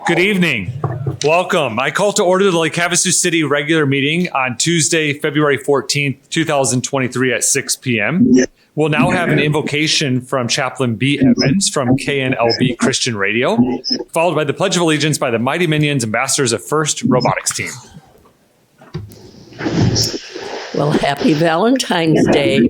Good evening. Welcome. I call to order the Lake Havasu City regular meeting on Tuesday, February 14th, 2023 at 6 p.m. We'll now have an invocation from Chaplain B. Evans from KNLB Christian Radio, followed by the Pledge of Allegiance by the Mighty Minions, ambassadors of First Robotics Team. Well, happy Valentine's Day.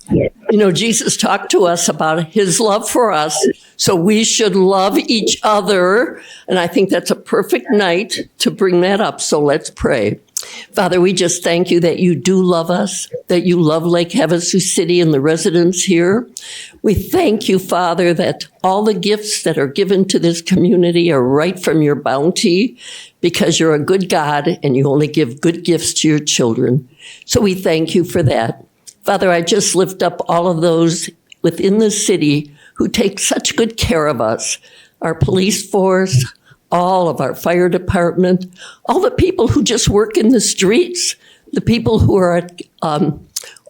You know, Jesus talked to us about his love for us, so we should love each other. And I think that's a perfect night to bring that up. So let's pray. Father, we just thank you that you do love us, that you love Lake Havasu City and the residents here. We thank you, Father, that all the gifts that are given to this community are right from your bounty, because you're a good God and you only give good gifts to your children. So we thank you for that. Father, I just lift up all of those within the city who take such good care of us, our police force, all of our fire department, all the people who just work in the streets, the people who are at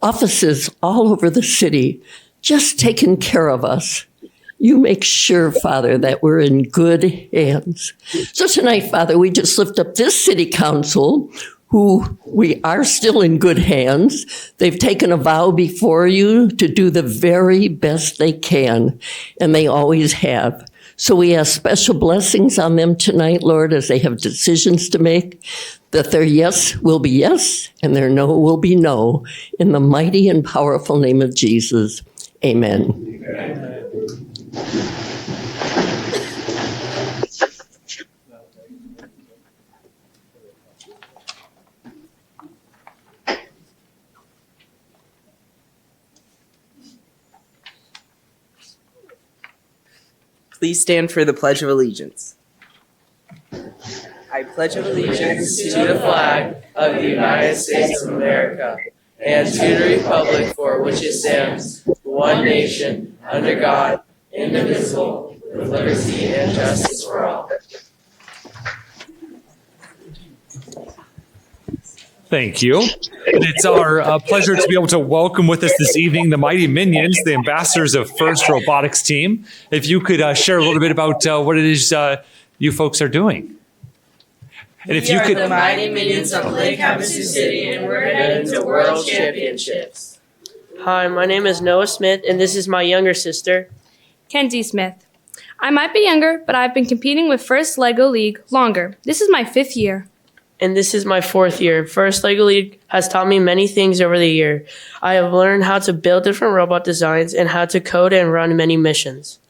offices all over the city, just taking care of us. You make sure, Father, that we're in good hands. So tonight, Father, we just lift up this city council, who we are still in good hands. They've taken a vow before you to do the very best they can, and they always have. So we ask special blessings on them tonight, Lord, as they have decisions to make, that their yes will be yes and their no will be no. In the mighty and powerful name of Jesus, amen. Amen. Please stand for the Pledge of Allegiance. I pledge allegiance to the flag of the United States of America and to the republic for which it stands, one nation, under God, indivisible, with liberty and justice for all. Thank you. And it's our pleasure to be able to welcome with us this evening the Mighty Minions, the ambassadors of First Robotics Team. If you could share a little bit about what it is you folks are doing. And if We are the Mighty Minions of Lake Havasu City, and we're headed to World Championships. Hi, my name is Noah Smith, and this is my younger sister, Kenzie Smith. I might be younger, but I've been competing with First LEGO League longer. This is my 5th year. and this is my 4th year. First LEGO League has taught me many things over the year. I have learned how to build different robot designs and how to code and run many missions.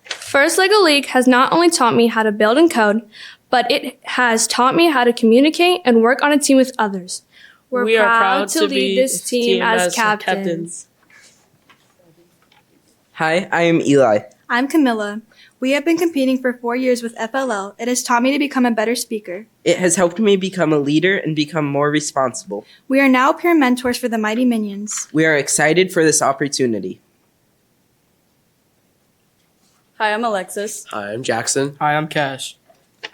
First LEGO League has not only taught me how to build and code, but it has taught me how to communicate and work on a team with others. We are proud to lead this team as captains. Hi, I am Eli. I'm Camilla. We have been competing for 4 years with FLL. It has taught me to become a better speaker. It has helped me become a leader and become more responsible. We are now peer mentors for the Mighty Minions. We are excited for this opportunity. Hi, I'm Alexis. Hi, I'm Jackson. Hi, I'm Cash.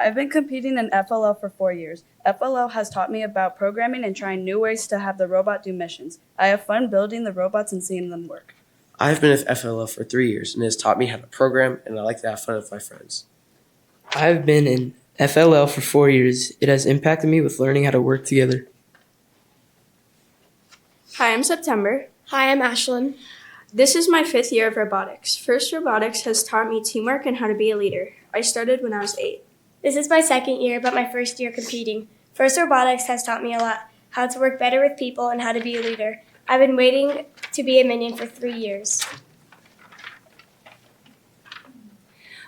I've been competing in FLL for 4 years. FLL has taught me about programming and trying new ways to have the robot do missions. I have fun building the robots and seeing them work. I've been with FLL for 3 years, and it has taught me how to program, and I like to have fun with my friends. I've been in FLL for 4 years. It has impacted me with learning how to work together. Hi, I'm September. Hi, I'm Ashlyn. This is my 5th year of robotics. First Robotics has taught me teamwork and how to be a leader. I started when I was 8. This is my 2nd year, but my 1st year competing. First Robotics has taught me a lot, how to work better with people and how to be a leader. I've been waiting to be a minion for 3 years.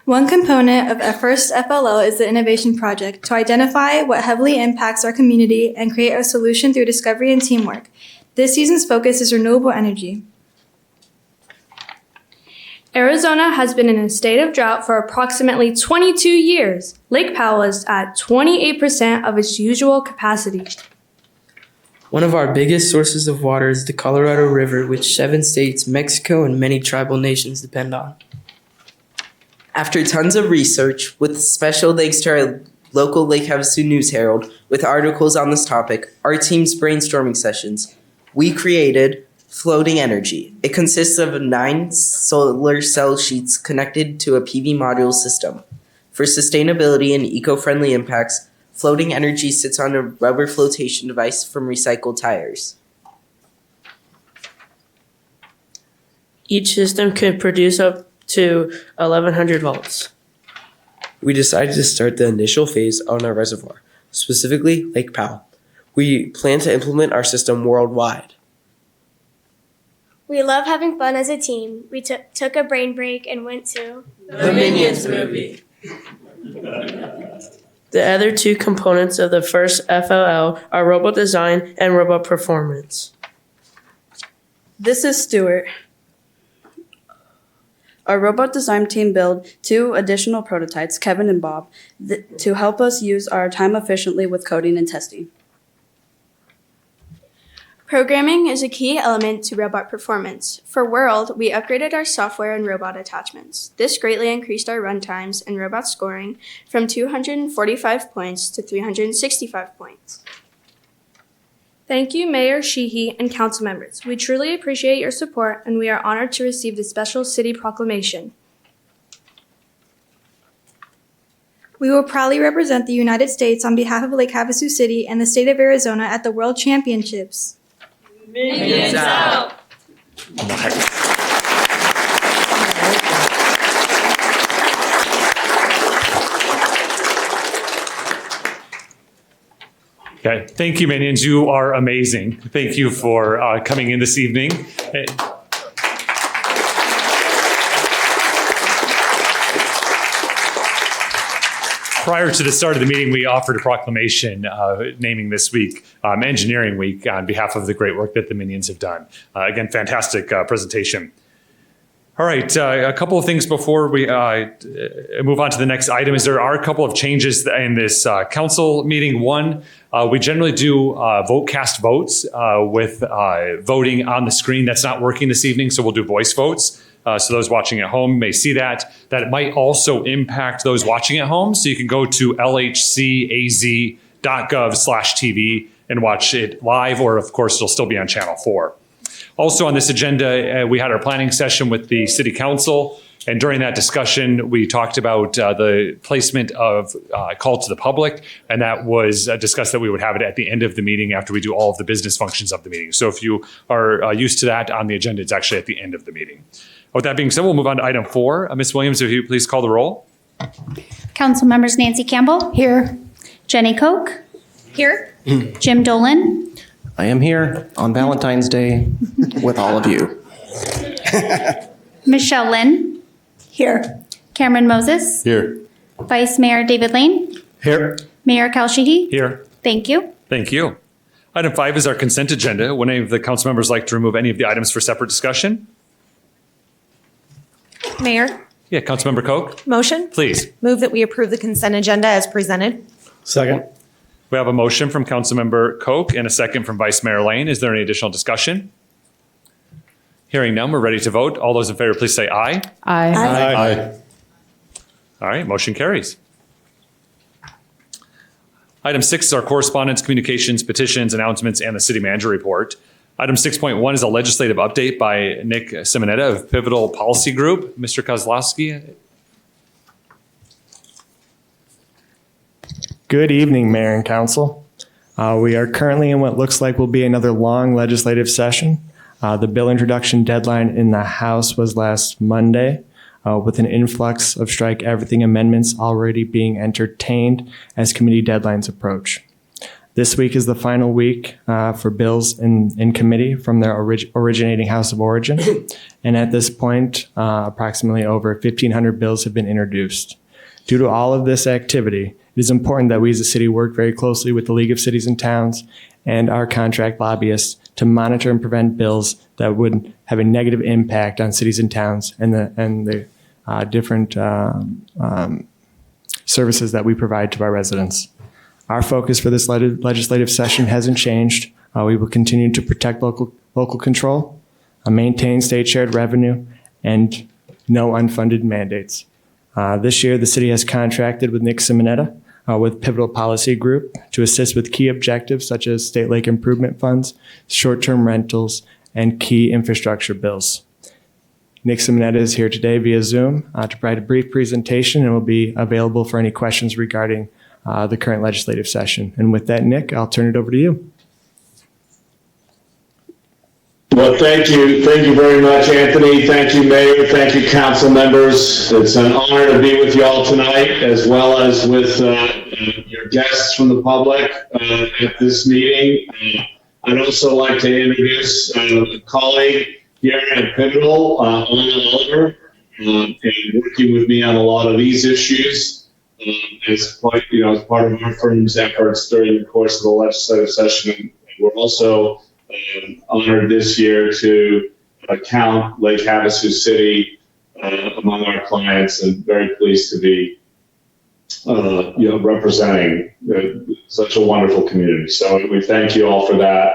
One component of First FLL is the Innovation Project to identify what heavily impacts our community and create a solution through discovery and teamwork. This season's focus is renewable energy. Arizona has been in a state of drought for approximately 22 years. Lake Powell is at 28% of its usual capacity. One of our biggest sources of water is the Colorado River, which 7 states, Mexico, and many tribal nations depend on. After tons of research, with special thanks to our local Lake Havasu News Herald, with articles on this topic, our team's brainstorming sessions, we created Floating Energy. It consists of 9 solar cell sheets connected to a PV module system. For sustainability and eco-friendly impacts, floating energy sits on a rubber flotation device from recycled tires. Each system could produce up to 1100 volts. We decided to start the initial phase on our reservoir, specifically Lake Powell. We plan to implement our system worldwide. We love having fun as a team. We took a brain break and went to The Minions movie. The other two components of the first FLL are robot design and robot performance. This is Stuart. Our robot design team built 2 additional prototypes, Kevin and Bob, to help us use our time efficiently with coding and testing. Programming is a key element to robot performance. For World, we upgraded our software and robot attachments. This greatly increased our runtimes and robot scoring from 245 points to 365 points. Thank you, Mayor Sheehy and council members. We truly appreciate your support, and we are honored to receive the special city proclamation. We will proudly represent the United States on behalf of Lake Havasu City and the state of Arizona at the World Championships. Minions out. Okay, thank you, Minions. You are amazing. Thank you for coming in this evening. Prior to the start of the meeting, we offered a proclamation naming this week Engineering Week on behalf of the great work that the Minions have done. Again, fantastic presentation. All right, a couple of things before we move on to the next item is there are a couple of changes in this council meeting. One, we generally do cast votes with voting on the screen. That's not working this evening, so we'll do voice votes. So those watching at home may see that. That might also impact those watching at home. So you can go to lhcaz.gov/TV and watch it live, or of course, it'll still be on Channel 4. Also on this agenda, we had our planning session with the City Council. And during that discussion, we talked about the placement of call to the public. And that was discussed that we would have it at the end of the meeting after we do all of the business functions of the meeting. So if you are used to that on the agenda, it's actually at the end of the meeting. With that being said, we'll move on to item 4. Ms. Williams, if you please call the roll. Council members Nancy Campbell. Here. Jenny Koch. Here. Jim Dolan. I am here on Valentine's Day with all of you. Michelle Lynn. Here. Cameron Moses. Here. Vice Mayor David Lane. Here. Mayor Cal Sheehy. Here. Thank you. Thank you. Item 5 is our consent agenda. Would any of the council members like to remove any of the items for separate discussion? Mayor, Yeah, Councilmember Koch, motion? please. Move that we approve the consent agenda as presented. Second. We have a motion from Councilmember Koch and a second from Vice Mayor Lane. Is there any additional discussion? Hearing none, we're ready to vote. All those in favor, please say aye. Aye. Aye. All right, motion carries. Item 6 is our correspondence, communications, petitions, announcements, and the city manager report. Item 6.1 is a legislative update by Nick Simonetta of Pivotal Policy Group. Mr. Kozlowski. Good evening, Mayor and Council. We are currently in what looks like will be another long legislative session. The bill introduction deadline in the House was last Monday, with an influx of strike everything amendments already being entertained as committee deadlines approach. This week is the final week for bills in committee from their originating House of Origin. And at this point, approximately over 1,500 bills have been introduced. Due to all of this activity, it is important that we as a city work very closely with the League of Cities and Towns and our contract lobbyists to monitor and prevent bills that would have a negative impact on cities and towns and the different services that we provide to our residents. Our focus for this legislative session hasn't changed. We will continue to protect local control, maintain state shared revenue, and no unfunded mandates. This year, the city has contracted with Nick Simonetta with Pivotal Policy Group to assist with key objectives such as state lake improvement funds, short-term rentals, and key infrastructure bills. Nick Simonetta is here today via Zoom to provide a brief presentation and will be available for any questions regarding the current legislative session. And with that, Nick, I'll turn it over to you. Well, thank you. Thank you very much, Anthony. Thank you, Mayor. Thank you, council members. It's an honor to be with you all tonight, as well as with your guests from the public at this meeting. I'd also like to introduce a colleague here at Pivotal, Anna Oliver, and working with me on a lot of these issues as part of our firm's efforts during the course of the legislative session. And we're also honored this year to count Lake Havasu City among our clients, and very pleased to be representing such a wonderful community. So we thank you all for that.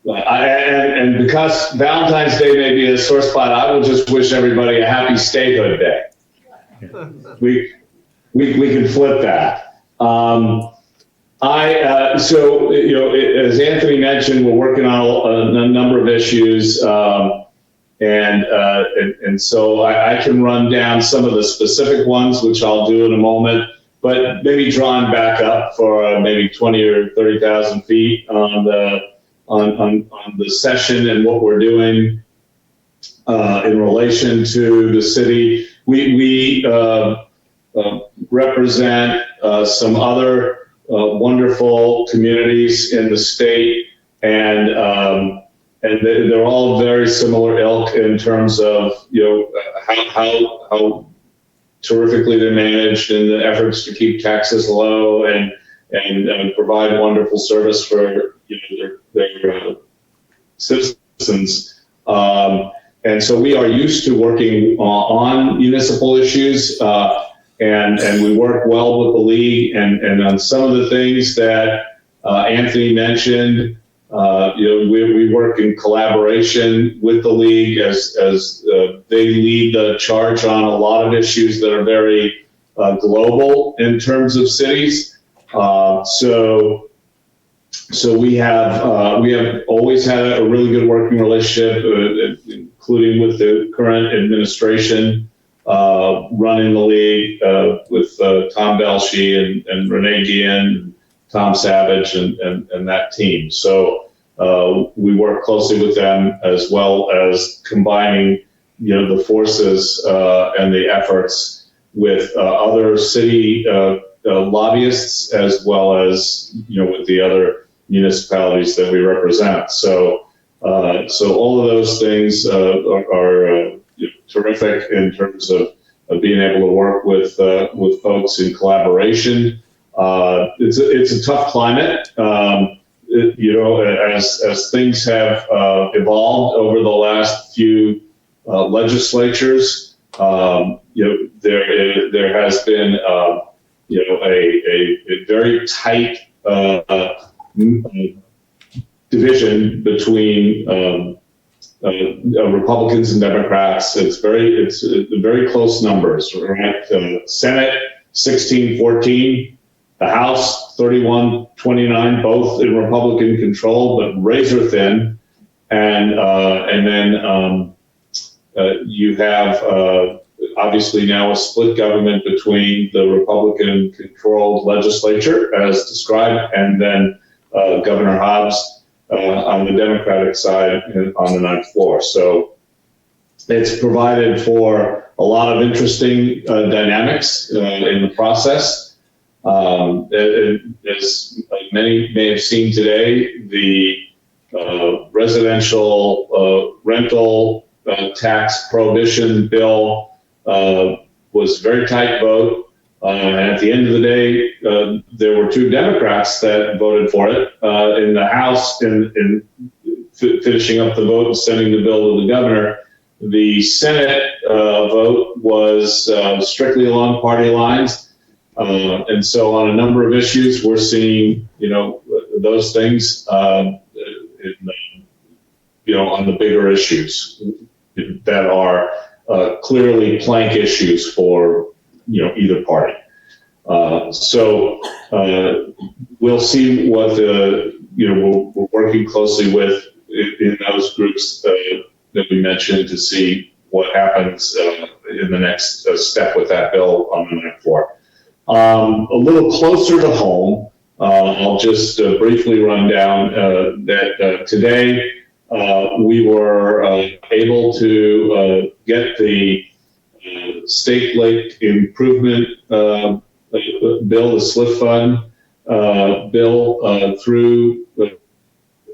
And because Valentine's Day may be a sore spot, I will just wish everybody a happy statehood day. We can flip that. As Anthony mentioned, we're working on a number of issues, and so I can run down some of the specific ones, which I'll do in a moment, but maybe drawing back up for maybe 20 or 30,000 feet on the session and what we're doing in relation to the city. We represent some other wonderful communities in the state, and they're all very similar ilk in terms of how terrifically they're managed and the efforts to keep taxes low and provide wonderful service for their citizens. And so we are used to working on municipal issues. And we work well with the league, and on some of the things that Anthony mentioned, we work in collaboration with the league as they lead the charge on a lot of issues that are very global in terms of cities. So we have always had a really good working relationship, including with the current administration. Running the league with Tom Belshie and Renee Guillen, Tom Savage, and that team. So we work closely with them, as well as combining the forces and the efforts with other city lobbyists, as well as with the other municipalities that we represent. So all of those things are terrific in terms of being able to work with folks in collaboration. It's a tough climate, as things have evolved over the last few legislatures. There has been a very tight division between Republicans and Democrats. It's very close numbers, right? Senate 16-14, the House 31-29, both in Republican control, but razor thin. And then you have obviously now a split government between the Republican-controlled legislature, as described, and then Governor Hobbs on the Democratic side on the ninth floor. So it's provided for a lot of interesting dynamics in the process. As many may have seen today, the residential rental tax prohibition bill was a very tight vote. And at the end of the day, there were two Democrats that voted for it in the House, in finishing up the vote and sending the bill to the governor. The Senate vote was strictly along party lines. And so on a number of issues, we're seeing, those things, on the bigger issues that are clearly plank issues for either party. So we'll see what we're working closely with in those groups that we we mentioned, to see what happens in the next step with that bill on the ninth floor. A little closer to home, I'll just briefly run down that today we were able to get the State Lake Improvement Bill, the SLIF Fund bill, through the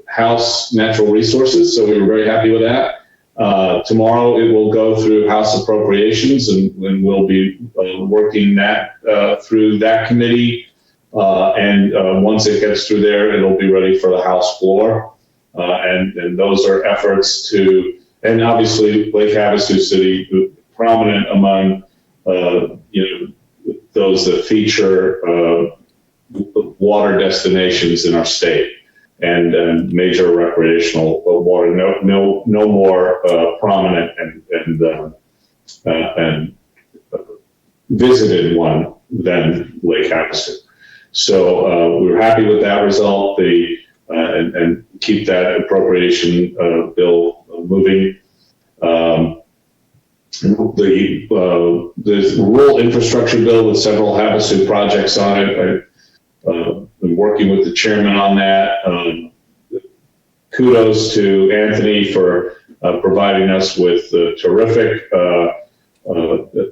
House Natural Resources, so we were very happy with that. Tomorrow it will go through House Appropriations, and we'll be working that through that committee. And once it gets through there, it'll be ready for the House floor. And those are efforts to, and obviously Lake Havasu City, prominent among those that feature water destinations in our state. And major recreational water, no more prominent and visited one than Lake Havasu. So we were happy with that result. And keep that appropriation bill moving. The rural infrastructure bill with several Havasu projects on it. I've been working with the chairman on that. Kudos to Anthony for providing us with terrific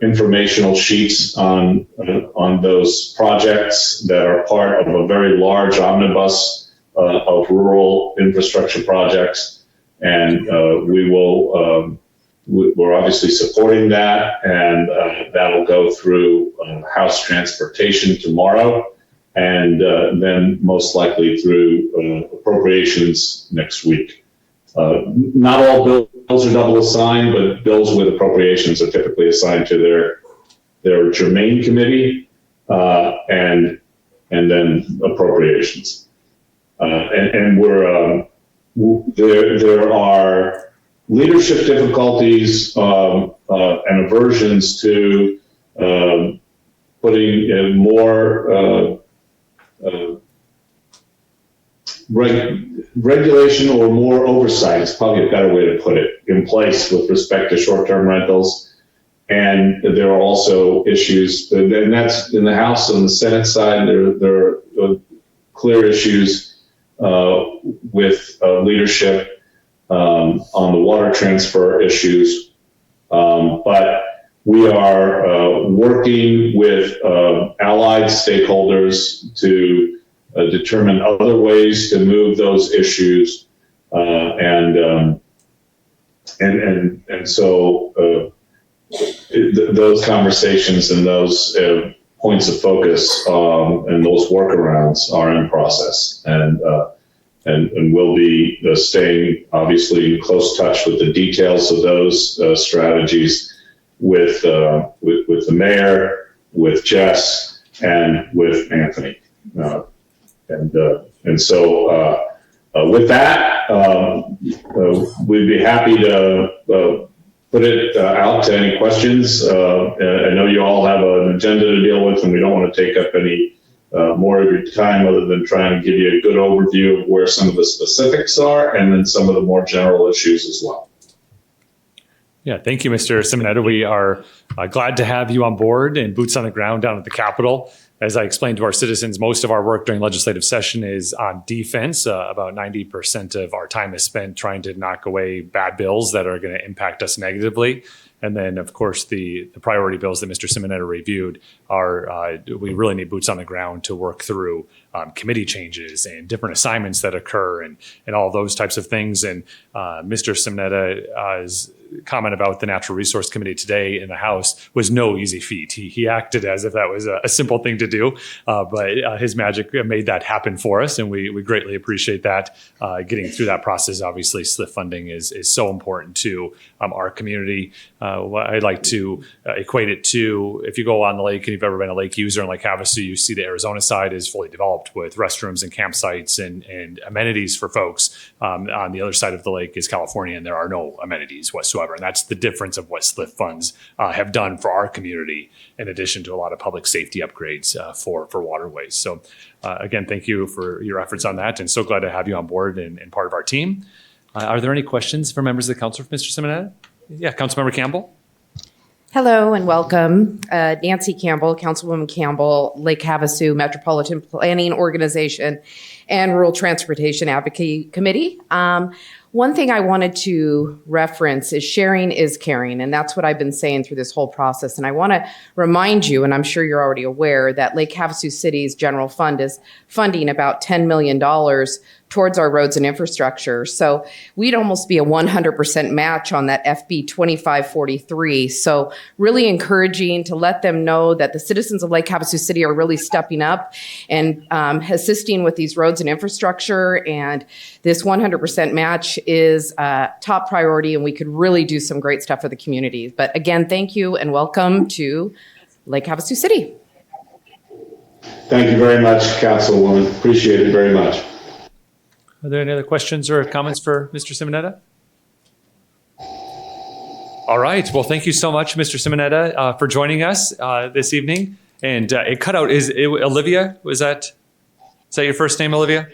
informational sheets on those projects that are part of a very large omnibus of rural infrastructure projects. And we're obviously supporting that, and that'll go through House Transportation tomorrow. And then most likely through appropriations next week. Not all bills are double assigned, but bills with appropriations are typically assigned to their germane committee and then appropriations. And there are leadership difficulties and aversions to putting more regulation or more oversight is probably a better way to put it, in place with respect to short-term rentals. And there are also issues, and that's in the House and the Senate side, there are clear issues with leadership on the water transfer issues. But we are working with allied stakeholders to determine other ways to move those issues, and so those conversations and those points of focus and those workarounds are in process, and we'll be staying obviously in close touch with the details of those strategies with the mayor, with Jess, and with Anthony. And so with that, we'd be happy to put it out to any questions. I know you all have an agenda to deal with, and we don't want to take up any more of your time other than trying to give you a good overview of where some of the specifics are and then some of the more general issues as well. Yeah, thank you, Mr. Simonetta. We are glad to have you on board and boots on the ground down at the Capitol. As I explained to our citizens, most of our work during legislative session is on defense. About 90% of our time is spent trying to knock away bad bills that are going to impact us negatively. And then, of course, the priority bills that Mr. Simonetta reviewed are, we really need boots on the ground to work through committee changes and different assignments that occur and all those types of things. And Mr. Simonetta's comment about the Natural Resource Committee today in the House was no easy feat. He acted as if that was a simple thing to do, but his magic made that happen for us, and we greatly appreciate that. Getting through that process, obviously, SLIF funding is so important to our community. I'd like to equate it to, if you go on the lake and you've ever been a lake user in Lake Havasu, you see the Arizona side is fully developed with restrooms and campsites and amenities for folks. On the other side of the lake is California, and there are no amenities whatsoever. And that's the difference of what SLIF funds have done for our community, in addition to a lot of public safety upgrades for waterways. So again, thank you for your efforts on that, and so glad to have you on board and part of our team. Are there any questions for members of the council for Mr. Simonetta? Yeah, Councilmember Campbell. Hello and welcome. Nancy Campbell, Councilwoman Campbell, Lake Havasu Metropolitan Planning Organization and Rural Transportation Advocacy Committee. One thing I wanted to reference is sharing is caring, and that's what I've been saying through this whole process. And I want to remind you, and I'm sure you're already aware, that Lake Havasu City's general fund is funding about $10 million towards our roads and infrastructure. So we'd almost be a 100% match on that FB 2543. So really encouraging to let them know that the citizens of Lake Havasu City are really stepping up and assisting with these roads and infrastructure. And this 100% match is top priority, and we could really do some great stuff for the community. But again, thank you and welcome to Lake Havasu City. Thank you very much, Councilwoman. Appreciate it very much. Are there any other questions or comments for Mr. Simonetta? All right. Well, thank you so much, Mr. Simonetta, for joining us this evening. And it cut out. Is it Olivia? Is that your first name, Olivia?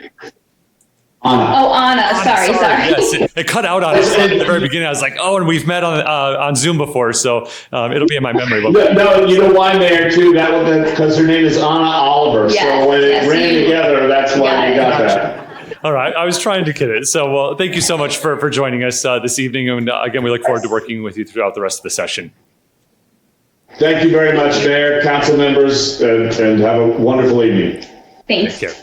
Anna. Oh, Anna. Sorry. Yes, it cut out on us at the very beginning. I was like, oh, and we've met on Zoom before, so it'll be in my memory. No, you know why, Mayor, too? That was because her name is Anna Oliver. Yes, so when it ran together, that's why we got that. All right. I was trying to kid it. So, well, thank you so much for joining us this evening. And again, we look forward to working with you throughout the rest of the session. Thank you very much, Mayor, council members, and have a wonderful evening. Thanks. Take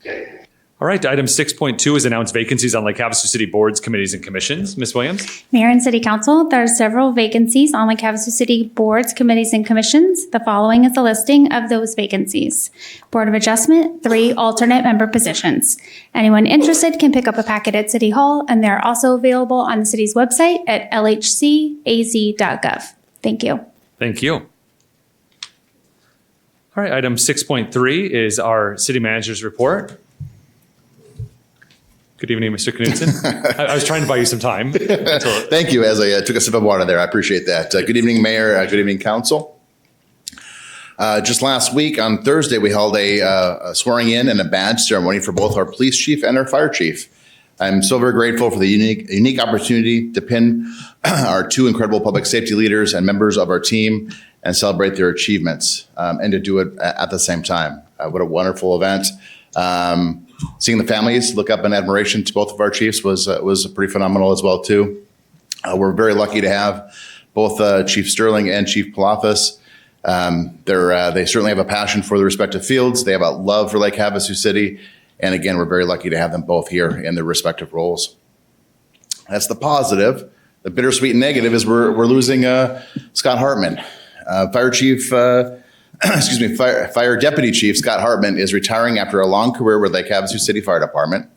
care. All right. Item 6.2 is announced vacancies on Lake Havasu City boards, committees, and commissions. Ms. Williams? Mayor and City Council, there are several vacancies on Lake Havasu City boards, committees, and commissions. The following is a listing of those vacancies. Board of Adjustment, 3 alternate member positions. Anyone interested can pick up a packet at City Hall, and they're also available on the city's website at lhcaz.gov. Thank you. Thank you. All right. Item 6.3 is our city manager's report. Good evening, Mr. Knudsen. I was trying to buy you some time. Thank you. As I took a sip of water there, I appreciate that. Good evening, Mayor. Good evening, Council. Just last week on Thursday, we held a swearing in and a badge ceremony for both our police chief and our fire chief. I'm so very grateful for the unique opportunity to pin our 2 incredible public safety leaders and members of our team and celebrate their achievements and to do it at the same time. What a wonderful event. Seeing the families look up in admiration to both of our chiefs was pretty phenomenal as well too. We're very lucky to have both Chief Sterling and Chief Palafis. They certainly have a passion for the respective fields. They have a love for Lake Havasu City, and again, we're very lucky to have them both here in their respective roles. That's the positive. The bittersweet negative is we're losing Scott Hartman, Fire Chief. Fire Deputy Chief Scott Hartman is retiring after a long career with Lake Havasu City Fire Department.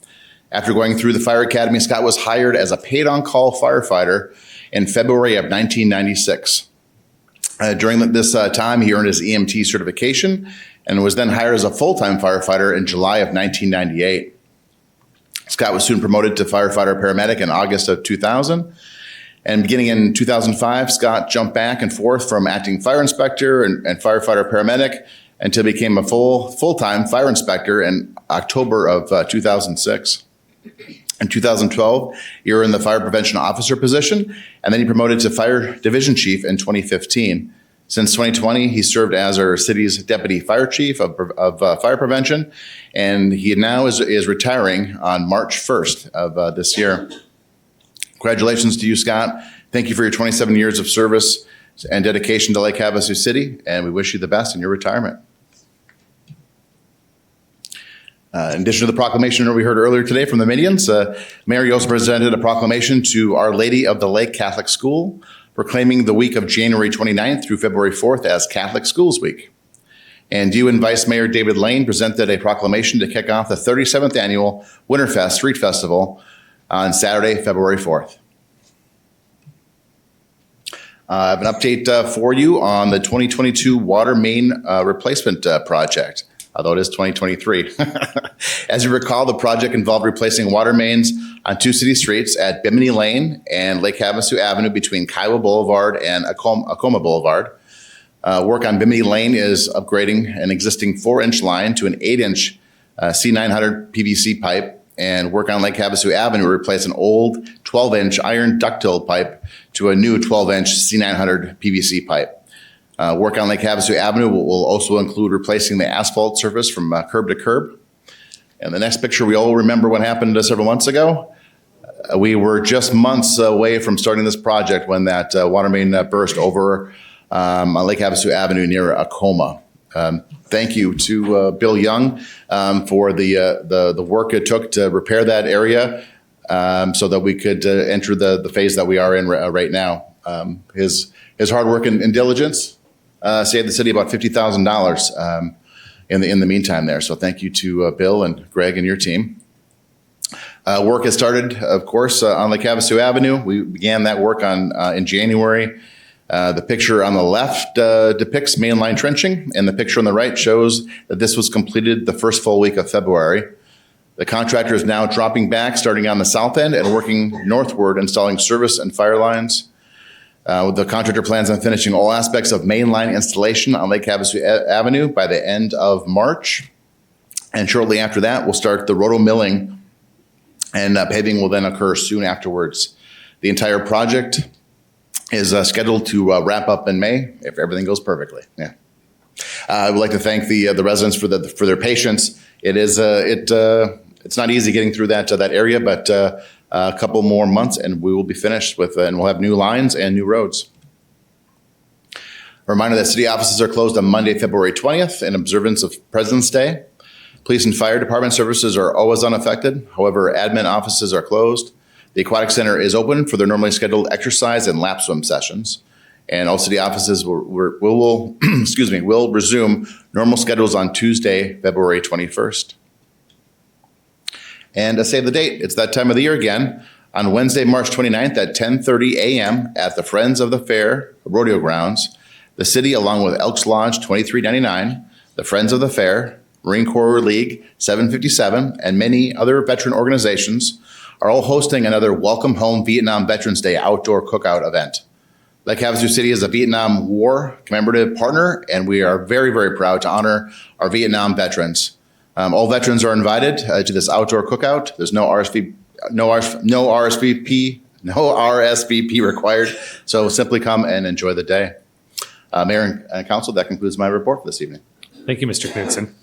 After going through the Fire Academy, Scott was hired as a paid-on-call firefighter in February of 1996. During this time, he earned his EMT certification and was then hired as a full-time firefighter in July of 1998. Scott was soon promoted to firefighter paramedic in August of 2000. And beginning in 2005, Scott jumped back and forth from acting fire inspector and firefighter paramedic until he became a full-time fire inspector in October of 2006. In 2012, he earned the fire prevention officer position, and then he promoted to fire division chief in 2015. Since 2020, he served as our city's deputy fire chief of fire prevention, and he now is retiring on March 1st of this year. Congratulations to you, Scott. Thank you for your 27 years of service and dedication to Lake Havasu City, and we wish you the best in your retirement. In addition to the proclamation we heard earlier today from the Minions, Mayor also presented a proclamation to Our Lady of the Lake Catholic School, proclaiming the week of January 29th through February 4th as Catholic Schools Week. And you and Vice Mayor David Lane presented a proclamation to kick off the 37th annual Winterfest Street Festival on Saturday, February 4th. I have an update for you on the 2022 water main replacement project, although it is 2023. As you recall, the project involved replacing water mains on 2 city streets at Bimini Lane and Lake Havasu Avenue between Kiowa Boulevard and Acoma Boulevard. Work on Bimini Lane is upgrading an existing 4-inch line to an 8-inch C900 PVC pipe and work on Lake Havasu Avenue will replace an old 12-inch iron ductile pipe to a new 12-inch C900 PVC pipe. Work on Lake Havasu Avenue will also include replacing the asphalt surface from curb to curb. And the next picture, we all remember what happened several months ago. We were just months away from starting this project when that water main burst over on Lake Havasu Avenue near Acoma. Thank you to Bill Young for the work it took to repair that area so that we could enter the phase that we are in right now. His hard work and diligence saved the city about $50,000 in the meantime there. So thank you to Bill and Greg and your team. Work has started, of course, on Lake Havasu Avenue. We began that work in January. The picture on the left depicts mainline trenching, and the picture on the right shows that this was completed the first full week of February. The contractor is now dropping back, starting on the south end and working northward, installing service and fire lines. The contractor plans on finishing all aspects of mainline installation on Lake Havasu Avenue by the end of March. And shortly after that, we'll start the roto milling, and paving will then occur soon afterwards. The entire project is scheduled to wrap up in May if everything goes perfectly. Yeah, I would like to thank the residents for their patience. It's not easy getting through that area, but a couple more months and we will be finished with, and we'll have new lines and new roads. A reminder that city offices are closed on Monday, February 20th in observance of President's Day. Police and fire department services are always unaffected. However, admin offices are closed. The Aquatic Center is open for their normally scheduled exercise and lap swim sessions. And all city offices will resume normal schedules on Tuesday, February 21st. And to save the date, it's that time of the year again. On Wednesday, March 29th at 10:30 a.m. at the Friends of the Fair Rodeo Grounds, the city, along with Elks Lodge 2399, the Friends of the Fair, Marine Corps League 757, and many other veteran organizations are all hosting another Welcome Home Vietnam Veterans Day outdoor cookout event. Lake Havasu City is a Vietnam War commemorative partner, and we are very, very proud to honor our Vietnam veterans. All veterans are invited to this outdoor cookout. There's no RSVP required, so simply come and enjoy the day. Mayor and Council, that concludes my report for this evening. Thank you, Mr. Knudsen.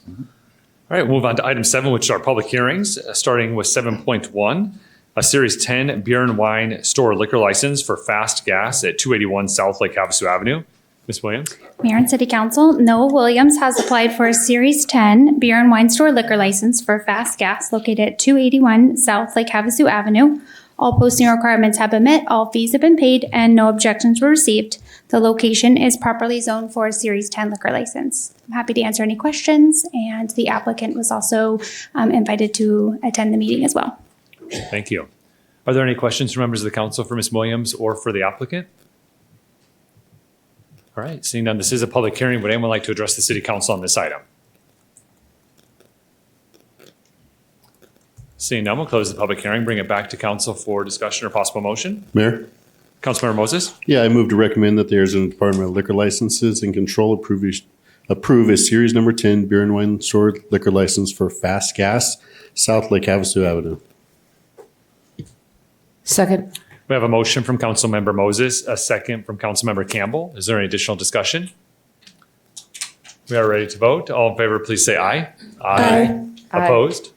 All right, we'll move on to item 7, which are public hearings, starting with 7.1, a Series 10 beer and wine store liquor license for Fast Gas at 281 South Lake Havasu Avenue. Ms. Williams? Mayor and City Council, Noah Williams has applied for a Series 10 beer and wine store liquor license for Fast Gas located at 281 South Lake Havasu Avenue. All posting requirements have been met, all fees have been paid, and no objections were received. The location is properly zoned for a Series 10 liquor license. I'm happy to answer any questions, and the applicant was also invited to attend the meeting as well. Thank you. Are there any questions from members of the council for Ms. Williams or for the applicant? All right, seeing none, this is a public hearing. Would anyone like to address the city council on this item? Seeing none, we'll close the public hearing, bring it back to council for discussion or possible motion. Mayor? Councilmember Moses? Yeah, I move to recommend that the Arizona Department of Liquor Licenses and Control approve a Series Number 10 beer and wine store liquor license for Fast Gas, South Lake Havasu Avenue. Second. We have a motion from Councilmember Moses, a second from Councilmember Campbell. Is there any additional discussion? We are ready to vote. All in favor, please say aye. Aye. Opposed?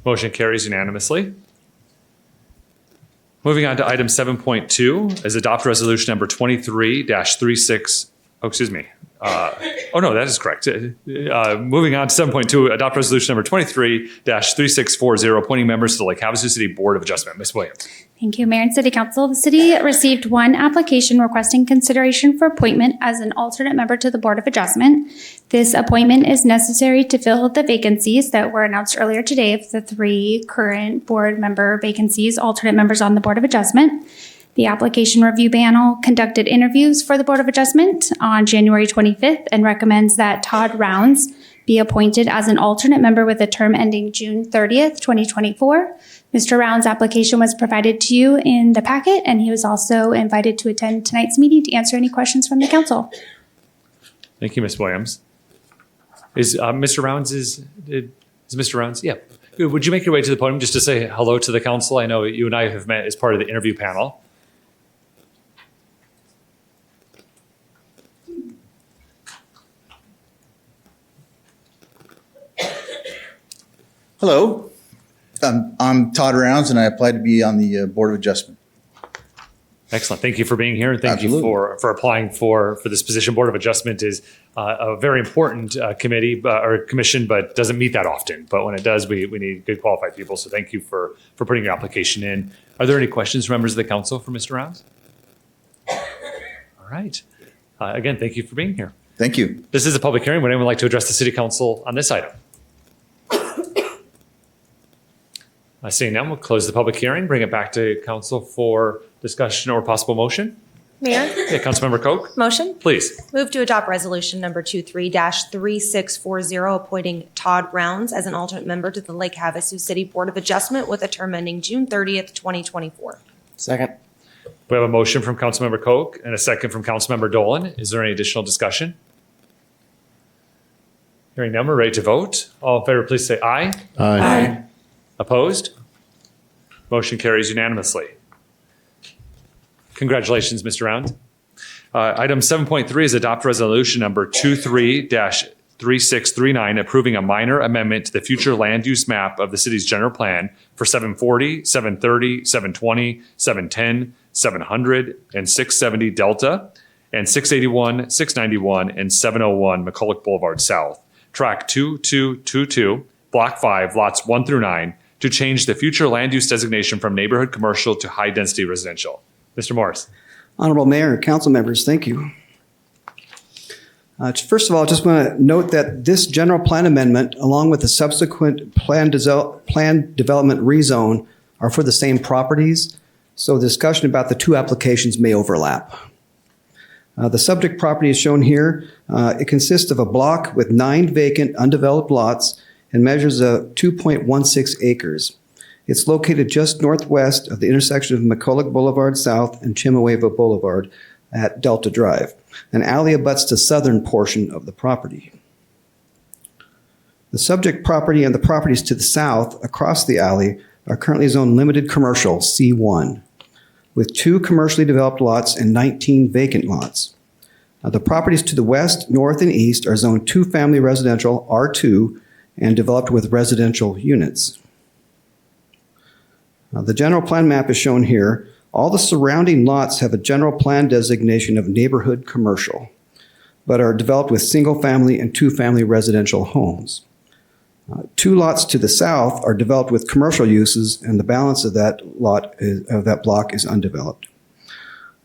Motion carries unanimously. Moving on to item 7.2 is adopt resolution number 23-36. Oh, excuse me. That is correct. Moving on to 7.2, adopt resolution number 23-3640, appointing members to the Lake Havasu City Board of Adjustment. Ms. Williams. Thank you, Mayor and City Council. The city received one application requesting consideration for appointment as an alternate member to the Board of Adjustment. This appointment is necessary to fill the vacancies that were announced earlier today of the 3 current board member vacancies, alternate members on the Board of Adjustment. The application review panel conducted interviews for the Board of Adjustment on January 25th and recommends that Todd Rounds be appointed as an alternate member with a term ending June 30th, 2024. Mr. Rounds' application was provided to you in the packet, and he was also invited to attend tonight's meeting to answer any questions from the council. Thank you, Ms. Williams. Is Mr. Rounds, is Mr. Rounds? Yeah. Would you make your way to the podium just to say hello to the council? I know you and I have met as part of the interview panel. Hello, I'm Todd Rounds, and I applied to be on the Board of Adjustment. Excellent. Thank you for being here, and thank Absolutely. you for applying for this position. Board of Adjustment is a very important committee or commission, but doesn't meet that often. But when it does, we need good qualified people. So thank you for putting your application in. Are there any questions from members of the council for Mr. Rounds? All right. Again, thank you for being here. Thank you. This is a public hearing. Would anyone like to address the city council on this item? Seeing none, we'll close the public hearing, bring it back to council for discussion or possible motion. Mayor, Yeah, Councilmember Koch, motion. please. Move to adopt resolution number 23-3640, appointing Todd Rounds as an alternate member to the Lake Havasu City Board of Adjustment with a term ending June 30th, 2024. Second. We have a motion from Councilmember Koch and a second from Councilmember Dolan. Is there any additional discussion? Hearing none, we're ready to vote. All in favor, please say aye. Aye. Opposed? Motion carries unanimously. Congratulations, Mr. Round. Item 7.3 is adopt resolution number 23-3639, approving a minor amendment to the future land use map of the city's general plan for 740, 730, 720, 710, 700, and 670 Delta, and 681, 691, and 701 McCulloch Boulevard South, track 2222, block 5, lots 1 through 9, to change the future land use designation from neighborhood commercial to high-density residential. Mr. Morris. Honorable Mayor, council members, thank you. First of all, I just want to note that this general plan amendment, along with the subsequent plan development rezone, are for the same properties, so the discussion about the two applications may overlap. The subject property is shown here. It consists of a block with 9 vacant undeveloped lots and measures 2.16 acres. It's located just northwest of the intersection of McCulloch Boulevard South and Chemehueva Boulevard at Delta Drive. An alley abuts the southern portion of the property. The subject property and the properties to the south across the alley are currently zoned limited commercial, C1, with 2 commercially developed lots and 19 vacant lots. The properties to the west, north, and east are zoned 2-family residential, R2, and developed with residential units. The general plan map is shown here. All the surrounding lots have a general plan designation of neighborhood commercial, but are developed with single-family and 2-family residential homes. 2 lots to the south are developed with commercial uses, and the balance of that block is undeveloped.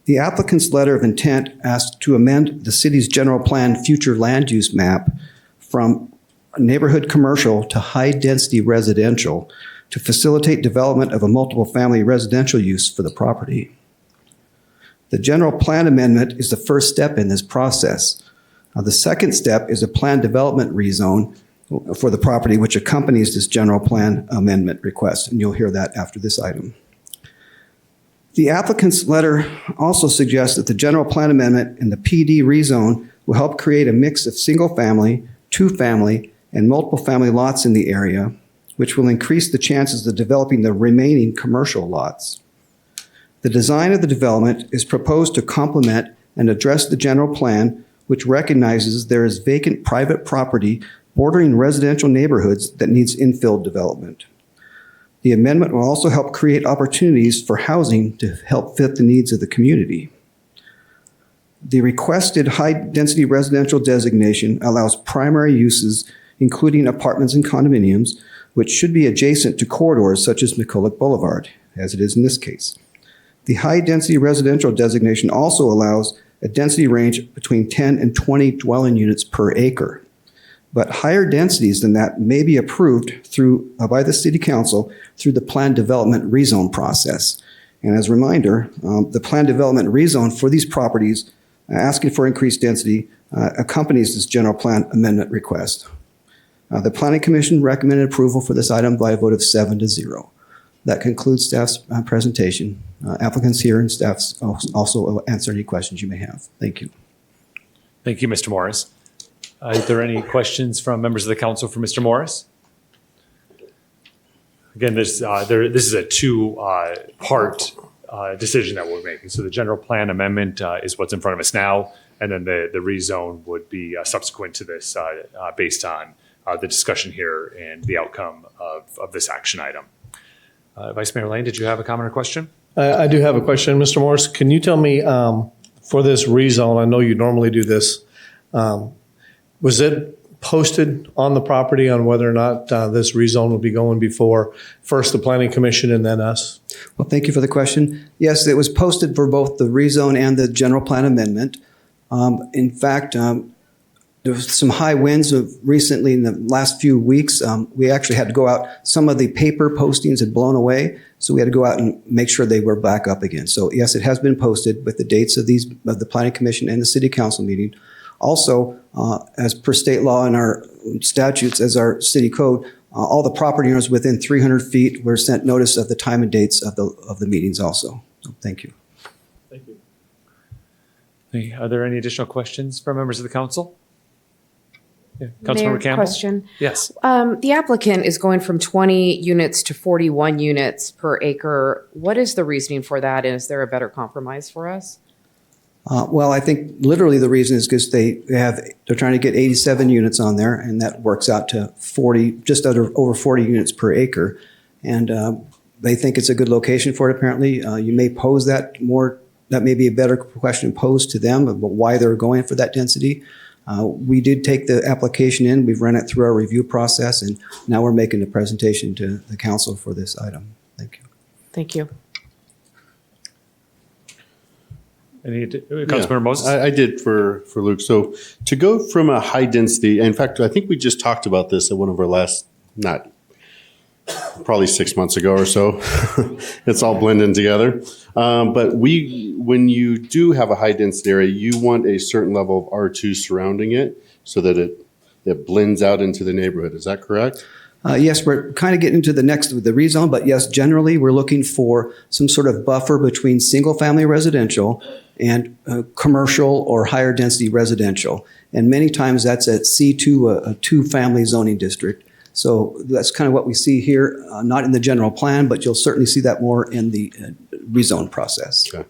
The applicant's letter of intent asks to amend the city's general plan future land use map from neighborhood commercial to high-density residential to facilitate development of a multiple family residential use for the property. The general plan amendment is the first step in this process. The second step is a plan development rezone for the property, which accompanies this general plan amendment request, and you'll hear that after this item. The applicant's letter also suggests that the general plan amendment and the PD rezone will help create a mix of single-family, 2-family, and multiple family lots in the area, which will increase the chances of developing the remaining commercial lots. The design of the development is proposed to complement and address the general plan, which recognizes there is vacant private property bordering residential neighborhoods that needs infill development. The amendment will also help create opportunities for housing to help fit the needs of the community. The requested high-density residential designation allows primary uses, including apartments and condominiums, which should be adjacent to corridors such as McCulloch Boulevard, as it is in this case. The high-density residential designation also allows a density range between 10 and 20 dwelling units per acre. But higher densities than that may be approved by the City Council through the plan development rezone process. And as a reminder, the plan development rezone for these properties asking for increased density accompanies this general plan amendment request. The Planning Commission recommended approval for this item by a vote of 7-0. That concludes staff's presentation. Applicants here and staff also answer any questions you may have. Thank you. Thank you, Mr. Morris. Are there any questions from members of the council for Mr. Morris? Again, this is a two-part decision that we're making. So the general plan amendment is what's in front of us now, and then the rezone would be subsequent to this based on the discussion here and the outcome of this action item. Vice Mayor Lane, did you have a comment or question? I do have a question. Mr. Morris, can you tell me for this rezone, I know you normally do this, was it posted on the property on whether or not this rezone will be going before first the Planning Commission and then us? Well, thank you for the question. Yes, it was posted for both the rezone and the general plan amendment. In fact, there was some high winds recently in the last few weeks. We actually had to go out. Some of the paper postings had blown away, so we had to go out and make sure they were back up again. So yes, it has been posted with the dates of the Planning Commission and the City Council meeting. Also, as per state law and our statutes, as our city code, all the property owners within 300 feet were sent notice of the time and dates of the meetings also. So thank you. Thank you. Are there any additional questions from members of the council? Yeah. Mayor, Councilmember Campbell? question. Yes. The applicant is going from 20 units to 41 units per acre. What is the reasoning for that? And is there a better compromise for us? Well, I think literally the reason is because they're trying to get 87 units on there, and that works out to just over 40 units per acre. And they think it's a good location for it, apparently. You may pose that may be a better question posed to them about why they're going for that density. We did take the application in, we've run it through our review process, and now we're making the presentation to the council for this item. Thank you. Thank you. Councilmember Moses? I did for Luke. So to go from a high density, in fact, I think we just talked about this at one of our last, probably 6 months ago or so. It's all blending together. But when you do have a high density area, you want a certain level of R2 surrounding it so that it blends out into the neighborhood. Is that correct? Yes, we're kind of getting into the rezone, but yes, generally we're looking for some sort of buffer between single-family residential and commercial or higher density residential. And many times that's at C2, a two-family zoning district. So that's kind of what we see here, not in the general plan, but you'll certainly see that more in the rezone process. Okay.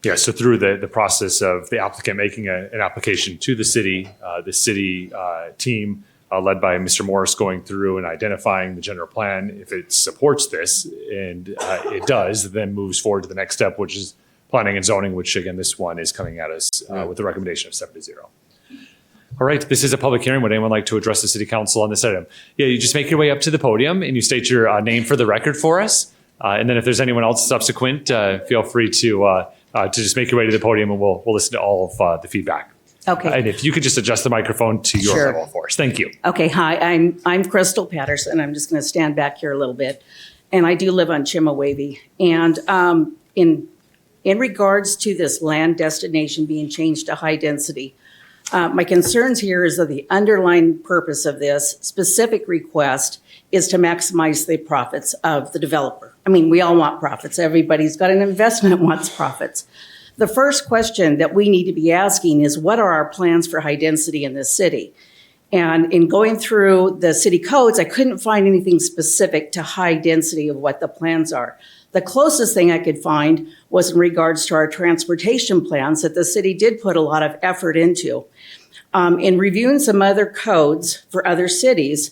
Yeah, so through the process of the applicant making an application to the city team led by Mr. Morris going through and identifying the general plan, if it supports this, and it does, then moves forward to the next step, which is planning and zoning, which again, this one is coming at us with a recommendation of 7-0. All right, this is a public hearing. Would anyone like to address the city council on this item? Yeah, you just make your way up to the podium and you state your name for the record for us. And then if there's anyone else subsequent, feel free to just make your way to the podium and we'll listen to all of the feedback. Okay. And if you could just adjust the microphone to your level for us. Thank you. Okay, hi, I'm Crystal Patterson. I'm just going to stand back here a little bit. And I do live on Chimawavy. And in regards to this land destination being changed to high density, my concerns here is that the underlying purpose of this specific request is to maximize the profits of the developer. I mean, we all want profits. Everybody's got an investment that wants profits. The first question that we need to be asking is, what are our plans for high density in this city? And in going through the city codes, I couldn't find anything specific to high density of what the plans are. The closest thing I could find was in regards to our transportation plans that the city did put a lot of effort into. In reviewing some other codes for other cities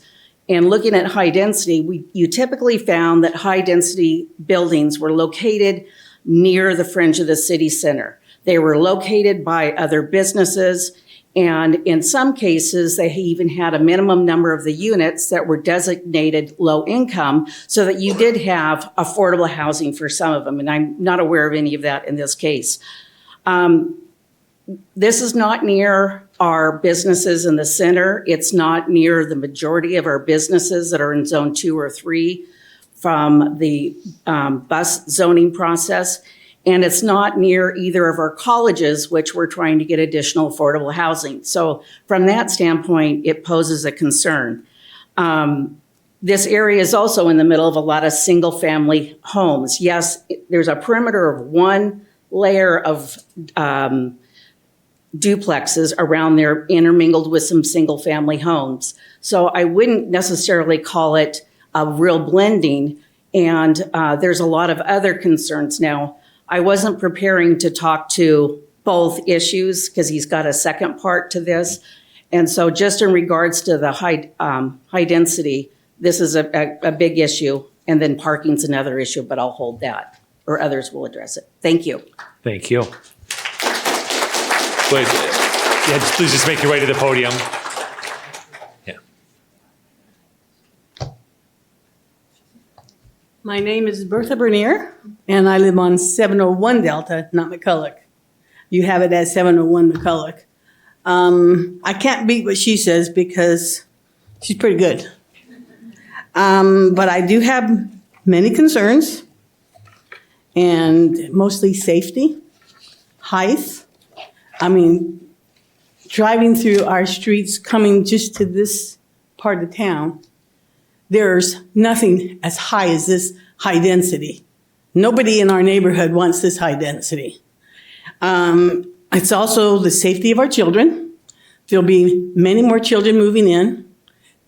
and looking at high density, you typically found that high density buildings were located near the fringe of the city center. They were located by other businesses, and in some cases, they even had a minimum number of the units that were designated low income so that you did have affordable housing for some of them, and I'm not aware of any of that in this case. This is not near our businesses in the center. It's not near the majority of our businesses that are in zone 2 or 3 from the bus zoning process. And it's not near either of our colleges, which we're trying to get additional affordable housing. So from that standpoint, it poses a concern. This area is also in the middle of a lot of single family homes. Yes, there's a perimeter of one layer of duplexes around there intermingled with some single-family homes. So I wouldn't necessarily call it a real blending, and there's a lot of other concerns. Now, I wasn't preparing to talk to both issues because he's got a second part to this. And so just in regards to the high density, this is a big issue, and then parking's another issue, but I'll hold that, or others will address it. Thank you. Thank you. Please, please just make your way to the podium. Yeah. My name is Bertha Bernier, and I live on 701 Delta, not McCulloch. You have it as 701 McCulloch. I can't beat what she says because she's pretty good. But I do have many concerns, and mostly safety, height. I mean, driving through our streets, coming just to this part of town, there's nothing as high as this high density. Nobody in our neighborhood wants this high density. It's also the safety of our children. There'll be many more children moving in.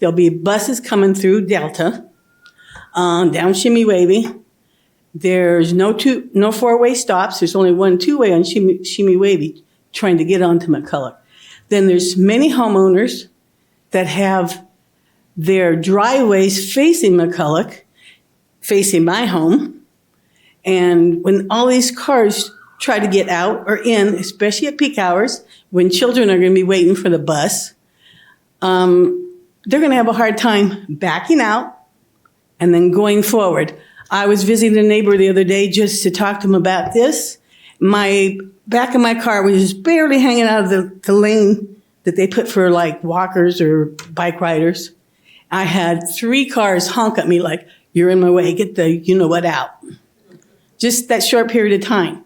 There'll be buses coming through Delta, down Shimmy Wavy. There's no four-way stops. There's only one two-way on Shimmy Wavy trying to get onto McCulloch. Then there's many homeowners that have their driveways facing McCulloch, facing my home. And when all these cars try to get out or in, especially at peak hours, when children are going to be waiting for the bus, they're going to have a hard time backing out and then going forward. I was visiting a neighbor the other day just to talk to him about this. My back of my car was just barely hanging out of the lane that they put for like walkers or bike riders. I had 3 cars honk at me like, "You're in my way, get the you-know-what out." Just that short period of time.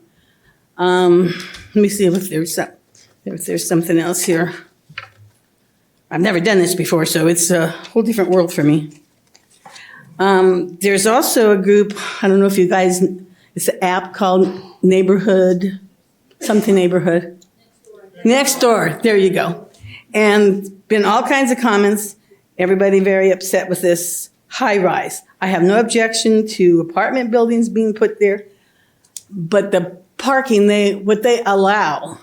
Let me see if there's something else here. I've never done this before, so it's a whole different world for me. There's also a group, I don't know if you guys, it's an app called Neighborhood, something Neighborhood. Next door, there you go. And been all kinds of comments, everybody very upset with this high rise. I have no objection to apartment buildings being put there, but the parking, what they allow,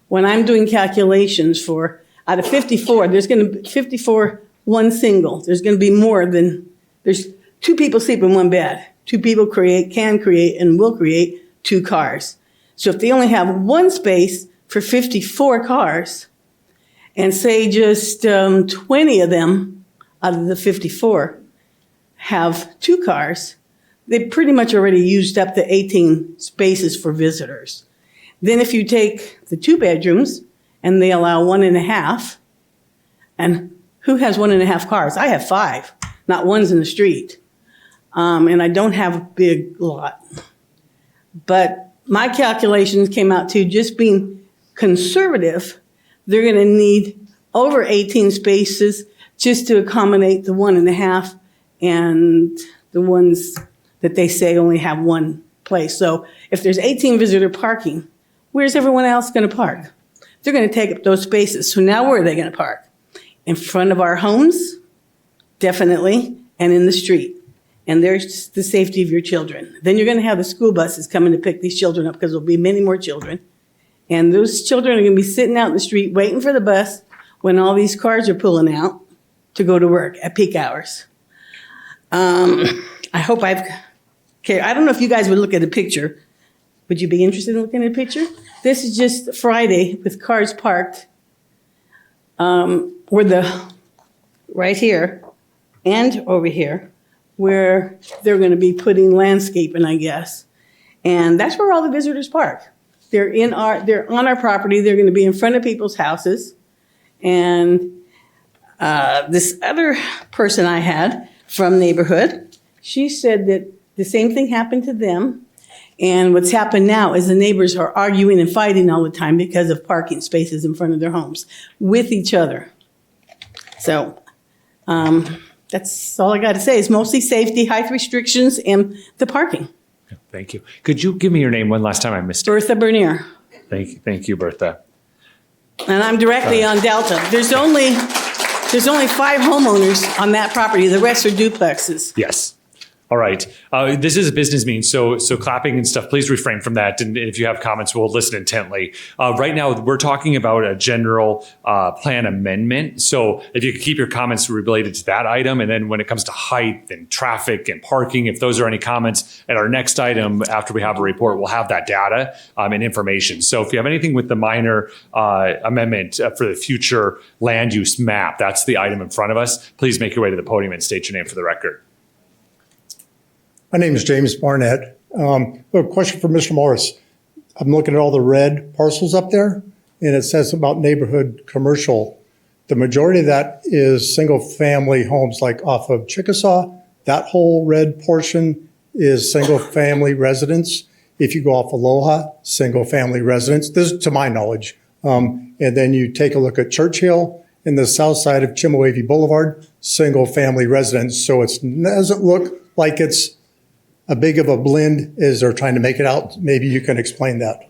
when I'm doing calculations for, out of 54, there's going to be 54, one single. There's going to be more than, there's 2 people sleep in one bed. 2 people can create, and will create 2 cars. So if they only have 1 space for 54 cars, and say just 20 of them out of the 54 have 2 cars, they pretty much already used up the 18 spaces for visitors. Then if you take the 2 bedrooms and they allow 1.5, and who has 1.5 cars? I have 5, not one's in the street. And I don't have a big lot. But my calculations came out to just being conservative, they're going to need over 18 spaces just to accommodate the 1.5 and the ones that they say only have 1 place. So if there's 18 visitor parking, where's everyone else going to park? They're going to take up those spaces. So now where are they going to park? In front of our homes, definitely, and in the street. And there's the safety of your children. Then you're going to have the school buses coming to pick these children up because there'll be many more children. And those children are going to be sitting out in the street waiting for the bus when all these cars are pulling out to go to work at peak hours. I hope okay, I don't know if you guys would look at a picture. Would you be interested in looking at a picture? This is just Friday with cars parked right here and over here, where they're going to be putting landscaping, I guess. And that's where all the visitors park. They're on our property. They're going to be in front of people's houses. And this other person I had from neighborhood, she said that the same thing happened to them. And what's happened now is the neighbors are arguing and fighting all the time because of parking spaces in front of their homes with each other. So that's all I got to say. It's mostly safety, height restrictions, and the parking. Thank you. Could you give me your name one last time? I missed it. Bertha Bernier. Thank you, Bertha. And I'm directly on Delta. There's only 5 homeowners on that property. The rest are duplexes. Yes. All right. This is a business meeting, so clapping and stuff, please refrain from that. And if you have comments, we'll listen intently. Right now, we're talking about a general plan amendment. So if you could keep your comments related to that item, and then when it comes to height and traffic and parking, if those are any comments, at our next item, after we have a report, we'll have that data and information. So if you have anything with the minor amendment for the future land use map, that's the item in front of us. Please make your way to the podium and state your name for the record. My name is James Barnett. A question for Mr. Morris. I'm looking at all the red parcels up there, and it says about neighborhood commercial. The majority of that is single-family homes, like off of Chickasaw. That whole red portion is single-family residence. If you go off Aloha, single-family residence. This is to my knowledge. And then you take a look at Churchill in the south side of Chimawavy Boulevard, single-family residence. So it doesn't look like it's a big of a blend as they're trying to make it out. Maybe you can explain that.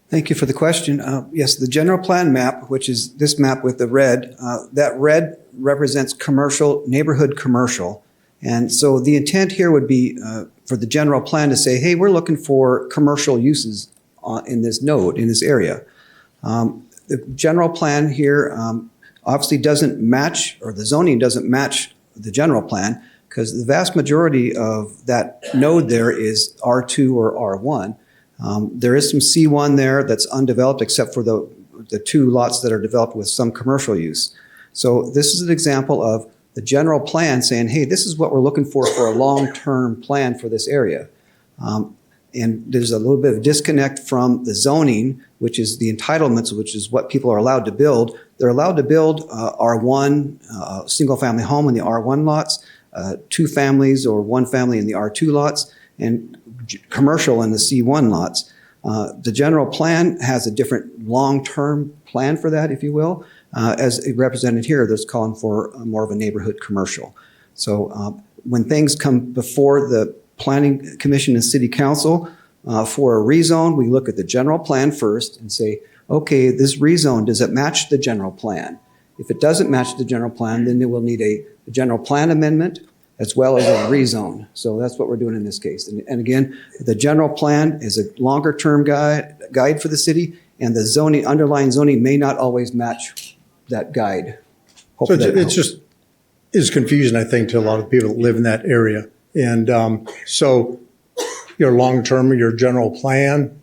Thank you for the question. Yes, the general plan map, which is this map with the red, that red represents commercial, neighborhood commercial. And so the intent here would be for the general plan to say, hey, we're looking for commercial uses in this node, in this area. The general plan here obviously doesn't match, or the zoning doesn't match the general plan, because the vast majority of that node there is R2 or R1. There is some C1 there that's undeveloped, except for the 2 lots that are developed with some commercial use. So this is an example of the general plan saying, hey, this is what we're looking for a long-term plan for this area. And there's a little bit of disconnect from the zoning, which is the entitlements, which is what people are allowed to build. They're allowed to build R1, single-family home in the R1 lots, 2 families or 1 family in the R2 lots, and commercial in the C1 lots. The general plan has a different long-term plan for that, if you will. As represented here, there's calling for more of a neighborhood commercial. So when things come before the Planning Commission and City Council for a rezone, we look at the general plan first and say, okay, this rezone, does it match the general plan? If it doesn't match the general plan, then they will need a general plan amendment as well as a rezone. So that's what we're doing in this case. And again, the general plan is a longer term guide for the city, and the zoning, underlying zoning may not always match that guide. So it just is confusion, I think, to a lot of people that live in that area. And so your long-term, your general plan,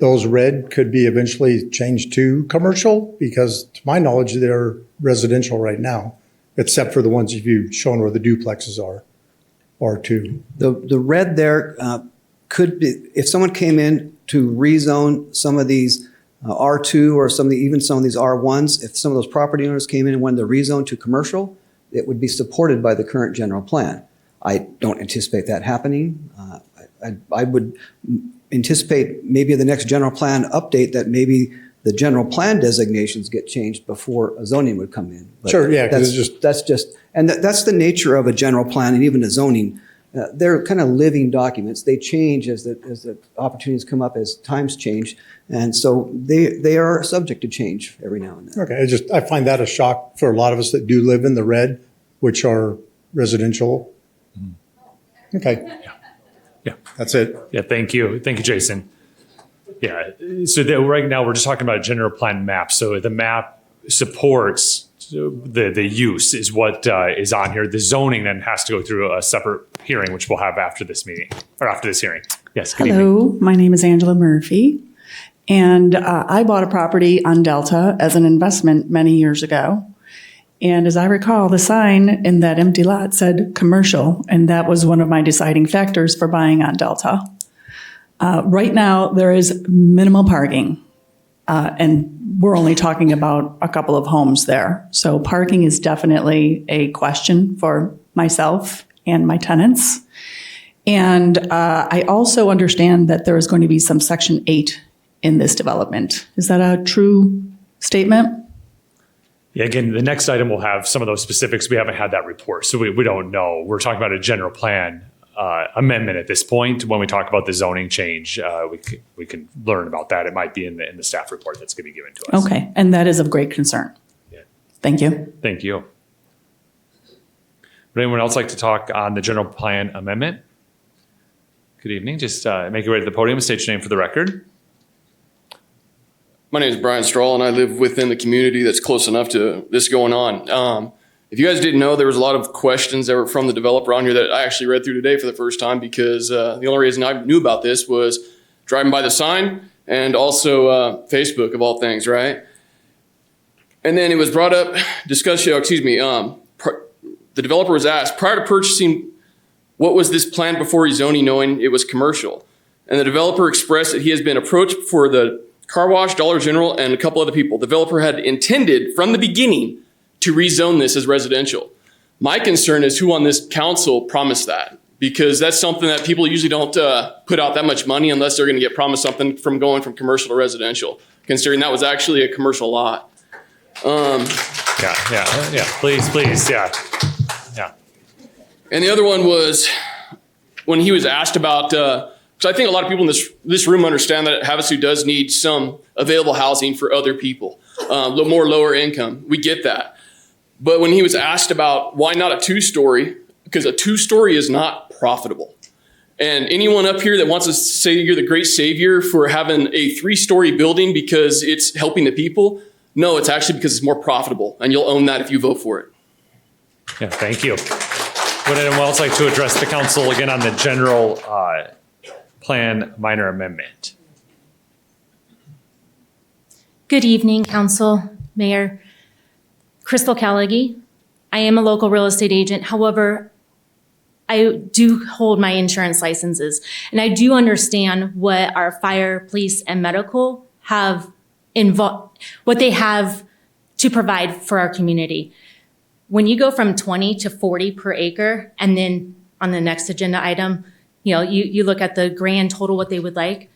those red could be eventually changed to commercial, because to my knowledge, they're residential right now, except for the ones you've shown where the duplexes are, R2. The red there could be, if someone came in to rezone some of these R2 or even some of these R1s, if some of those property owners came in and wanted to rezone to commercial, it would be supported by the current general plan. I don't anticipate that happening. I would anticipate maybe the next general plan update that maybe the general plan designations get changed before a zoning would come in. But sure, yeah, that's the nature of a general plan and even a zoning. They're kind of living documents. They change as the opportunities come up, as times change, and so they are subject to change every now and then. Okay, I find that a shock for a lot of us that do live in the red, which are residential. Okay. Yeah. That's it. Yeah, thank you. Thank you, Jason. Yeah, so right now we're just talking about a general plan map. So the map supports the use is what is on here. The zoning then has to go through a separate hearing, which we'll have after this meeting, or after this hearing. Yes, good evening. My name is Angela Murphy, and I bought a property on Delta as an investment many years ago. And as I recall, the sign in that empty lot said commercial, and that was one of my deciding factors for buying on Delta. Right now, there is minimal parking, and we're only talking about a couple of homes there. So parking is definitely a question for myself and my tenants. And I also understand that there is going to be some Section 8 in this development. Is that a true statement? Yeah, again, the next item will have some of those specifics. We haven't had that report, so we don't know. We're talking about a general plan amendment at this point. When we talk about the zoning change, we can learn about that. It might be in the staff report that's going to be given to us. Okay, and that is of great concern. Yeah. Thank you. Thank you. Would anyone else like to talk on the general plan amendment? Good evening. Just make your way to the podium and state your name for the record. My name is Brian Stroll, and I live within the community that's close enough to this going on. If you guys didn't know, there was a lot of questions that were from the developer on here that I actually read through today for the first time, because the only reason I knew about this was driving by the sign and also Facebook, of all things, right? And then it was brought up, the developer was asked, prior to purchasing, what was this plan before rezoning, knowing it was commercial? And the developer expressed that he has been approached for the car wash, Dollar General, and a couple other people. The developer had intended from the beginning to rezone this as residential. My concern is who on this council promised that, because that's something that people usually don't put out that much money unless they're going to get promised something from going from commercial to residential, considering that was actually a commercial lot. Please, yeah. And the other one was when he was asked about, because I think a lot of people in this room understand that Havasu does need some available housing for other people, a little more lower income. We get that. But when he was asked about why not a 2-story, because a 2-story is not profitable. And anyone up here that wants to say you're the great savior for having a 3-story building because it's helping the people, no, it's actually because it's more profitable, and you'll own that if you vote for it. Yeah, thank you. Would anyone else like to address the council again on the general plan minor amendment? Good evening, Council, Mayor. Crystal Callaghy. I am a local real estate agent. However, I do hold my insurance licenses, and I do understand what our fire, police, and medical have what they have to provide for our community. When you go from 20 to 40 per acre, and then on the next agenda item, you look at the grand total, what they would like.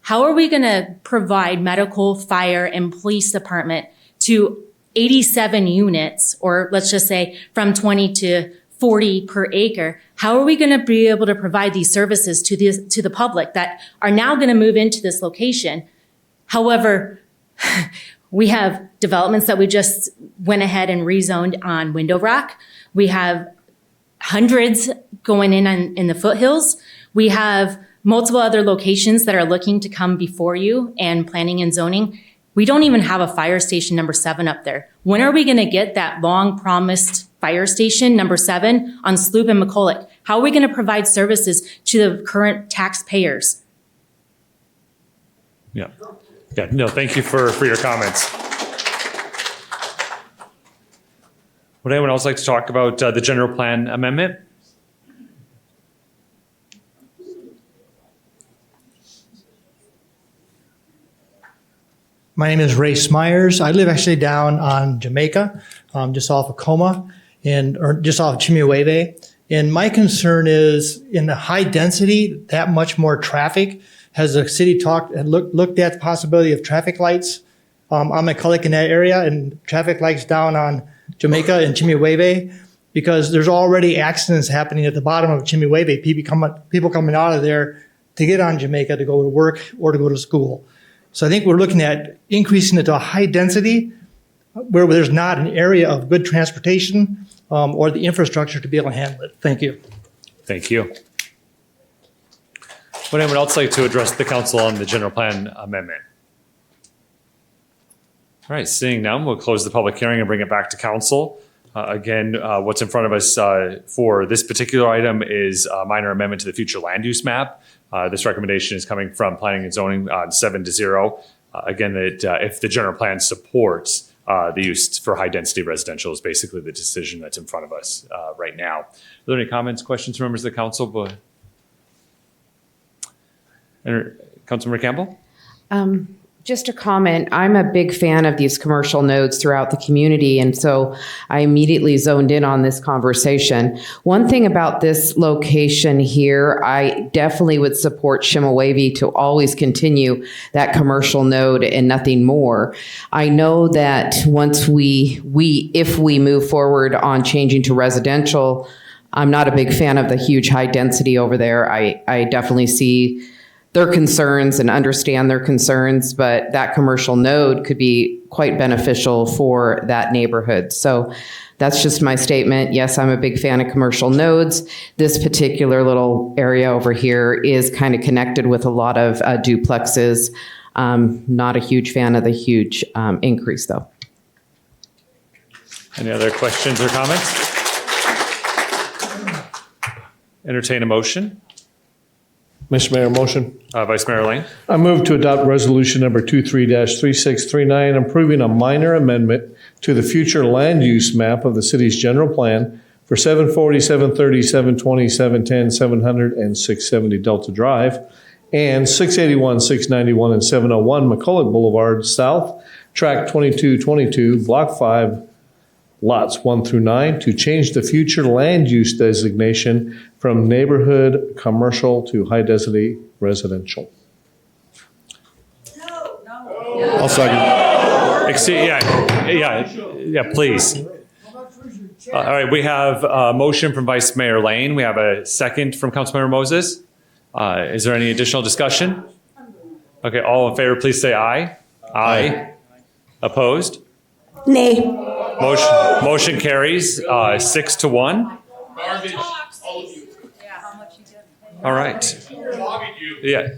How are we going to provide medical, fire, and police department to 87 units, or let's just say from 20 to 40 per acre? How are we going to be able to provide these services to the public that are now going to move into this location? However, we have developments that we just went ahead and rezoned on Window Rock. We have hundreds going in the foothills. We have multiple other locations that are looking to come before you and planning and zoning. We don't even have a fire station number 7 up there. When are we going to get that long promised fire station number 7 on Sloop and McCulloch? How are we going to provide services to the current taxpayers? Yeah. No, thank you for your comments. Would anyone else like to talk about the general plan amendment? My name is Ray Smyers. I live actually down on Jamaica, just off of Coma, or just off of Chimiweve. And my concern is in the high density, that much more traffic. Has the city looked at the possibility of traffic lights on McCulloch in that area, and traffic lights down on Jamaica and Chimiweve? Because there's already accidents happening at the bottom of Chimiweve. People coming out of there to get on Jamaica to go to work or to go to school. So I think we're looking at increasing it to a high density where there's not an area of good transportation or the infrastructure to be able to handle it. Thank you. Thank you. Would anyone else like to address the council on the general plan amendment? All right, seeing none, we'll close the public hearing and bring it back to council. Again, what's in front of us for this particular item is a minor amendment to the future land use map. This recommendation is coming from Planning and Zoning on 7-0. Again, that if the general plan supports the use for high density residential is basically the decision that's in front of us right now. Are there any comments, questions from members of the council? Councilmember Campbell? Just a comment. I'm a big fan of these commercial nodes throughout the community, and so I immediately zoned in on this conversation. One thing about this location here, I definitely would support Chimiweve to always continue that commercial node and nothing more. I know that once if we move forward on changing to residential, I'm not a big fan of the huge high density over there. I definitely see their concerns and understand their concerns, but that commercial node could be quite beneficial for that neighborhood. So that's just my statement. Yes, I'm a big fan of commercial nodes. This particular little area over here is kind of connected with a lot of duplexes. Not a huge fan of the huge increase, though. Any other questions or comments? Entertain a motion. Mr. Mayor, motion. Vice Mayor Lane. I move to adopt resolution number 23-3639, approving a minor amendment to the future land use map of the city's general plan for 740, 730, 720, 710, 700, and 670 Delta Drive, and 681, 691, and 701 McCulloch Boulevard South, Track 2222, Block 5, Lots 1 through 9, to change the future land use designation from neighborhood commercial to high-density residential. I'll second. Please. All right, we have a motion from Vice Mayor Lane. We have a second from Councilmember Moses. Is there any additional discussion? Okay, all in favor, please say aye. Aye. Opposed? Nay. Motion carries 6-1. All right. Yeah.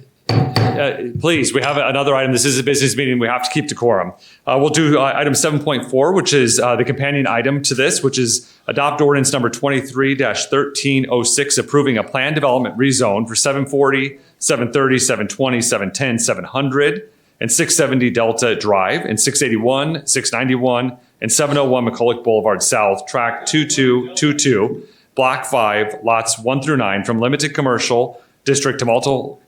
Please, we have another item. This is a business meeting. We have to keep decorum. We'll do item 7.4, which is the companion item to this, which is adopt ordinance number 23-1306, approving a planned development rezone for 740, 730, 720, 710, 700, and 670 Delta Drive, and 681, 691, and 701 McCulloch Boulevard South, Track 2222, Block 5, Lots 1 through 9, from limited commercial district to multiple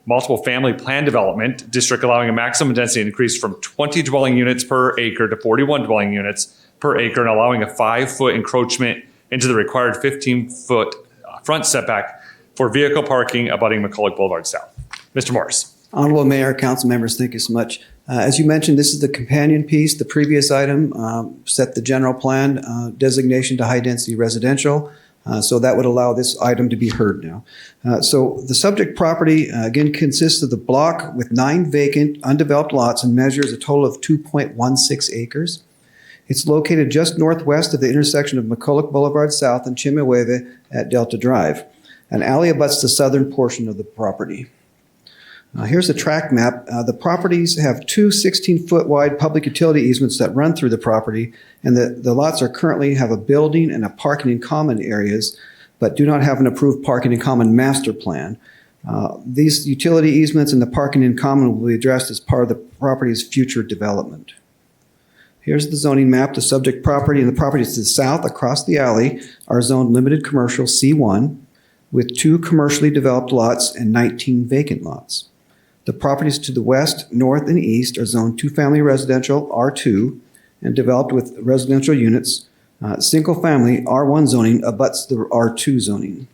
family plan development district, allowing a maximum density increase from 20 dwelling units per acre to 41 dwelling units per acre, and allowing a 5-foot encroachment into the required 15-foot front setback for vehicle parking abutting McCulloch Boulevard South. Mr. Morris. Honorable Mayor, council members, thank you so much. As you mentioned, this is the companion piece. The previous item set the general plan designation to high-density residential. So that would allow this item to be heard now. So the subject property, again, consists of the block with 9 vacant, undeveloped lots and measures a total of 2.16 acres. It's located just northwest of the intersection of McCulloch Boulevard South and Chemehueve at Delta Drive. An alley abuts the southern portion of the property. Here's the tract map. The properties have 2 16-foot wide public utility easements that run through the property, and the lots are currently have a building and a parking in common areas, but do not have an approved parking in common master plan. These utility easements and the parking in common will be addressed as part of the property's future development. Here's the zoning map. The subject property and the properties to the south across the alley are zoned limited commercial C1 with 2 commercially developed lots and 19 vacant lots. The properties to the west, north, and east are zoned 2-family residential R2 and developed with residential units. Single-family R1 zoning abuts the R2 zoning.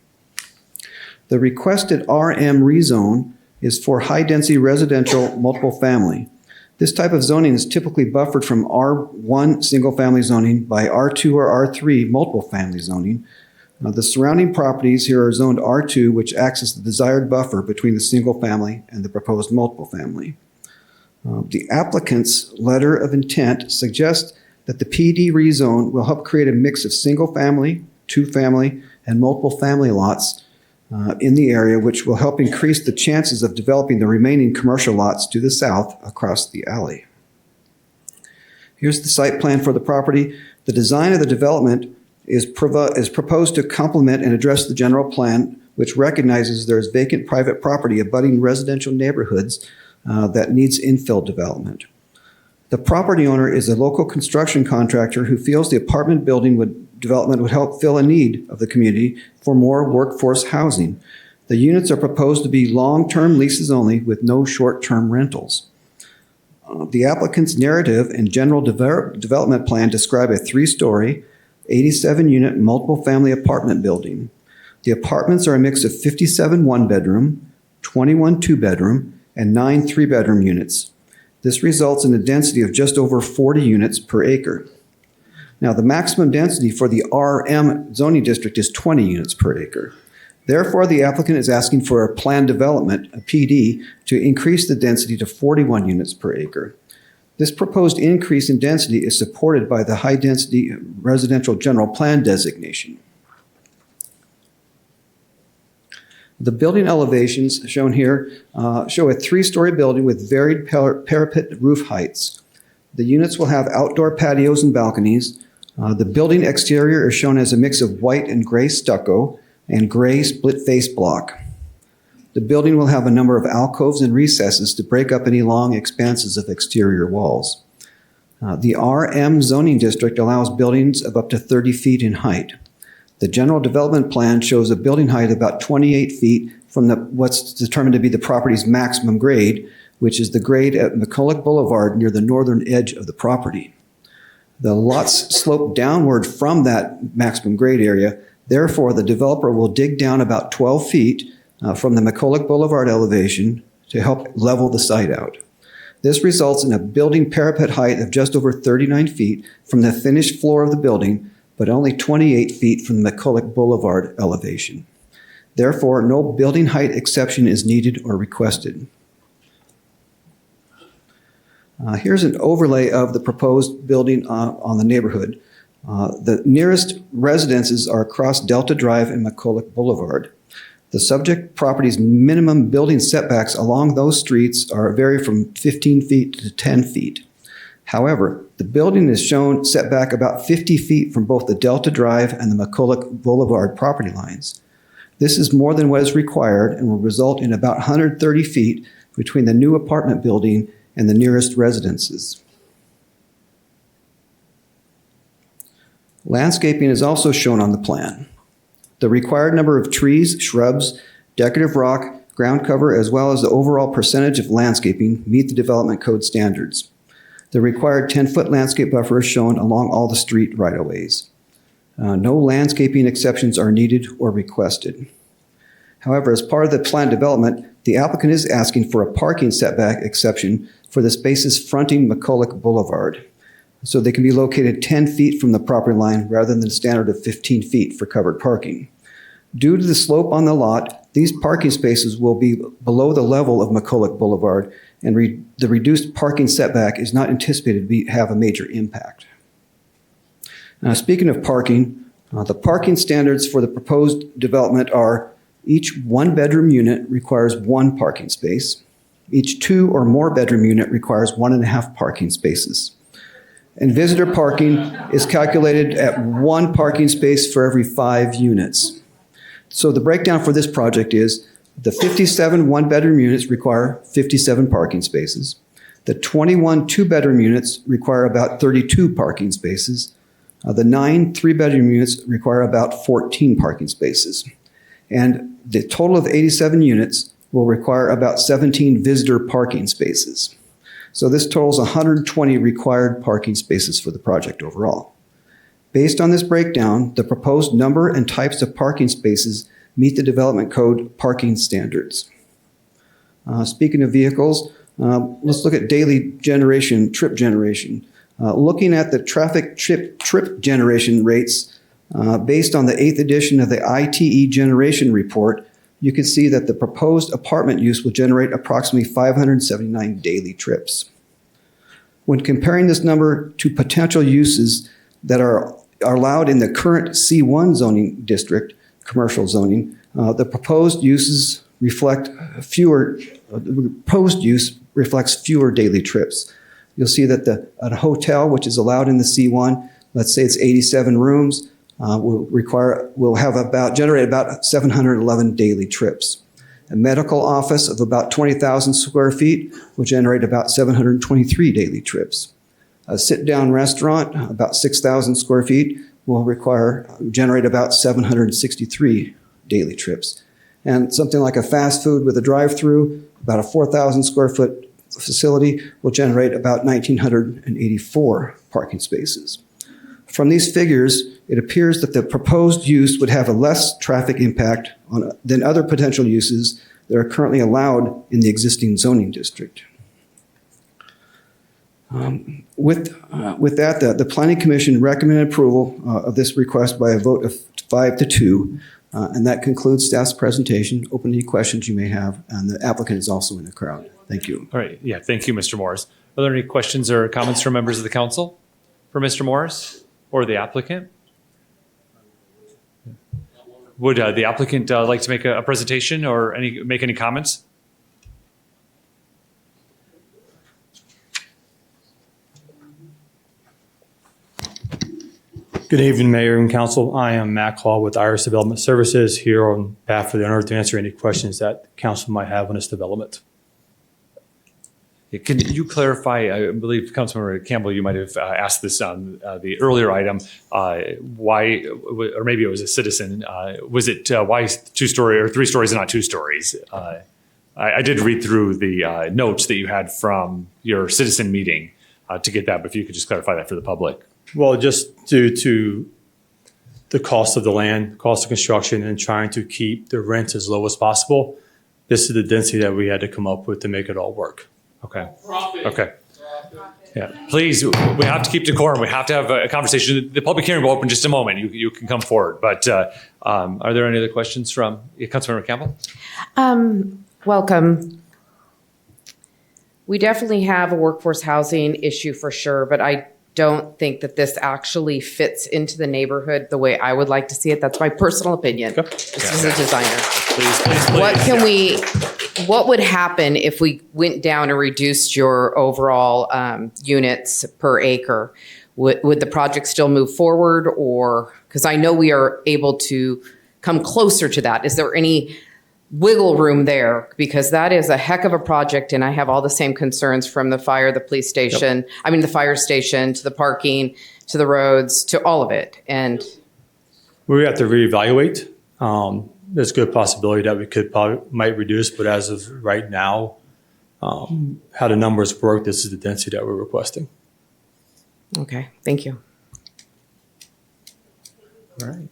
The requested RM rezone is for high-density residential multiple family. This type of zoning is typically buffered from R1 single-family zoning by R2 or R3 multiple family zoning. The surrounding properties here are zoned R2, which acts as the desired buffer between the single family and the proposed multiple family. The applicant's letter of intent suggests that the PD rezone will help create a mix of single family, 2-family, and multiple family lots in the area, which will help increase the chances of developing the remaining commercial lots to the south across the alley. Here's the site plan for the property. The design of the development is proposed to complement and address the general plan, which recognizes there is vacant private property abutting residential neighborhoods that needs infill development. The property owner is a local construction contractor who feels the apartment building development would help fill a need of the community for more workforce housing. The units are proposed to be long-term leases only with no short-term rentals. The applicant's narrative and general development plan describe a 3-story, 87-unit multiple family apartment building. The apartments are a mix of 57 1-bedroom, 21 2-bedroom, and 9 3-bedroom units. This results in a density of just over 40 units per acre. Now, the maximum density for the RM zoning district is 20 units per acre. Therefore, the applicant is asking for a planned development, a PD, to increase the density to 41 units per acre. This proposed increase in density is supported by the high-density residential general plan designation. The building elevations shown here show a 3-story building with varied parapet roof heights. The units will have outdoor patios and balconies. The building exterior is shown as a mix of white and gray stucco and gray split face block. The building will have a number of alcoves and recesses to break up any long expanses of exterior walls. The RM zoning district allows buildings of up to 30 feet in height. The general development plan shows a building height of about 28 feet from what's determined to be the property's maximum grade, which is the grade at McCulloch Boulevard near the northern edge of the property. The lots slope downward from that maximum grade area. Therefore, the developer will dig down about 12 feet from the McCulloch Boulevard elevation to help level the site out. This results in a building parapet height of just over 39 feet from the finished floor of the building, but only 28 feet from the McCulloch Boulevard elevation. Therefore, no building height exception is needed or requested. Here's an overlay of the proposed building on the neighborhood. The nearest residences are across Delta Drive and McCulloch Boulevard. The subject property's minimum building setbacks along those streets vary from 15 feet to 10 feet. However, the building is shown set back about 50 feet from both the Delta Drive and the McCulloch Boulevard property lines. This is more than what is required and will result in about 130 feet between the new apartment building and the nearest residences. Landscaping is also shown on the plan. The required number of trees, shrubs, decorative rock, ground cover, as well as the overall percentage of landscaping meet the development code standards. The required 10-foot landscape buffer is shown along all the street right-of-ways. No landscaping exceptions are needed or requested. However, as part of the planned development, the applicant is asking for a parking setback exception for the spaces fronting McCulloch Boulevard, so they can be located 10 feet from the property line rather than the standard of 15 feet for covered parking. Due to the slope on the lot, these parking spaces will be below the level of McCulloch Boulevard, and the reduced parking setback is not anticipated to have a major impact. Now, speaking of parking, the parking standards for the proposed development are: each one-bedroom unit requires 1 parking space. Each 2 or more bedroom unit requires 1.5 parking spaces. And visitor parking is calculated at 1 parking space for every 5 units. So the breakdown for this project is: the 57 one-bedroom units require 57 parking spaces. The 21 two-bedroom units require about 32 parking spaces. The 9 three-bedroom units require about 14 parking spaces. And the total of 87 units will require about 17 visitor parking spaces. So this totals 120 required parking spaces for the project overall. Based on this breakdown, the proposed number and types of parking spaces meet the development code parking standards. Speaking of vehicles, let's look at daily trip generation. Looking at the traffic trip generation rates based on the 8th edition of the ITE generation report, you can see that the proposed apartment use will generate approximately 579 daily trips. When comparing this number to potential uses that are allowed in the current C1 zoning district, commercial zoning, the proposed use reflects fewer daily trips. You'll see that a hotel, which is allowed in the C1, let's say it's 87 rooms, will generate about 711 daily trips. A medical office of about 20,000 square feet will generate about 723 daily trips. A sit-down restaurant, about 6,000 square feet, will generate about 763 daily trips. And something like a fast food with a drive-through, about a 4,000 square foot facility, will generate about 1,984 parking spaces. From these figures, it appears that the proposed use would have a less traffic impact than other potential uses that are currently allowed in the existing zoning district. With that, the Planning Commission recommended approval of this request by a vote of 5-2. And that concludes staff's presentation. Open any questions you may have. And the applicant is also in the crowd. Thank you. All right. Yeah. Thank you, Mr. Morris. Are there any questions or comments from members of the council for Mr. Morris or the applicant? Would the applicant like to make a presentation or make any comments? Good evening, Mayor and Council. I am Matt Hall with Iris Development Services here on behalf of the owner to answer any questions that council might have on this development. Can you clarify, I believe Councilmember Campbell, you might have asked this on the earlier item, why, or maybe it was a citizen, was it why 2-story or 3 stories and not 2 stories? I did read through the notes that you had from your citizen meeting to get that, but if you could just clarify that for the public. Well, just due to the cost of the land, cost of construction, and trying to keep the rent as low as possible, this is the density that we had to come up with to make it all work. Okay. Okay. Yeah. Please, we have to keep decorum. We have to have a conversation. The public hearing will open in just a moment. You can come forward. But are there any other questions from Councilmember Campbell? Welcome. We definitely have a workforce housing issue for sure, but I don't think that this actually fits into the neighborhood the way I would like to see it. That's my personal opinion, just as a designer. Please. What would happen if we went down and reduced your overall units per acre? Would the project still move forward, or, because I know we are able to come closer to that. Is there any wiggle room there? Because that is a heck of a project, and I have all the same concerns from the fire, the police station, the fire station, to the parking, to the roads, to all of it. And We have to reevaluate. There's a good possibility that we might reduce, but as of right now, how the numbers work, this is the density that we're requesting. okay, thank you. All right.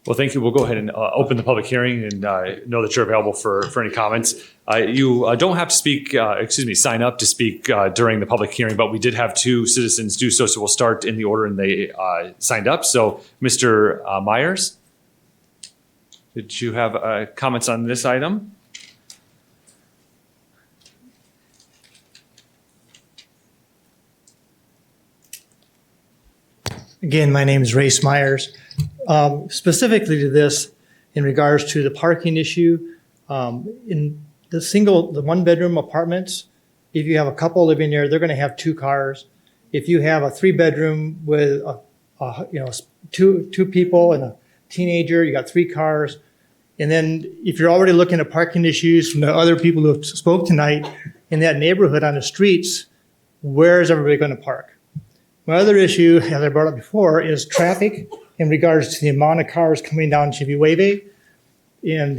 Well, thank you. We'll go ahead and open the public hearing and know that you're available for any comments. You don't have to speak, sign up to speak during the public hearing, but we did have 2 citizens do so. So we'll start in the order and they signed up. So Mr. Myers, did you have comments on this item? Again, my name is Race Myers. Specifically to this, in regards to the parking issue, in the 1-bedroom apartments, if you have a couple living there, they're going to have 2 cars. If you have a 3-bedroom with two people and a teenager, you got 3 cars. And then if you're already looking at parking issues from the other people who have spoke tonight in that neighborhood on the streets, where is everybody going to park? My other issue, as I brought up before, is traffic in regards to the amount of cars coming down Chimiweve. And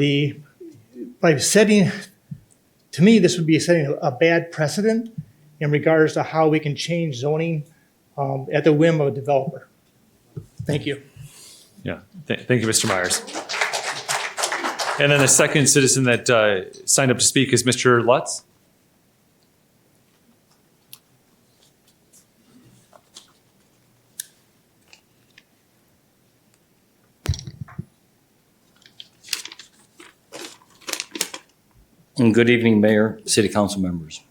to me, this would be setting a bad precedent in regards to how we can change zoning at the whim of a developer. Thank you. Yeah. Thank you, Mr. Myers. And then the second citizen that signed up to speak is Mr. Lutz. And good evening, Mayor, City Council members.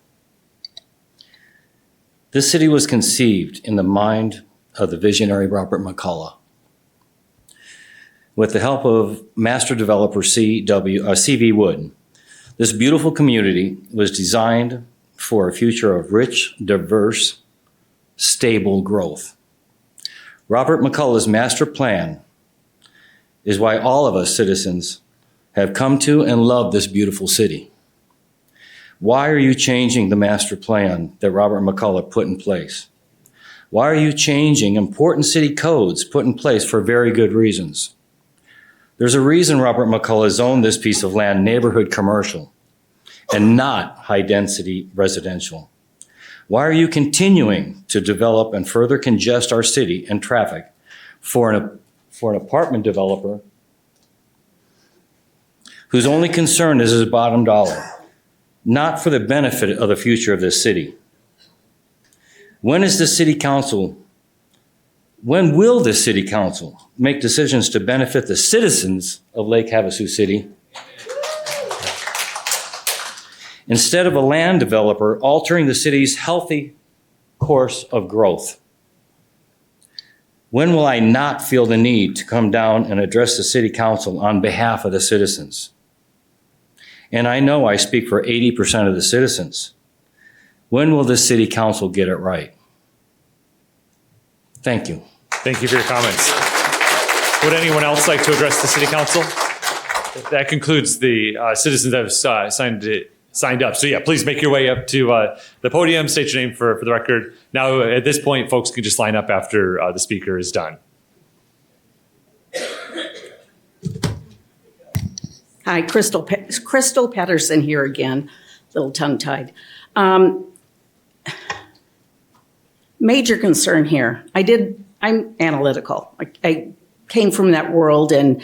This city was conceived in the mind of the visionary Robert McCullough. With the help of master developer C.V. Wood, this beautiful community was designed for a future of rich, diverse, stable growth. Robert McCullough's master plan is why all of us citizens have come to and love this beautiful city. Why are you changing the master plan that Robert McCullough put in place? Why are you changing important city codes put in place for very good reasons? There's a reason Robert McCullough zoned this piece of land neighborhood commercial and not high-density residential. Why are you continuing to develop and further congest our city and traffic for an apartment developer whose only concern is his bottom dollar, not for the benefit of the future of this city? When will the city council make decisions to benefit the citizens of Lake Havasu City instead of a land developer altering the city's healthy course of growth? When will I not feel the need to come down and address the city council on behalf of the citizens? And I know I speak for 80% of the citizens. When will the city council get it right? Thank you. Thank you for your comments. Would anyone else like to address the city council? That concludes the citizens that have signed up. So yeah, please make your way up to the podium, state your name for the record. Now, at this point, folks can just line up after the speaker is done. Hi, Crystal Patterson here again, a little tongue-tied. Major concern here. I'm analytical. I came from that world and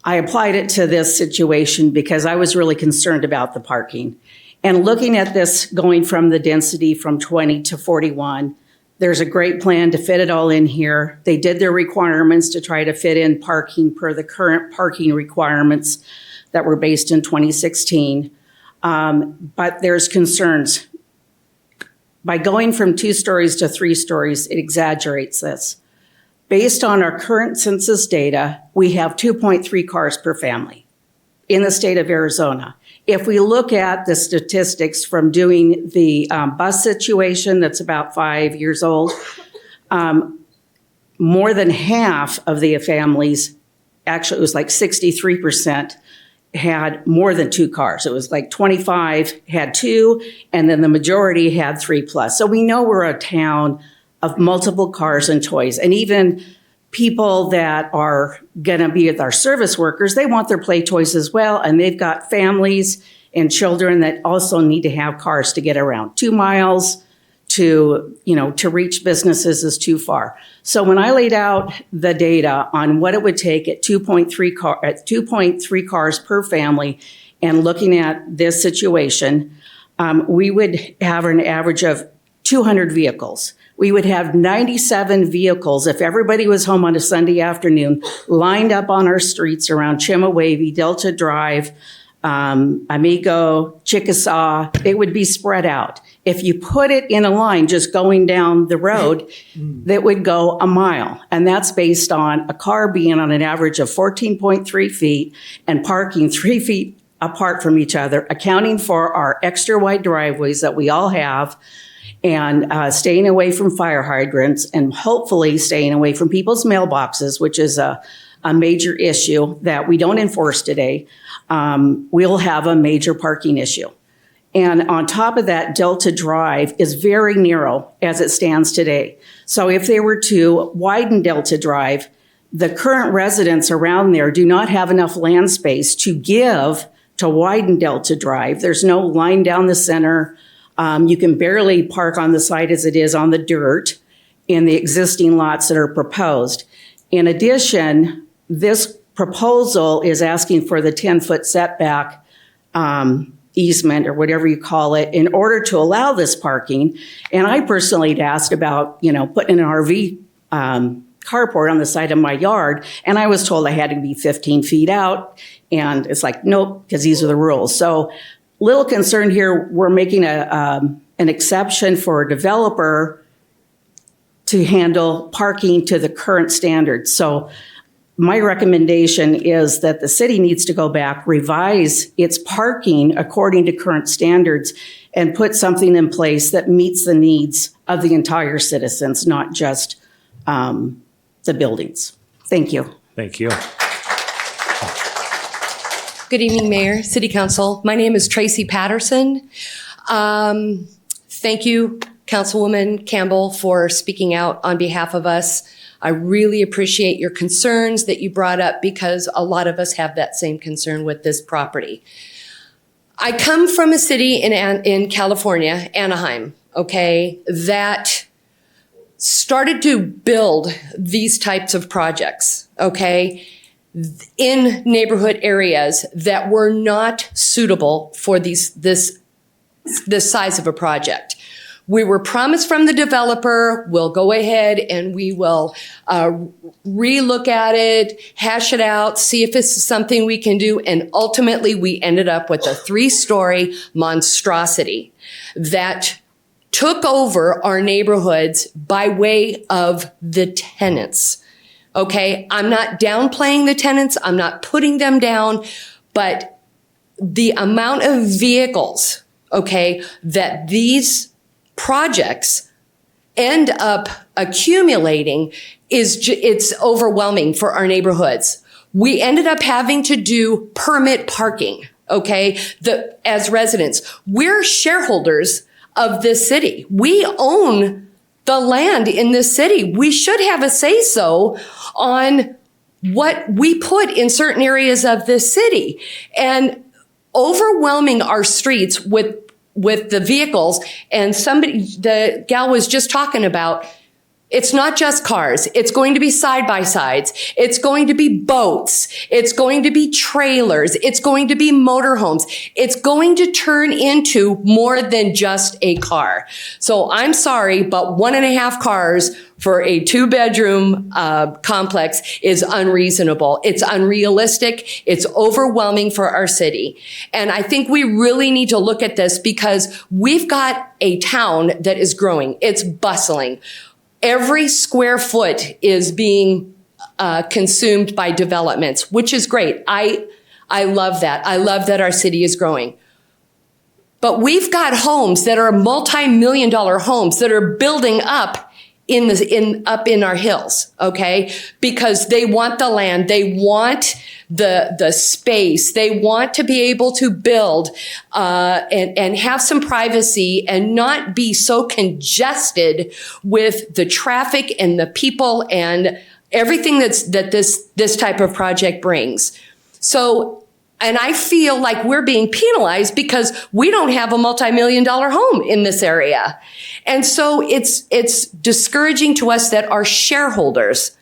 I applied it to this situation because I was really concerned about the parking. And looking at this going from the density from 20 to 41, there's a great plan to fit it all in here. They did their requirements to try to fit in parking per the current parking requirements that were based in 2016. But there's concerns. By going from 2 stories to 3 stories, it exaggerates this. Based on our current census data, we have 2.3 cars per family in the state of Arizona. If we look at the statistics from doing the bus situation that's about 5 years old, more than half of the families, actually it was like 63%, had more than 2 cars. It was like 25 had 2, and then the majority had 3+. So we know we're a town of multiple cars and toys. And even people that are gonna be with our service workers, they want their play toys as well. And they've got families and children that also need to have cars to get around. 2 miles to reach businesses is too far. So when I laid out the data on what it would take at 2.3 cars per family and looking at this situation, we would have an average of 200 vehicles. We would have 97 vehicles if everybody was home on a Sunday afternoon lined up on our streets around Chimawavy, Delta Drive, Amigo, Chickasaw. It would be spread out. If you put it in a line just going down the road, that would go a mile. And that's based on a car being on an average of 14.3 feet and parking 3 feet apart from each other, accounting for our extra wide driveways that we all have, and staying away from fire hydrants, and hopefully staying away from people's mailboxes, which is a major issue that we don't enforce today. We'll have a major parking issue. And on top of that, Delta Drive is very narrow as it stands today. So if they were to widen Delta Drive, the current residents around there do not have enough land space to give to widen Delta Drive. There's no line down the center. You can barely park on the side as it is on the dirt in the existing lots that are proposed. In addition, this proposal is asking for the 10-foot setback easement or whatever you call it in order to allow this parking. And I personally had asked about, putting an RV carport on the side of my yard, and I was told I had to be 15 feet out. And it's like, nope, because these are the rules. So little concern here, we're making an exception for a developer to handle parking to the current standards. So my recommendation is that the city needs to go back, revise its parking according to current standards, and put something in place that meets the needs of the entire citizens, not just the buildings. Thank you. Thank you. Good evening, Mayor, City Council. My name is Tracy Patterson. Thank you, Councilwoman Campbell, for speaking out on behalf of us. I really appreciate your concerns that you brought up because a lot of us have that same concern with this property. I come from a city in California, Anaheim, okay, that started to build these types of projects, okay, in neighborhood areas that were not suitable for this size of a project. We were promised from the developer, we'll go ahead and we will relook at it, hash it out, see if it's something we can do. And ultimately, we ended up with a 3-story monstrosity that took over our neighborhoods by way of the tenants. Okay, I'm not downplaying the tenants, I'm not putting them down, but the amount of vehicles, okay, that these projects end up accumulating it's overwhelming for our neighborhoods. We ended up having to do permit parking, okay, as residents. We're shareholders of this city. We own the land in this city. We should have a say-so on what we put in certain areas of this city. And overwhelming our streets with the vehicles, and the gal was just talking about, it's not just cars. It's going to be side-by-sides. It's going to be boats. It's going to be trailers. It's going to be motorhomes. It's going to turn into more than just a car. So I'm sorry, but 1.5 cars for a 2-bedroom complex is unreasonable. It's unrealistic. It's overwhelming for our city. And I think we really need to look at this because we've got a town that is growing. It's bustling. Every square foot is being consumed by developments, which is great. I love that. I love that our city is growing. But we've got homes that are multi-million-dollar homes that are building up up in our hills, okay? Because they want the land, they want the space, they want to be able to build and have some privacy and not be so congested with the traffic and the people and everything that this type of project brings. So, and I feel like we're being penalized because we don't have a multi-million-dollar home in this area. And so it's discouraging to us that our shareholders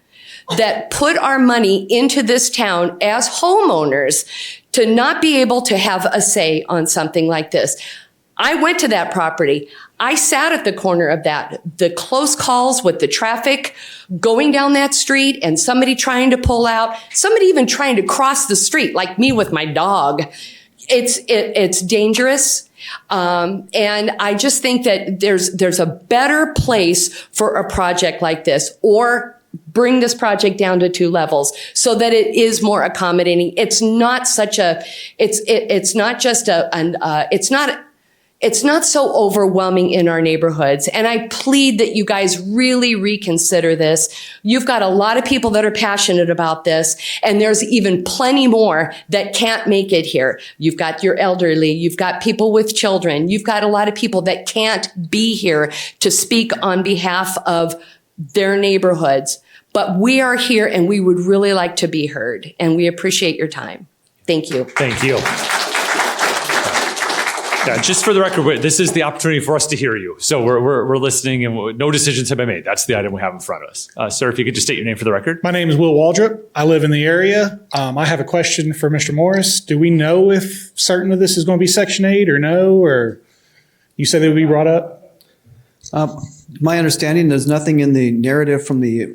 that put our money into this town as homeowners to not be able to have a say on something like this. I went to that property. I sat at the corner of that, the close calls with the traffic going down that street and somebody trying to pull out, somebody even trying to cross the street like me with my dog. It's dangerous. And I just think that there's a better place for a project like this, or bring this project down to 2 levels so that it is more accommodating. It's not such a, it's not just it's not so overwhelming in our neighborhoods. And I plead that you guys really reconsider this. You've got a lot of people that are passionate about this, and there's even plenty more that can't make it here. You've got your elderly, you've got people with children, you've got a lot of people that can't be here to speak on behalf of their neighborhoods. But we are here and we would really like to be heard, and we appreciate your time. Thank you. Thank you. Yeah, just for the record, this is the opportunity for us to hear you. So we're listening, and no decisions have been made. That's the item we have in front of us. Sir, if you could just state your name for the record. My name is Will Waldrop. I live in the area. I have a question for Mr. Morris. Do we know if certain of this is going to be Section 8 or no? Or you said it would be brought up? My understanding, there's nothing in the narrative from the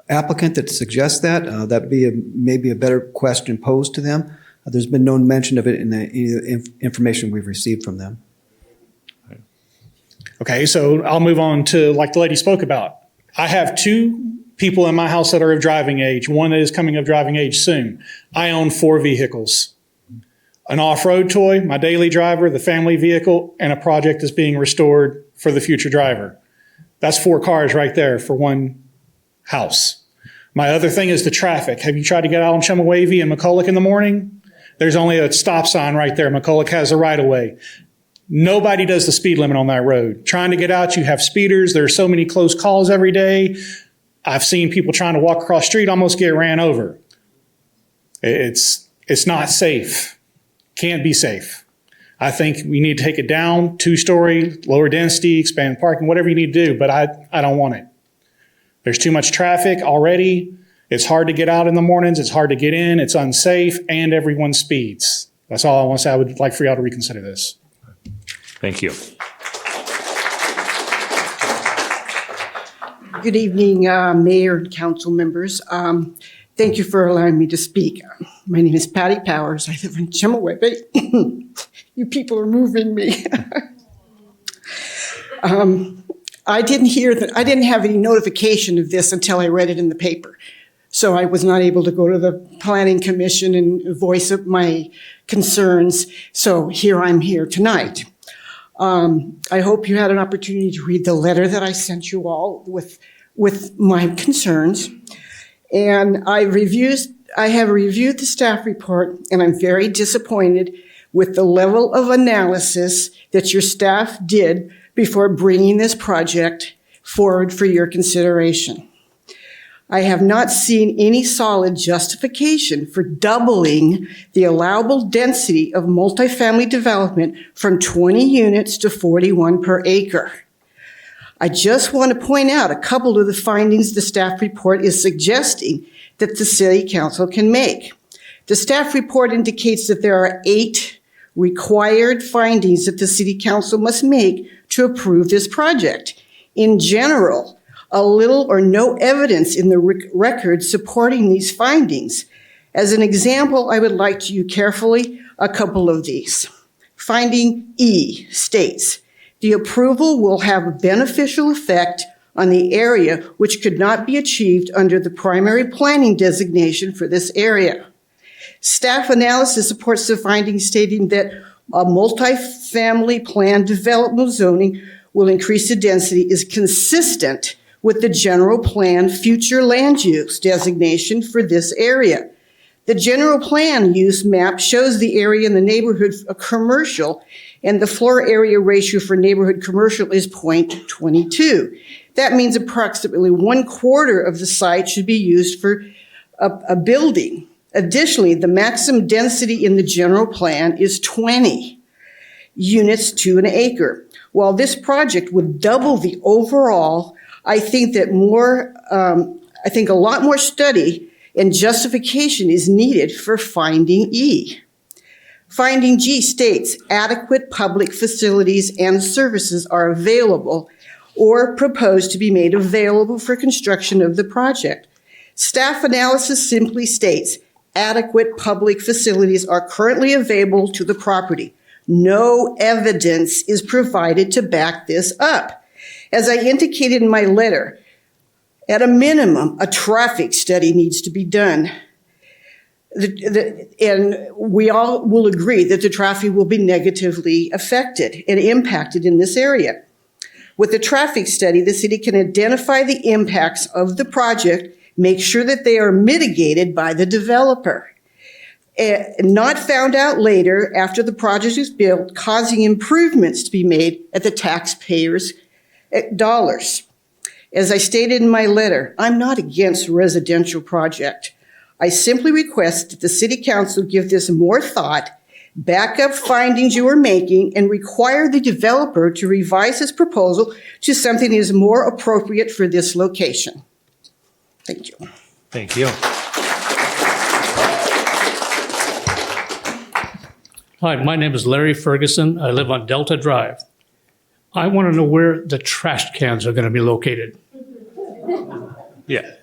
applicant that suggests that. That'd be maybe a better question posed to them. There's been no mention of it in the information we've received from them. Okay, so I'll move on to like the lady spoke about. I have 2 people in my house that are of driving age. One is coming of driving age soon. I own 4 vehicles. An off-road toy, my daily driver, the family vehicle, and a project that's being restored for the future driver. That's 4 cars right there for one house. My other thing is the traffic. Have you tried to get out on Chumawavy and McCulloch in the morning? There's only a stop sign right there. McCulloch has a right of way. Nobody does the speed limit on that road. Trying to get out, you have speeders. There are so many close calls every day. I've seen people trying to walk across the street almost get ran over. It's not safe. Can't be safe. I think we need to take it down, 2-story, lower density, expand parking, whatever you need to do, but I don't want it. There's too much traffic already. It's hard to get out in the mornings. It's hard to get in. It's unsafe, and everyone speeds. That's all I want to say. I would like for y'all to reconsider this. Thank you. Good evening, Mayor and council members. Thank you for allowing me to speak. My name is Patty Powers. I live in Chimaway. You people are moving me. I didn't have any notification of this until I read it in the paper. So I was not able to go to the Planning Commission and voice up my concerns. So I'm here tonight. I hope you had an opportunity to read the letter that I sent you all with my concerns. And I have reviewed the staff report, and I'm very disappointed with the level of analysis that your staff did before bringing this project forward for your consideration. I have not seen any solid justification for doubling the allowable density of multifamily development from 20 units to 41 per acre. I just want to point out a couple of the findings the staff report is suggesting that the City Council can make. The staff report indicates that there are 8 required findings that the City Council must make to approve this project. In general, a little or no evidence in the record supporting these findings. As an example, I would like to use carefully a couple of these. Finding E states, the approval will have a beneficial effect on the area which could not be achieved under the primary planning designation for this area. Staff analysis supports the findings stating that a multifamily plan development zoning will increase the density is consistent with the general plan future land use designation for this area. The general plan use map shows the area in the neighborhood commercial, and the floor area ratio for neighborhood commercial is 0.22. That means approximately 1/4 of the site should be used for a building. Additionally, the maximum density in the general plan is 20 units to an acre. While this project would double the overall, I think a lot more study and justification is needed for finding E. Finding G states adequate public facilities and services are available or proposed to be made available for construction of the project. Staff analysis simply states adequate public facilities are currently available to the property. No evidence is provided to back this up. As I indicated in my letter, at a minimum, a traffic study needs to be done. And we all will agree that the traffic will be negatively affected and impacted in this area. With the traffic study, the city can identify the impacts of the project, make sure that they are mitigated by the developer. Not found out later after the project is built, causing improvements to be made at the taxpayers' dollars. As I stated in my letter, I'm not against a residential project. I simply request that the City Council give this more thought, back up findings you are making, and require the developer to revise his proposal to something that is more appropriate for this location. Thank you. Thank you. Hi, my name is Larry Ferguson. I live on Delta Drive. I want to know where the trash cans are going to be located. Yeah.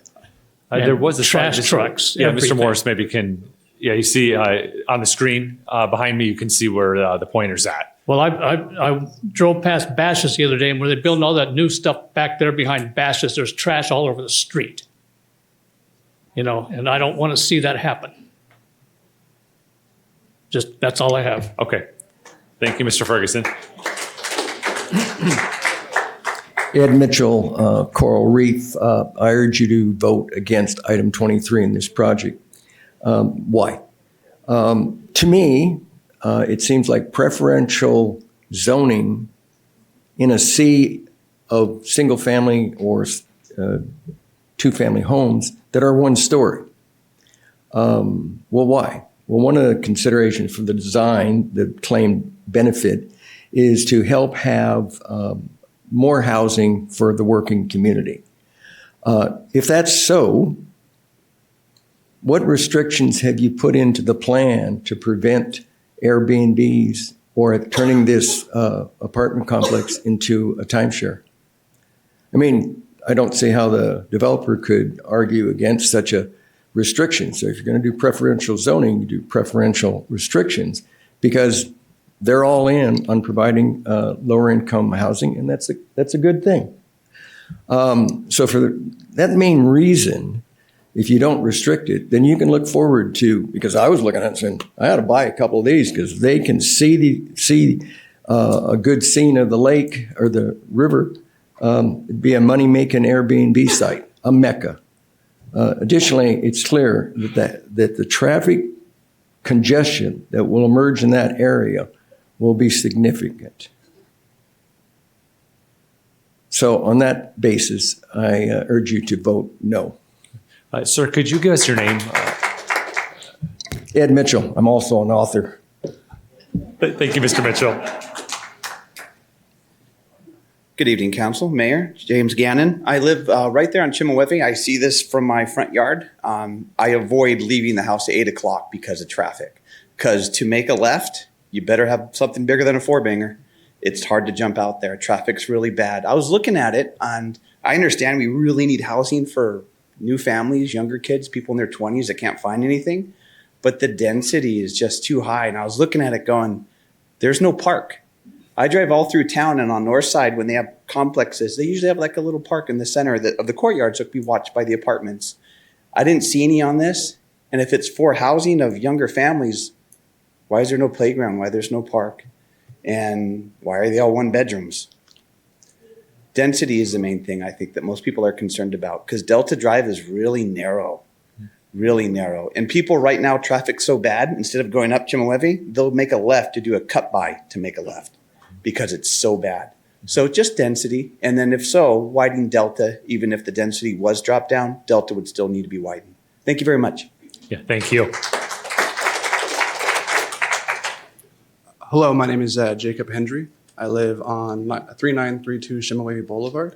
There was a trash slide, trucks. Yeah, everything. Mr. Morris maybe can, you see on the screen behind me, you can see where the pointer's at. Well, I drove past Bashas the other day, and where they're building all that new stuff back there behind Bashas, there's trash all over the street. And I don't want to see that happen. Just, that's all I have. Okay. Thank you, Mr. Ferguson. Ed Mitchell, Coral Reef. I urge you to vote against item 23 in this project. Why? To me, it seems like preferential zoning in a sea of single-family or two-family homes that are one story. Well, why? Well, one of the considerations for the design, the claimed benefit, is to help have more housing for the working community. If that's so, what restrictions have you put into the plan to prevent Airbnbs or turning this apartment complex into a timeshare? I mean, I don't see how the developer could argue against such a restriction. So if you're going to do preferential zoning, you do preferential restrictions because they're all in on providing lower income housing, and that's a good thing. So for that main reason, if you don't restrict it, then you can look forward to, because I was looking at it saying, I ought to buy a couple of these because they can see a good scene of the lake or the river. It'd be a money-making Airbnb site, a mecca. Additionally, it's clear that the traffic congestion that will emerge in that area will be significant. So on that basis, I urge you to vote no. Sir, could you give us your name? Ed Mitchell. I'm also an author. Thank you, Mr. Mitchell. Good evening, Council. Mayor, James Gannon. I live right there on Chimaweve. I see this from my front yard. I avoid leaving the house at 8 o'clock because of traffic. Because to make a left, you better have something bigger than a four-banger. It's hard to jump out there. Traffic's really bad. I was looking at it, and I understand we really need housing for new families, younger kids, people in their 20s that can't find anything. But the density is just too high. And I was looking at it going, there's no park. I drive all through town, and on North Side, when they have complexes, they usually have like a little park in the center of the courtyard so it can be watched by the apartments. I didn't see any on this. And if it's for housing of younger families, why is there no playground? Why there's no park? And why are they all one bedrooms? Density is the main thing I think that most people are concerned about because Delta Drive is really narrow. And people right now, traffic's so bad, instead of going up Chimaweve, they'll make a left to do a cut by to make a left because it's so bad. So just density. And then if so, widen Delta, even if the density was dropped down, Delta would still need to be widened. Thank you very much. Yeah, thank you. Hello, my name is Jacob Hendry. I live on 3932 Chimaweve Boulevard.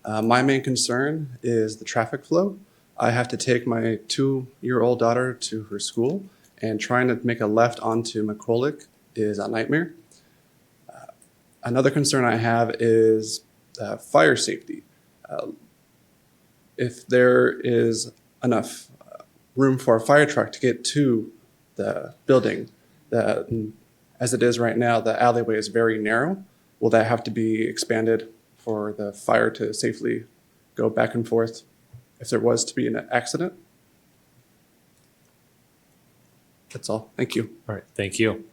My main concern is the traffic flow. I have to take my 2-year-old daughter to her school, and trying to make a left onto McCulloch is a nightmare. Another concern I have is fire safety. If there is enough room for a fire truck to get to the building, as it is right now, the alleyway is very narrow. Will that have to be expanded for the fire to safely go back and forth if there was to be an accident? That's all. Thank you. All right, thank you.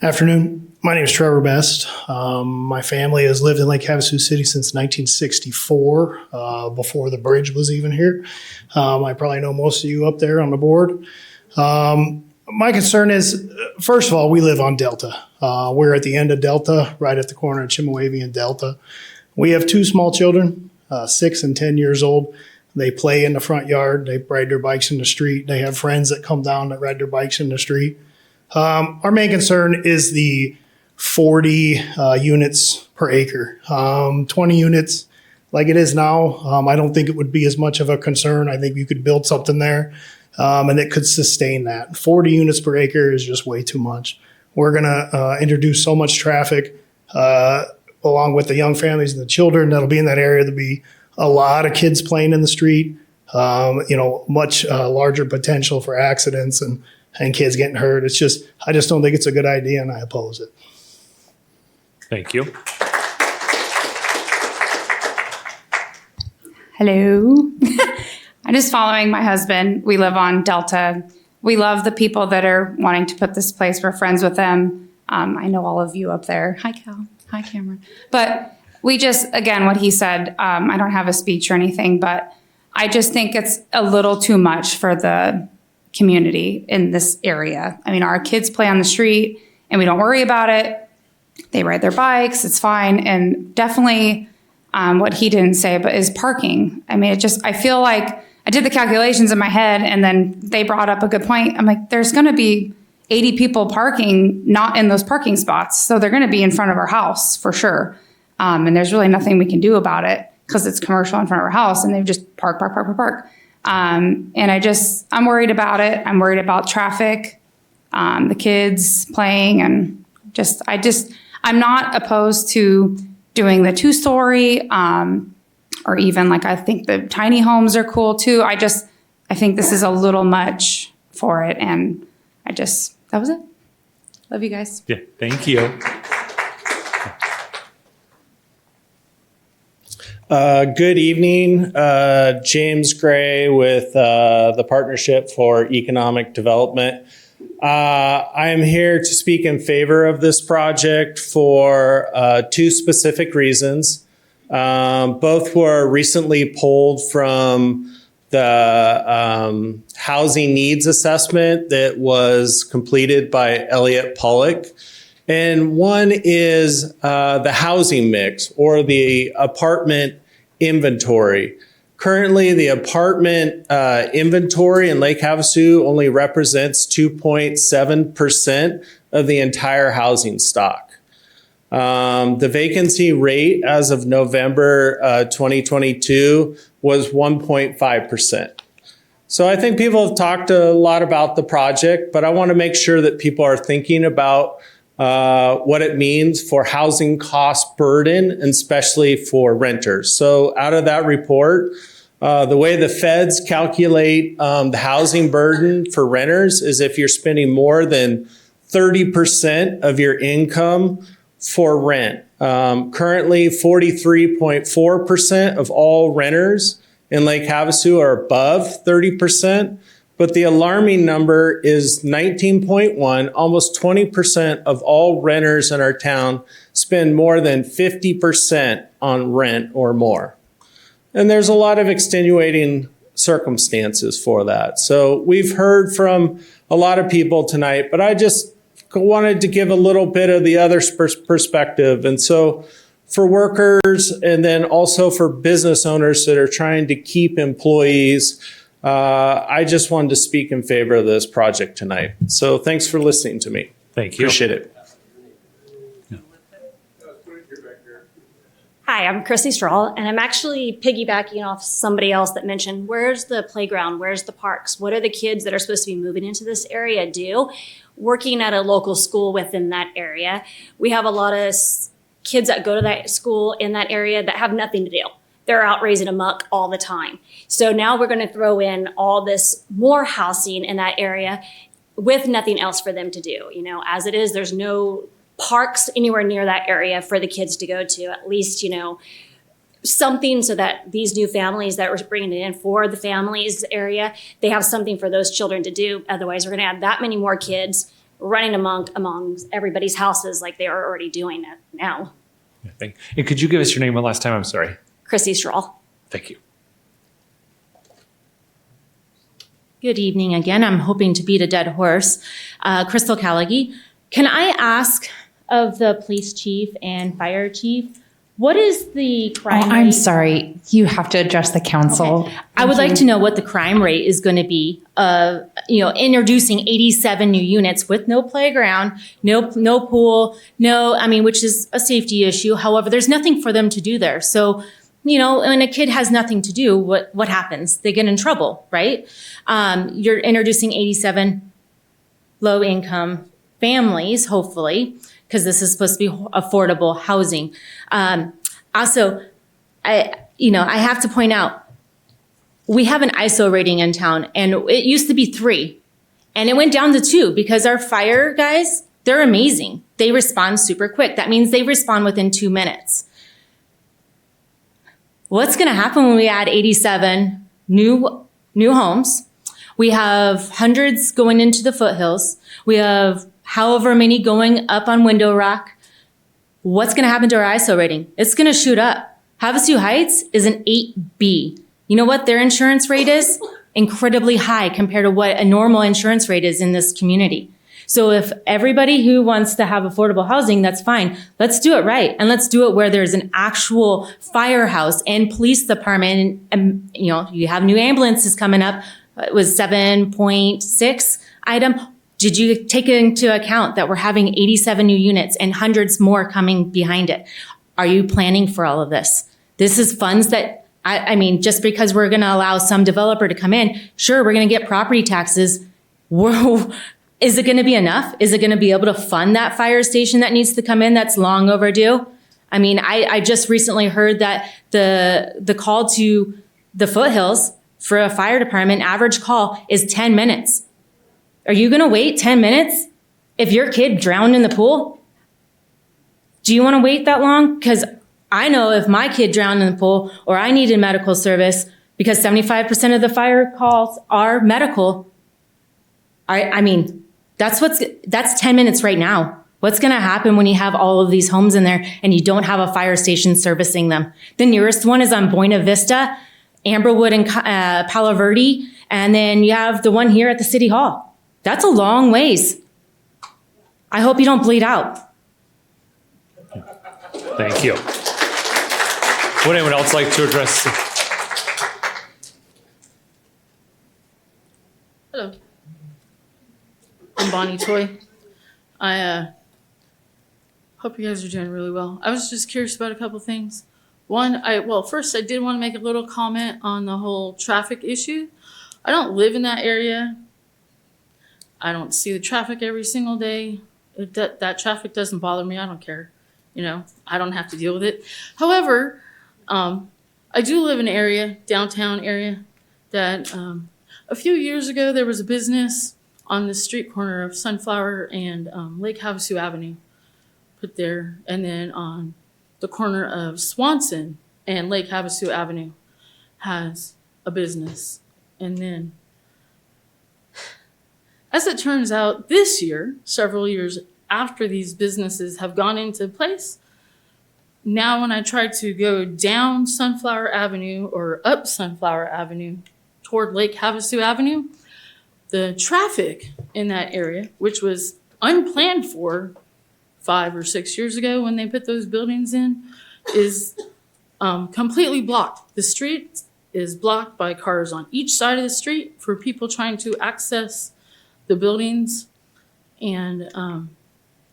Afternoon. My name is Trevor Best. My family has lived in Lake Havasu City since 1964, before the bridge was even here. I probably know most of you up there on the board. My concern is, first of all, we live on Delta. We're at the end of Delta, right at the corner of Chimaweve and Delta. We have 2 small children, 6 and 10 years old. They play in the front yard. They ride their bikes in the street. They have friends that come down that ride their bikes in the street. Our main concern is the 40 units per acre. 20 units like it is now, I don't think it would be as much of a concern. I think you could build something there and it could sustain that. 40 units per acre is just way too much. We're going to introduce so much traffic along with the young families and the children that'll be in that area. There'll be a lot of kids playing in the street, much larger potential for accidents and kids getting hurt. I just don't think it's a good idea, and I oppose it. Thank you. Hello. I'm just following my husband. We live on Delta. We love the people that are wanting to put this place. We're friends with them. I know all of you up there. Hi, Cal. Hi, Cameron. But we just, again, what he said, I don't have a speech or anything, but I just think it's a little too much for the community in this area. I mean, our kids play on the street and we don't worry about it. They ride their bikes, it's fine. And definitely what he didn't say, but is parking. I mean, I feel like I did the calculations in my head and then they brought up a good point. I'm like, there's going to be 80 people parking, not in those parking spots. So they're going to be in front of our house for sure. And there's really nothing we can do about it because it's commercial in front of our house and they just park. And I'm worried about it. I'm worried about traffic, the kids playing, and I'm not opposed to doing the 2-story, or even like, I think the tiny homes are cool too. I think this is a little much for it. And that was it. Love you guys. Yeah, thank you. Good evening, James Gray with the Partnership for Economic Development. I am here to speak in favor of this project for 2 specific reasons. Both were recently pulled from the housing needs assessment that was completed by Elliott Pollock. And one is the housing mix or the apartment inventory. Currently, the apartment inventory in Lake Havasu only represents 2.7% of the entire housing stock. The vacancy rate as of November 2022 was 1.5%. So I think people have talked a lot about the project, but I want to make sure that people are thinking about what it means for housing cost burden, and especially for renters. So out of that report, the way the feds calculate the housing burden for renters is if you're spending more than 30% of your income for rent. Currently, 43.4% of all renters in Lake Havasu are above 30%. But the alarming number is 19.1. Almost 20% of all renters in our town spend more than 50% on rent or more. And there's a lot of extenuating circumstances for that. So we've heard from a lot of people tonight, but I just wanted to give a little bit of the other perspective. And so for workers and then also for business owners that are trying to keep employees, I just wanted to speak in favor of this project tonight. So thanks for listening to me. Thank you. Appreciate it. Hi, I'm Chrissy Strahl, and I'm actually piggybacking off somebody else that mentioned, where's the playground? Where's the parks? What are the kids that are supposed to be moving into this area do? Working at a local school within that area, we have a lot of kids that go to that school in that area that have nothing to do. They're out raising amok all the time. So now we're going to throw in all this more housing in that area with nothing else for them to do. You know, as it is, there's no parks anywhere near that area for the kids to go to, at least, you know, something so that these new families that we're bringing in for the families area, they have something for those children to do. Otherwise, we're going to add that many more kids running among everybody's houses like they are already doing it now. And could you give us your name one last time? I'm sorry. Chrissy Strahl. Thank you. Good evening again. I'm hoping to beat a dead horse. Crystal Callaghy. Can I ask of the police chief and fire chief, what is the crime rate? I'm sorry. You have to address the council. Okay. I would like to know what the crime rate is going to be of, introducing 87 new units with no playground, no pool, which is a safety issue. However, there's nothing for them to do there. So, when a kid has nothing to do, what happens? They get in trouble, right? You're introducing 87 low income families, hopefully, because this is supposed to be affordable housing. Also, I have to point out, we have an ISO rating in town, and it used to be 3, and it went down to 2 because our fire guys, they're amazing. They respond super quick. That means they respond within 2 minutes. What's going to happen when we add 87 new homes? We have hundreds going into the foothills. We have however many going up on Window Rock. What's going to happen to our ISO rating? It's going to shoot up. Havasu Heights is an 8B. You know what their insurance rate is? Incredibly high compared to what a normal insurance rate is in this community. So if everybody who wants to have affordable housing, that's fine. Let's do it right. And let's do it where there's an actual firehouse and police department. And you have new ambulances coming up. It was 7.6 item. Did you take into account that we're having 87 new units and hundreds more coming behind it? Are you planning for all of this? This is funds that, just because we're going to allow some developer to come in, sure, we're going to get property taxes. Is it going to be enough? Is it going to be able to fund that fire station that needs to come in that's long overdue? I mean, I just recently heard that the call to the foothills for a fire department, average call is 10 minutes. Are you going to wait 10 minutes if your kid drowned in the pool? Do you want to wait that long? Because I know if my kid drowned in the pool or I needed medical service, because 75% of the fire calls are medical, I mean, that's 10 minutes right now. What's going to happen when you have all of these homes in there and you don't have a fire station servicing them? The nearest one is on Buena Vista, Amberwood, and Palo Verde, and then you have the one here at the City Hall. That's a long ways. I hope you don't bleed out. Thank you. Would anyone else like to address? Hello. I'm Bonnie Toy. I hope you guys are doing really well. I was just curious about a couple things. One, first I did want to make a little comment on the whole traffic issue. I don't live in that area. I don't see the traffic every single day. That traffic doesn't bother me. I don't care. You know, I don't have to deal with it. However, I do live in an area, downtown area, that a few years ago there was a business on the street corner of Sunflower and Lake Havasu Avenue put there, and then on the corner of Swanson and Lake Havasu Avenue has a business. And then, as it turns out, this year, several years after these businesses have gone into place, now when I try to go down Sunflower Avenue or up Sunflower Avenue toward Lake Havasu Avenue, the traffic in that area, which was unplanned for 5 or 6 years ago when they put those buildings in, is completely blocked. The street is blocked by cars on each side of the street for people trying to access the buildings, and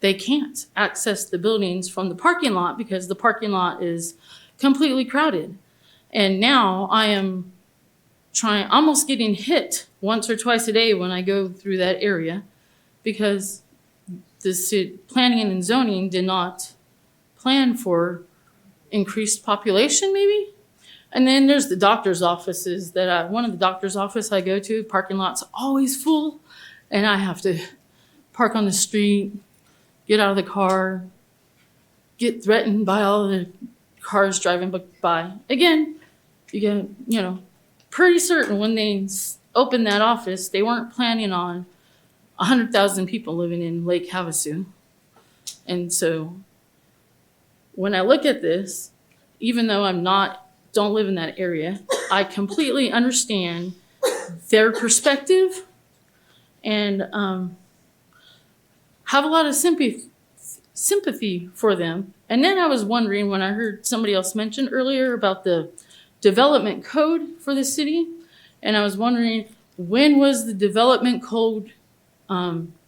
they can't access the buildings from the parking lot because the parking lot is completely crowded. And now I am almost getting hit once or twice a day when I go through that area because the city planning and zoning did not plan for increased population, maybe. And then there's the doctor's offices one of the doctor's office I go to, parking lot's always full, and I have to park on the street, get out of the car, get threatened by all the cars driving by. Again, you get, pretty certain when they opened that office, they weren't planning on 100,000 people living in Lake Havasu. And so when I look at this, even though don't live in that area, I completely understand their perspective and have a lot of sympathy for them. And then I was wondering when I heard somebody else mention earlier about the development code for the city, and I was wondering when was the development code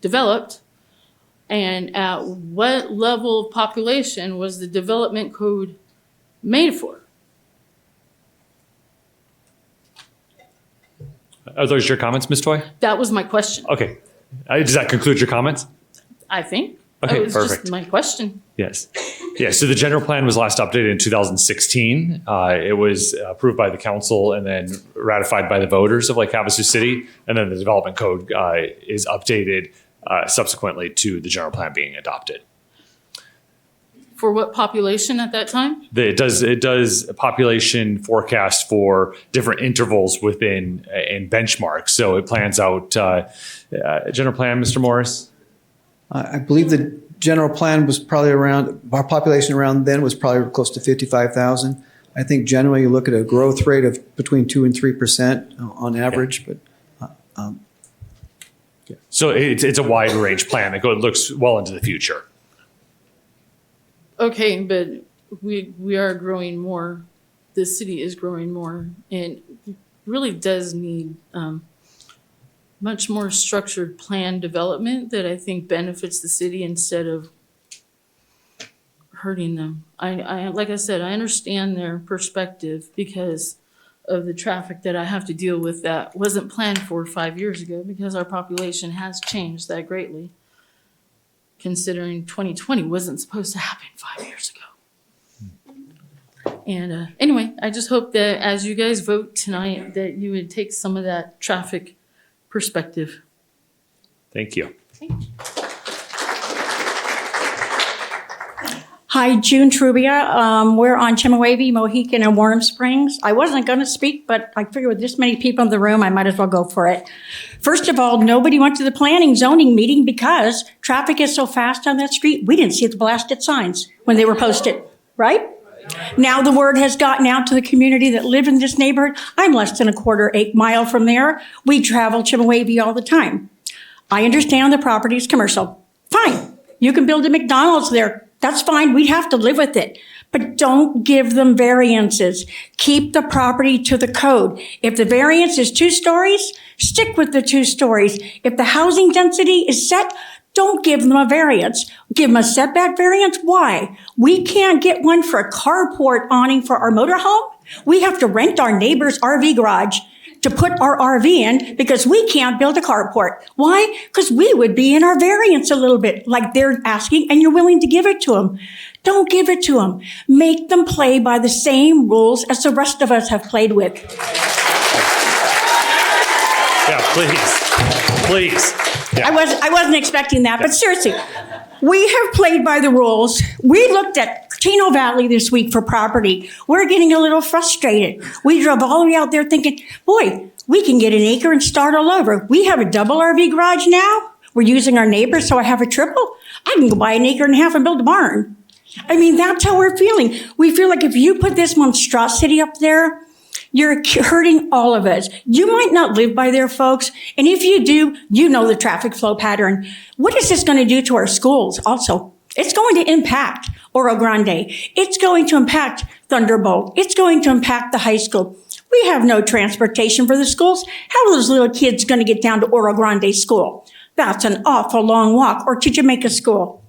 developed, and at what level of population was the development code made for? Are those your comments, Ms. Toy? That was my question. Okay. Does that conclude your comments? I think. Okay, That was perfect. just my question. Yes. Yeah, so the general plan was last updated in 2016. It was approved by the council and then ratified by the voters of Lake Havasu City. And then the development code is updated subsequently to the general plan being adopted. For what population at that time? It does a population forecast for different intervals within in benchmarks. So it plans out general plan, Mr. Morris. I believe the general plan was probably our population around then was probably close to 55,000. I think generally you look at a growth rate of between 2 and 3% on average, but. So it's a wide range plan that looks well into the future. Okay, but we are growing more. The city is growing more, and really does need much more structured plan development that I think benefits the city instead of hurting them. I like I said, I understand their perspective because of the traffic that I have to deal with that wasn't planned for 5 years ago because our population has changed that greatly. Considering 2020 wasn't supposed to happen 5 years ago. And anyway, I just hope that as you guys vote tonight, that you would take some of that traffic perspective. Thank you. Hi, June Trubia. We're on Chimawavy, Mohican, and Warm Springs. I wasn't going to speak, but I figured with this many people in the room, I might as well go for it. First of all, nobody went to the planning zoning meeting because traffic is so fast on that street. We didn't see the blasted signs when they were posted, right? Now the word has gotten out to the community that live in this neighborhood. I'm less than 1/4 mile from there. We travel Chimawavy all the time. I understand the property is commercial. Fine. You can build a McDonald's there. That's fine. We'd have to live with it. But don't give them variances. Keep the property to the code. If the variance is 2 stories, stick with the 2 stories. If the housing density is set, don't give them a variance. Give them a setback variance. Why? We can't get one for a carport awning for our motorhome. We have to rent our neighbor's RV garage to put our RV in because we can't build a carport. Why? Because we would be in our variance a little bit like they're asking and you're willing to give it to them. Don't give it to them. Make them play by the same rules as the rest of us have played with. Yeah, please. Yeah. I wasn't expecting that, but seriously, we have played by the rules. We looked at Chino Valley this week for property. We're getting a little frustrated. We drove all the way out there thinking, boy, we can get an acre and start all over. We have a double RV garage now. We're using our neighbors, so I have a triple. I can go buy an acre and a half and build a barn. I mean, that's how we're feeling. We feel like if you put this monstrosity up there, you're hurting all of us. You might not live by there, folks. And if you do, you know the traffic flow pattern. What is this going to do to our schools also? It's going to impact Oro Grande. It's going to impact Thunderbolt. It's going to impact the high school. We have no transportation for the schools. How are those little kids going to get down to Oro Grande School? That's an awful long walk, or to Jamaica School.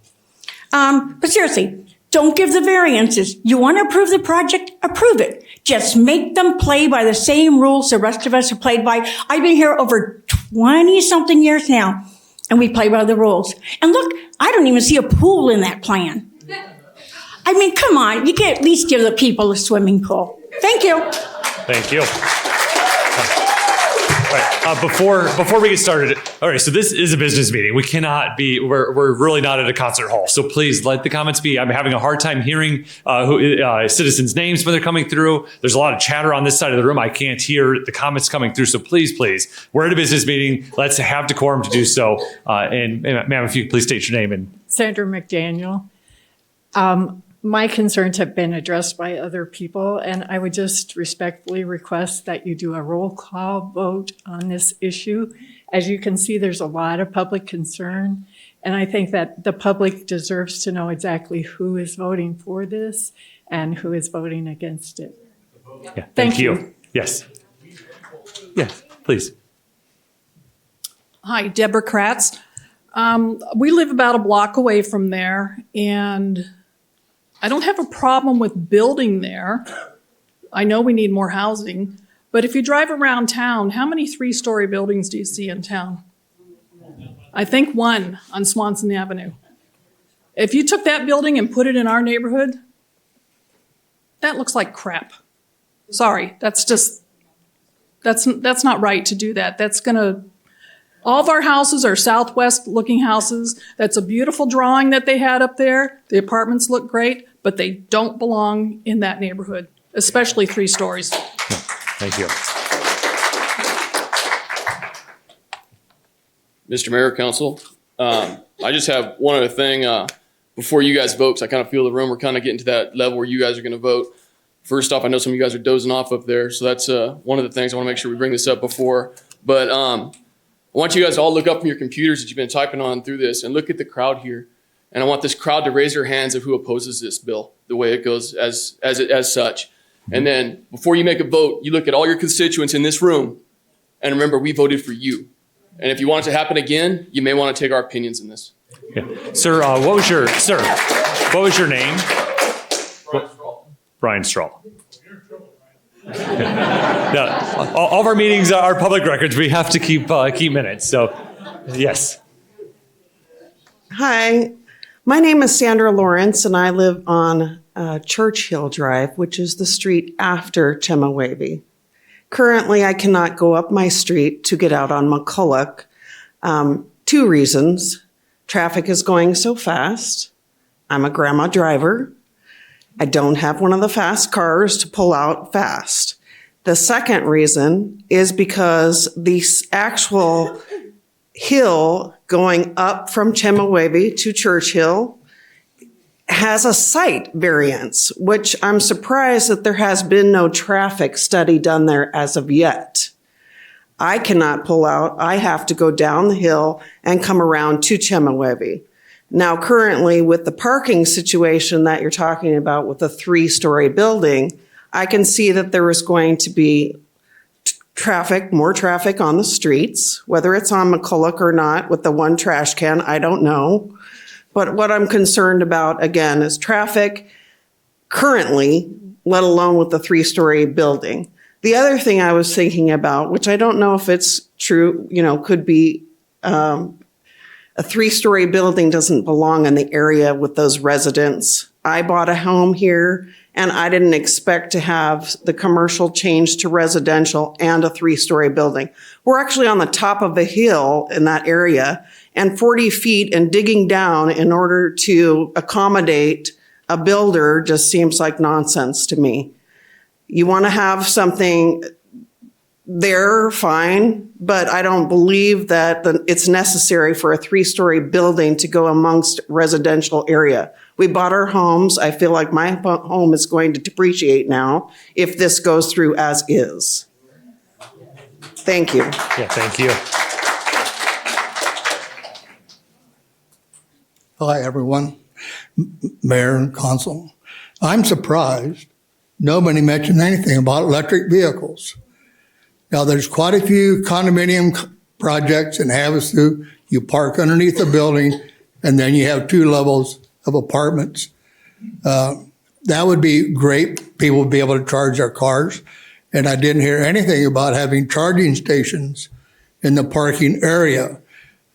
But seriously, don't give the variances. You want to approve the project? Approve it. Just make them play by the same rules the rest of us have played by. I've been here over 20-something years now, and we play by the rules. And look, I don't even see a pool in that plan. I mean, come on. You can at least give the people a swimming pool. Thank you. Thank you. All right, before we get started, all right, so this is a business meeting. We cannot be, we're really not at a concert hall. So please let the comments be. I'm having a hard time hearing citizens' names when they're coming through. There's a lot of chatter on this side of the room. I can't hear the comments coming through. So please, we're at a business meeting. Let's have decorum to do so. And ma'am, if you could please state your name. And Sandra McDaniel. My concerns have been addressed by other people, and I would just respectfully request that you do a roll call vote on this issue. As you can see, there's a lot of public concern, and I think that the public deserves to know exactly who is voting for this and who is voting against it. yeah, thank you. Yes. Yes, please. Hi, Deborah Kratz. We live about a block away from there, and I don't have a problem with building there. I know we need more housing, but if you drive around town, how many 3-story buildings do you see in town? I think 1 on Swanson Avenue. If you took that building and put it in our neighborhood, that looks like crap. Sorry, that's not right to do that. All of our houses are southwest looking houses. That's a beautiful drawing that they had up there. The apartments look great, but they don't belong in that neighborhood, especially 3 stories. Thank you. Mr. Mayor, Council, I just have one other thing before you guys vote, because I kind of feel the room, we're kind of getting to that level where you guys are going to vote. First off, I know some of you guys are dozing off up there, so that's one of the things I want to make sure we bring this up before. But I want you guys to all look up from your computers that you've been typing on through this and look at the crowd here. And I want this crowd to raise their hands of who opposes this bill, the way it goes as such. And then before you make a vote, you look at all your constituents in this room and remember, we voted for you. And if you want it to happen again, you may want to take our opinions in this. Yeah. Sir, what was your name? Brian Strahl. No, all of our meetings are public records. We have to keep minutes. So, yes. Hi, my name is Sandra Lawrence, and I live on Churchill Drive, which is the street after Chemawavy. Currently, I cannot go up my street to get out on McCulloch. 2 reasons. Traffic is going so fast. I'm a grandma driver. I don't have one of the fast cars to pull out fast. The second reason is because the actual hill going up from Chemawavy to Churchill has a site variance, which I'm surprised that there has been no traffic study done there as of yet. I cannot pull out. I have to go down the hill and come around to Chemawavy. Now, currently, with the parking situation that you're talking about with the 3-story building, I can see that there is going to be more traffic on the streets, whether it's on McCulloch or not with the 1 trash can, I don't know. But what I'm concerned about, again, is traffic currently, let alone with the 3-story building. The other thing I was thinking about, which I don't know if it's true, could be a 3-story building doesn't belong in the area with those residents. I bought a home here, and I didn't expect to have the commercial change to residential and a 3-story building. We're actually on the top of a hill in that area, and 40 feet and digging down in order to accommodate a builder just seems like nonsense to me. You want to have something there, fine, but I don't believe that it's necessary for a 3-story building to go amongst residential area. We bought our homes. I feel like my home is going to depreciate now if this goes through as is. Thank you. Yeah, thank you. Hi, everyone. Mayor and Council. I'm surprised nobody mentioned anything about electric vehicles. Now, there's quite a few condominium projects in Havasu. You park underneath the building, and then you have 2 levels of apartments. That would be great. People would be able to charge their cars. And I didn't hear anything about having charging stations in the parking area.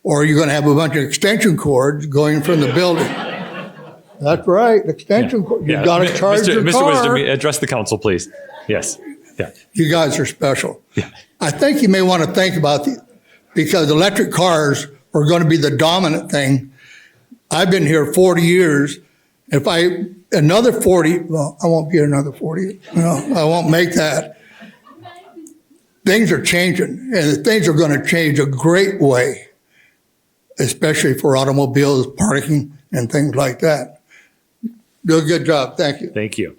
Or you're going to have a bunch of extension cords going from the building. That's right, extension cord. You've got to charge your Mr. car. Wisdom, address the council, please. Yes. Yeah. You guys are special. Yeah. I think you may want to think about because electric cars are going to be the dominant thing. I've been here 40 years. If another 40, well, I won't be here another 40. No, I won't make that. Things are changing, and things are going to change a great way, especially for automobiles, parking, and things like that. Do a good job. Thank you. Thank you.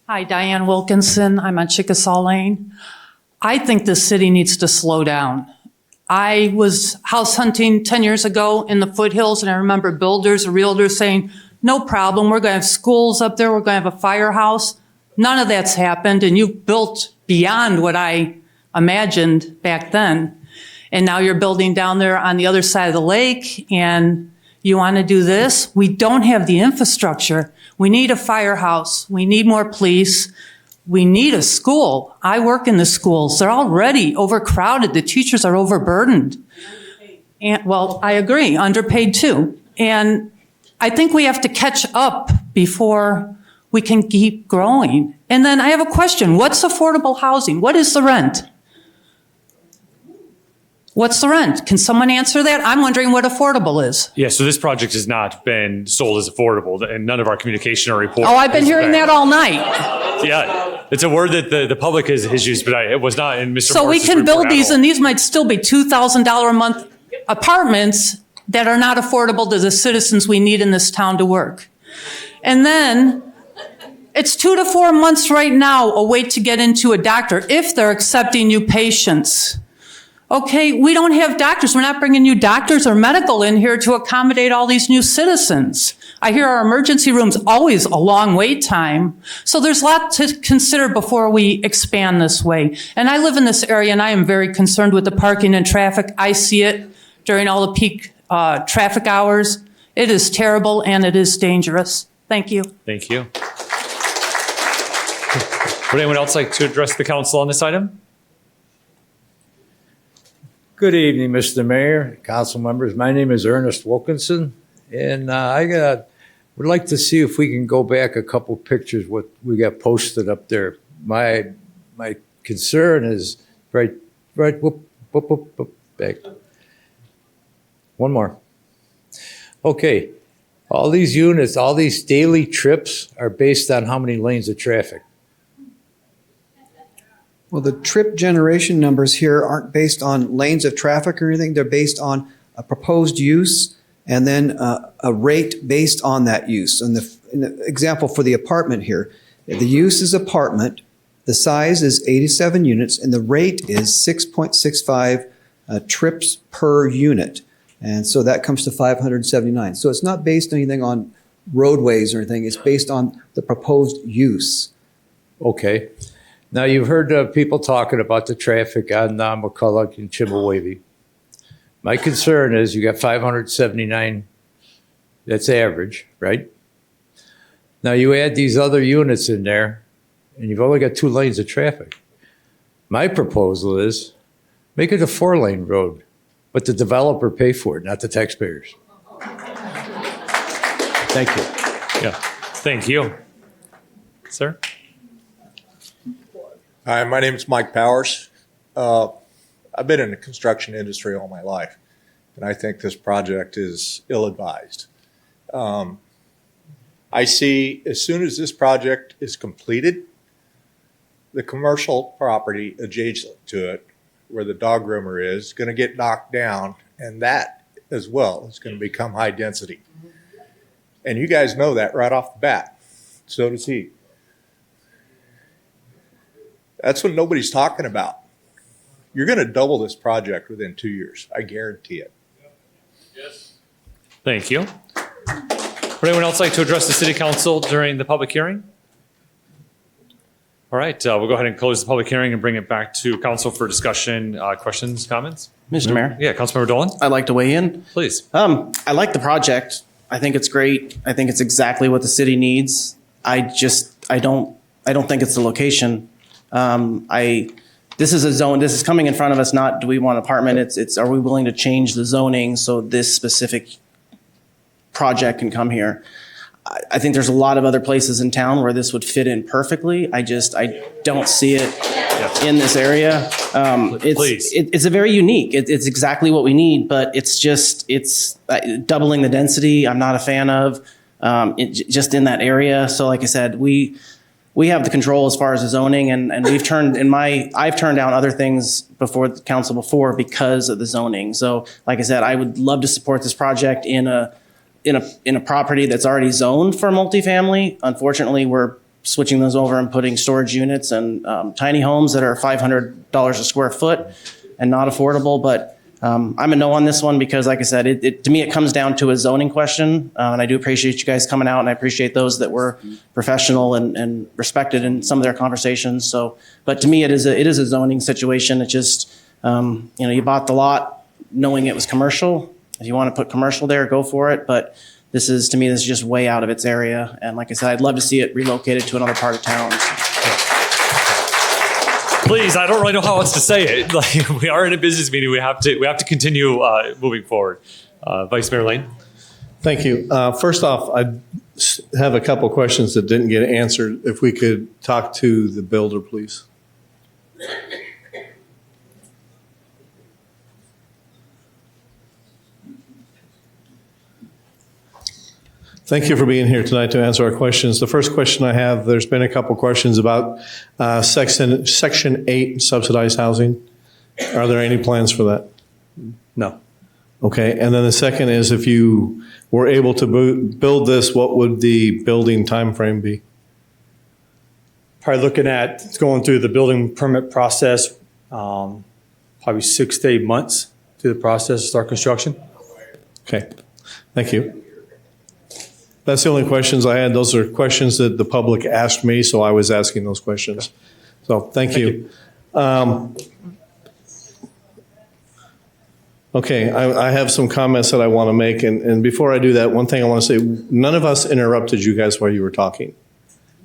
Hi, Diane Wilkinson. I'm on Chickasaw Lane. I think the city needs to slow down. I was house hunting 10 years ago in the foothills, and I remember builders or realtors saying, no problem, we're going to have schools up there, we're going to have a firehouse. None of that's happened, and you've built beyond what I imagined back then. And now you're building down there on the other side of the lake, and you want to do this? We don't have the infrastructure. We need a firehouse. We need more police. We need a school. I work in the schools. They're already overcrowded. The teachers are overburdened. And, well, I agree, underpaid too. And I think we have to catch up before we can keep growing. And then I have a question. What's affordable housing? What is the rent? What's the rent? Can someone answer that? I'm wondering what affordable is. Yeah, so this project has not been sold as affordable, and none of our communication or reports. Oh, I've been hearing that all night. Yeah, it's a word that the public has used, but it was not in Mr. So we Morris's can report build at these, all. and these might still be $2,000 a month apartments that are not affordable to the citizens we need in this town to work. And then it's 2 to 4 months right now a wait to get into a doctor if they're accepting new patients. Okay, we don't have doctors. We're not bringing new doctors or medical in here to accommodate all these new citizens. I hear our emergency room's always a long wait time. So there's a lot to consider before we expand this way. And I live in this area, and I am very concerned with the parking and traffic. I see it during all the peak traffic hours. It is terrible, and it is dangerous. Thank you. Thank you. Would anyone else like to address the council on this item? Good evening, Mr. Mayor, council members. My name is Ernest Wilkinson, and would like to see if we can go back a couple pictures what we got posted up there. My concern is right. Whoop, back. One more. Okay, all these units, all these daily trips are based on how many lanes of traffic? Well, the trip generation numbers here aren't based on lanes of traffic or anything. They're based on a proposed use and then a rate based on that use. And in the example for the apartment here, the use is apartment, the size is 87 units, and the rate is 6.65 trips per unit. And so that comes to 579. So it's not based on anything on roadways or anything. It's based on the proposed use. Okay. Now, you've heard people talking about the traffic on McCulloch and Chimawavy. My concern is you got 579, that's average, right? Now, you add these other units in there, and you've only got 2 lanes of traffic. My proposal is make it a 4-lane road, but the developer pay for it, not the taxpayers. Thank you. Yeah, thank you. Sir? Hi, my name is Mike Powers. I've been in the construction industry all my life, and I think this project is ill-advised. I see as soon as this project is completed, the commercial property adjacent to it, where the dog groomer is going to get knocked down, and that as well is going to become high density. And you guys know that right off the bat. So does he. That's what nobody's talking about. You're going to double this project within 2 years. I guarantee it. Yes. Thank you. Would anyone else like to address the city council during the public hearing? All right, we'll go ahead and close the public hearing and bring it back to council for discussion, questions, comments. Mr. Mayor? Yeah, Councilmember Dolan? I'd like to weigh in. Please. I like the project. I think it's great. I think it's exactly what the city needs. I don't think it's the location. This is a zone, this is coming in front of us, not do we want an apartment? It's are we willing to change the zoning so this specific project can come here? I think there's a lot of other places in town where this would fit in perfectly. I don't see it in this area. It's a very unique. It's exactly what we need, but it's doubling the density. I'm not a fan of just in that area. So, like I said, we have the control as far as the zoning, and I've turned down other things before the council before because of the zoning. So, like I said, I would love to support this project in a property that's already zoned for multifamily. Unfortunately, we're switching those over and putting storage units and tiny homes that are $500 a square foot and not affordable. But I'm a no on this one because, like I said, to me, it comes down to a zoning question. And I do appreciate you guys coming out, and I appreciate those that were professional and respected in some of their conversations. So, but to me, it is a zoning situation. It just, you bought the lot knowing it was commercial. If you want to put commercial there, go for it. But this is just way out of its area. And like I said, I'd love to see it relocated to another part of town. Please, I don't really know how else to say it. Like, we are in a business meeting. We have to continue moving forward. Vice Mayor Lane. Thank you. First off, I have a couple questions that didn't get answered. If we could talk to the builder, please. Thank you for being here tonight to answer our questions. The first question I have, there's been a couple questions about Section 8 subsidized housing. Are there any plans for that? No. Okay, and then the second is if you were able to build this, what would the building time frame be? Probably looking at going through the building permit process, probably 6 to 8 months through the process to start construction. Okay, thank you. That's the only questions I had. Those are questions that the public asked me, so I was asking those questions. So thank you. Okay, I have some comments that I want to make. And before I do that, one thing I want to say, none of us interrupted you guys while you were talking.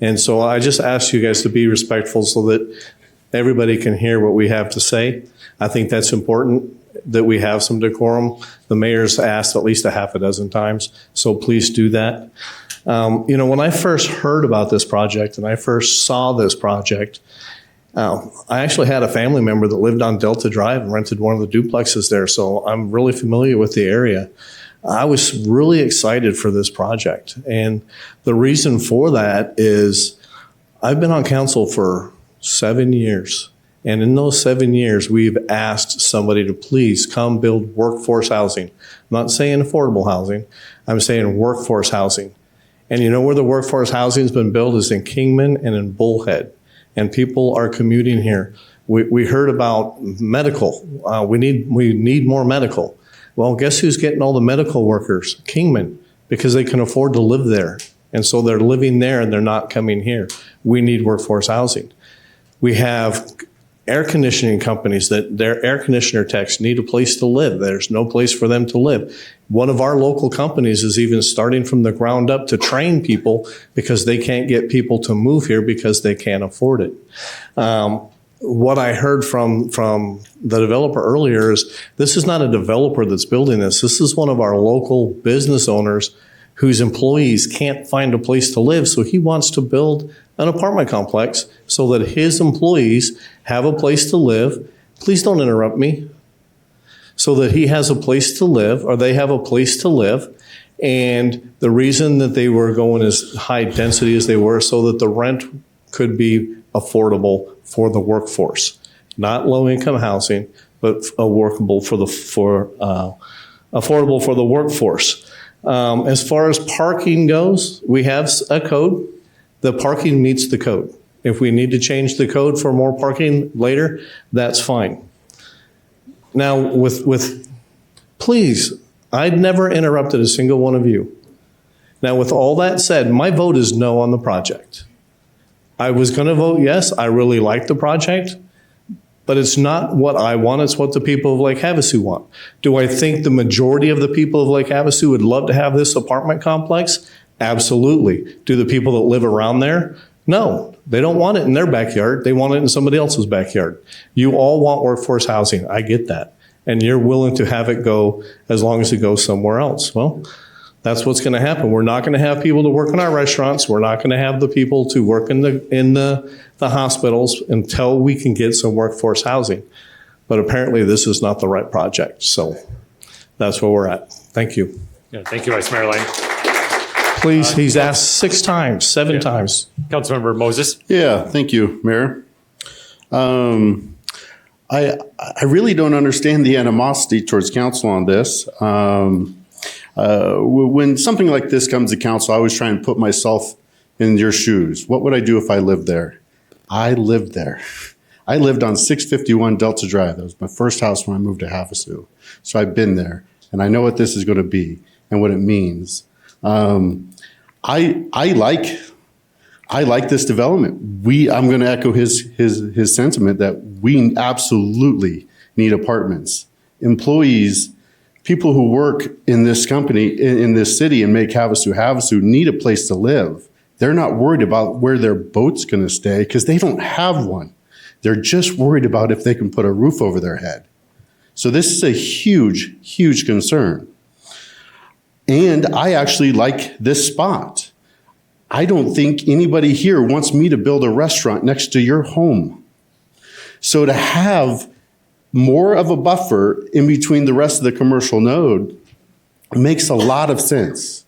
And so I just ask you guys to be respectful so that everybody can hear what we have to say. I think that's important, that we have some decorum. The mayor's asked at least a half a dozen times, so please do that. When I first heard about this project and I first saw this project, I actually had a family member that lived on Delta Drive and rented one of the duplexes there, so I'm really familiar with the area. I was really excited for this project, and the reason for that is I've been on council for 7 years, and in those 7 years, we've asked somebody to please come build workforce housing. I'm not saying affordable housing, I'm saying workforce housing. And you know where the workforce housing has been built is in Kingman and in Bullhead. And people are commuting here. We heard about medical. We need more medical. Well, guess who's getting all the medical workers? Kingman, because they can afford to live there. And so they're living there and they're not coming here. We need workforce housing. We have air conditioning companies that their air conditioner techs need a place to live. There's no place for them to live. One of our local companies is even starting from the ground up to train people because they can't get people to move here because they can't afford it. What I heard from the developer earlier is this is not a developer that's building this. This is one of our local business owners whose employees can't find a place to live, so he wants to build an apartment complex so that his employees have a place to live. Please don't interrupt me. So that he has a place to live, or they have a place to live. And the reason that they were going as high density as they were so that the rent could be affordable for the workforce, not low income housing, but affordable for the workforce. As far as parking goes, we have a code. The parking meets the code. If we need to change the code for more parking later, that's fine. Now, please, I'd never interrupted a single one of you. Now, with all that said, my vote is no on the project. I was going to vote yes. I really like the project, but it's not what I want. It's what the people of Lake Havasu want. Do I think the majority of the people of Lake Havasu would love to have this apartment complex? Absolutely. Do the people that live around there? No, they don't want it in their backyard. They want it in somebody else's backyard. You all want workforce housing. I get that. And you're willing to have it go as long as it goes somewhere else. Well, that's what's going to happen. We're not going to have people to work in our restaurants. We're not going to have the people to work in the hospitals until we can get some workforce housing. But apparently this is not the right project. So that's where we're at. Thank you. Yeah, thank you, Vice Mayor Lang. Please, he's asked 6 times, 7 times. Councilmember Moses. Yeah, thank you, Mayor. I really don't understand the animosity towards council on this. When something like this comes to council, I always try and put myself in your shoes. What would I do if I lived there? I lived there. I lived on 651 Delta Drive. That was my first house when I moved to Havasu. So I've been there, and I know what this is going to be and what it means. I like this development. I'm going to echo his sentiment that we absolutely need apartments. Employees, people who work in this company, in this city and make Havasu need a place to live. They're not worried about where their boat's going to stay because they don't have one. They're just worried about if they can put a roof over their head. So this is a huge, huge concern. And I actually like this spot. I don't think anybody here wants me to build a restaurant next to your home. So to have more of a buffer in between the rest of the commercial node makes a lot of sense.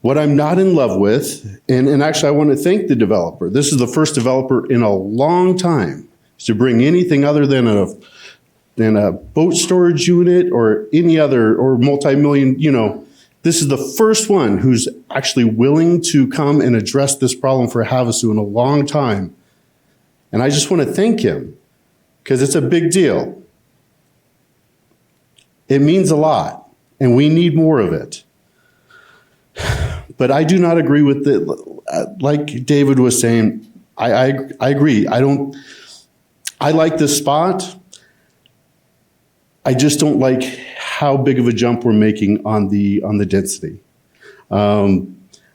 What I'm not in love with, and actually I want to thank the developer. This is the first developer in a long time to bring anything other than a boat storage unit or any other, or multi-million, this is the first one who's actually willing to come and address this problem for Havasu in a long time. And I just want to thank him because it's a big deal. It means a lot, and we need more of it. But I do not agree with it. Like David was saying, I agree. I like this spot. I just don't like how big of a jump we're making on the density.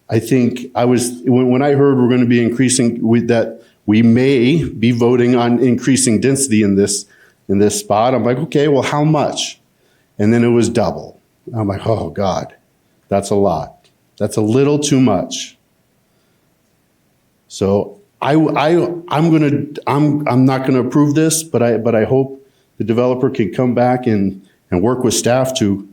I think when I heard we're going to be increasing that we may be voting on increasing density in this spot, I'm like, okay, well, how much? And then it was double. I'm like, oh God, that's a lot. That's a little too much. So I'm not gonna approve this, but I hope the developer can come back and work with staff to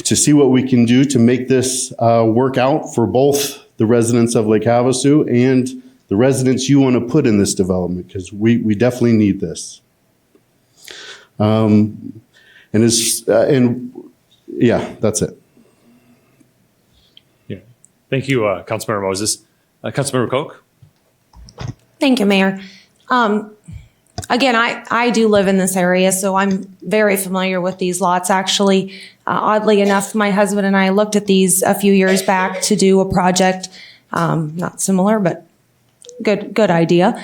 see what we can do to make this work out for both the residents of Lake Havasu and the residents you want to put in this development, because we definitely need this. And yeah, that's it. Yeah. Thank you, Councilmember Moses. Councilmember Koch? Thank you, Mayor. Again, I do live in this area, so I'm very familiar with these lots. Actually, oddly enough, my husband and I looked at these a few years back to do a project, not similar, but good idea.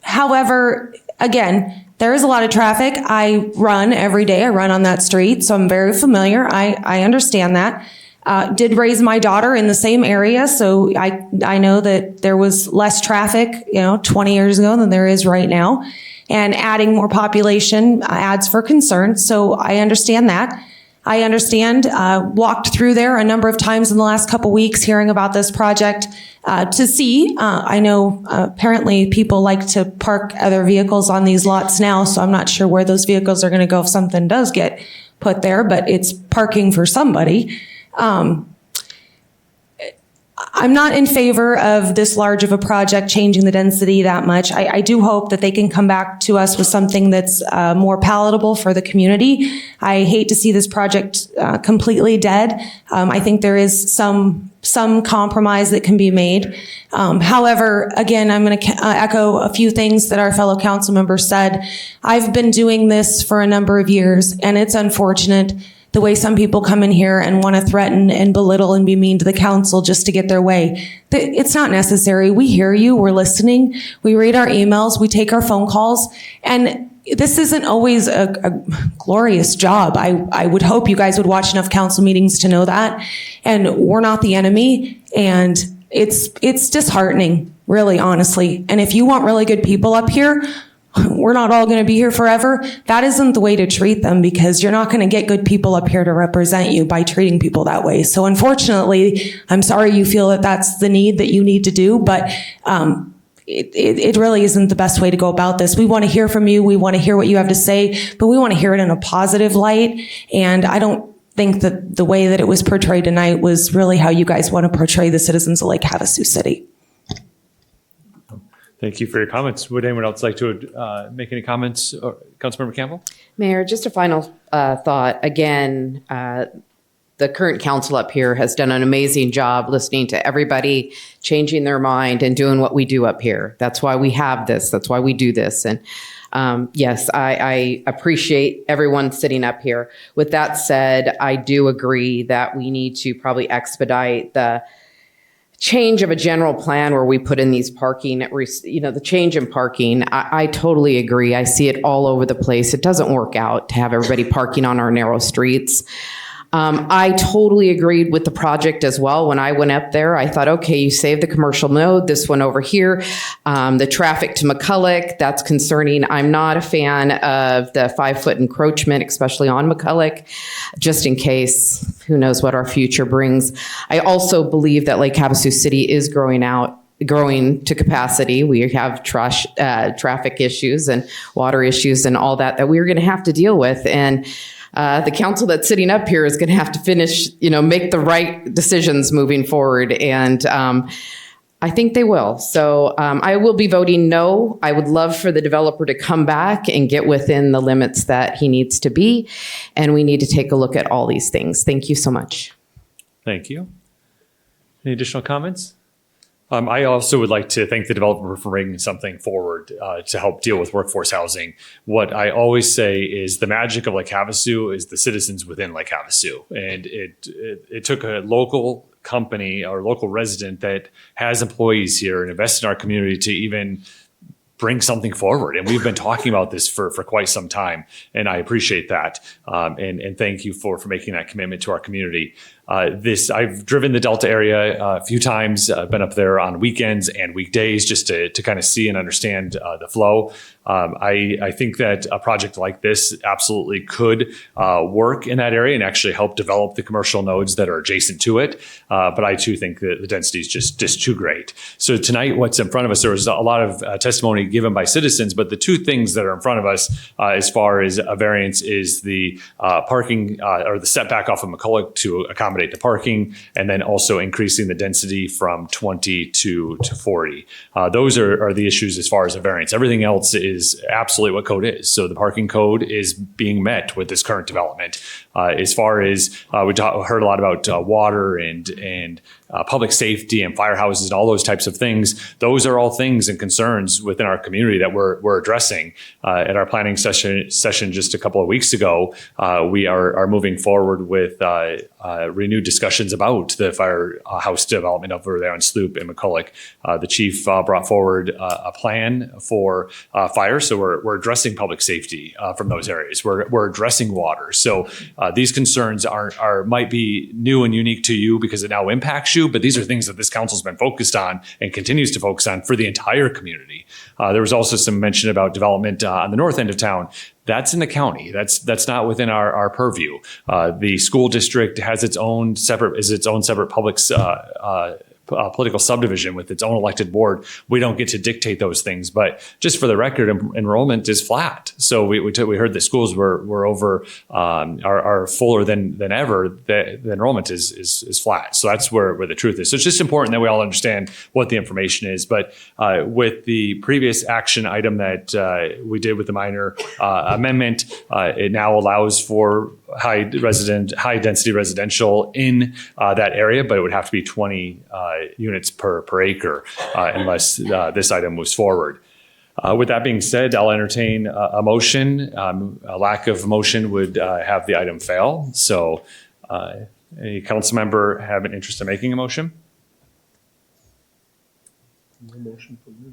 However, again, there is a lot of traffic. I run every day. I run on that street, so I'm very familiar. I understand that. Did raise my daughter in the same area, so I know that there was less traffic, 20 years ago than there is right now. And adding more population adds for concern, so I understand that. I understand, walked through there a number of times in the last couple weeks hearing about this project to see. I know apparently people like to park other vehicles on these lots now, so I'm not sure where those vehicles are going to go if something does get put there, but it's parking for somebody. I'm not in favor of this large of a project changing the density that much. I do hope that they can come back to us with something that's more palatable for the community. I hate to see this project completely dead. I think there is some compromise that can be made. However, again, I'm going to echo a few things that our fellow council members said. I've been doing this for a number of years, and it's unfortunate the way some people come in here and want to threaten and belittle and be mean to the council just to get their way. It's not necessary. We hear you. We're listening. We read our emails. We take our phone calls. And this isn't always a glorious job. I would hope you guys would watch enough council meetings to know that. And we're not the enemy. And it's disheartening, really, honestly. And if you want really good people up here, we're not all going to be here forever. That isn't the way to treat them, because you're not going to get good people up here to represent you by treating people that way. So unfortunately, I'm sorry you feel that that's the need that you need to do, but it really isn't the best way to go about this. We want to hear from you. We want to hear what you have to say, but we want to hear it in a positive light. And I don't think that the way that it was portrayed tonight was really how you guys want to portray the citizens of Lake Havasu City. Thank you for your comments. Would anyone else like to make any comments? Councilmember Campbell? Mayor, just a final thought. Again, the current council up here has done an amazing job listening to everybody, changing their mind, and doing what we do up here. That's why we have this. That's why we do this. And yes, I appreciate everyone sitting up here. With that said, I do agree that we need to probably expedite the change of a general plan where we put in these parking, the change in parking. I totally agree. I see it all over the place. It doesn't work out to have everybody parking on our narrow streets. I totally agreed with the project as well. When I went up there, I thought, okay, you saved the commercial node, this one over here, the traffic to McCulloch, that's concerning. I'm not a fan of the 5-foot encroachment, especially on McCulloch, just in case, who knows what our future brings. I also believe that Lake Havasu City is growing to capacity. We have traffic issues and water issues and all that we're going to have to deal with. And the council that's sitting up here is going to have to make the right decisions moving forward. And I think they will. So I will be voting no. I would love for the developer to come back and get within the limits that he needs to be. And we need to take a look at all these things. Thank you so much. Thank you. Any additional comments? I also would like to thank the developer for bringing something forward to help deal with workforce housing. What I always say is the magic of Lake Havasu is the citizens within Lake Havasu. And it took a local company or local resident that has employees here and invested in our community to even bring something forward. And we've been talking about this for quite some time. And I appreciate that. And thank you for making that commitment to our community. I've driven the Delta area a few times. I've been up there on weekends and weekdays just to kind of see and understand the flow. I think that a project like this absolutely could work in that area and actually help develop the commercial nodes that are adjacent to it. But I too think that the density is just too great. So tonight, what's in front of us, there was a lot of testimony given by citizens, but the two things that are in front of us as far as a variance is the parking or the setback off of McCulloch to accommodate the parking, and then also increasing the density from 20 to 40. Those are the issues as far as a variance. Everything else is absolutely what code is. So the parking code is being met with this current development. As far as we heard a lot about water and public safety and firehouses and all those types of things. Those are all things and concerns within our community that we're addressing. At our planning session just a couple of weeks ago, we are moving forward with renewed discussions about the firehouse development over there on Sloop and McCulloch. The chief brought forward a plan for fire, so we're addressing public safety from those areas. We're addressing water. So these concerns might be new and unique to you because it now impacts you, but these are things that this council's been focused on and continues to focus on for the entire community. There was also some mention about development on the north end of town. That's in the county. That's not within our purview. The school district has its own separate public political subdivision with its own elected board. We don't get to dictate those things, but just for the record, enrollment is flat. So we heard that schools were over are fuller than ever. The enrollment is flat. So that's where the truth is. So it's just important that we all understand what the information is. But with the previous action item that we did with the minor amendment, it now allows for high density residential in that area, but it would have to be 20 units per acre unless this item moves forward. With that being said, I'll entertain a motion. A lack of motion would have the item fail. So any council member have an interest in making a motion? No motion for me.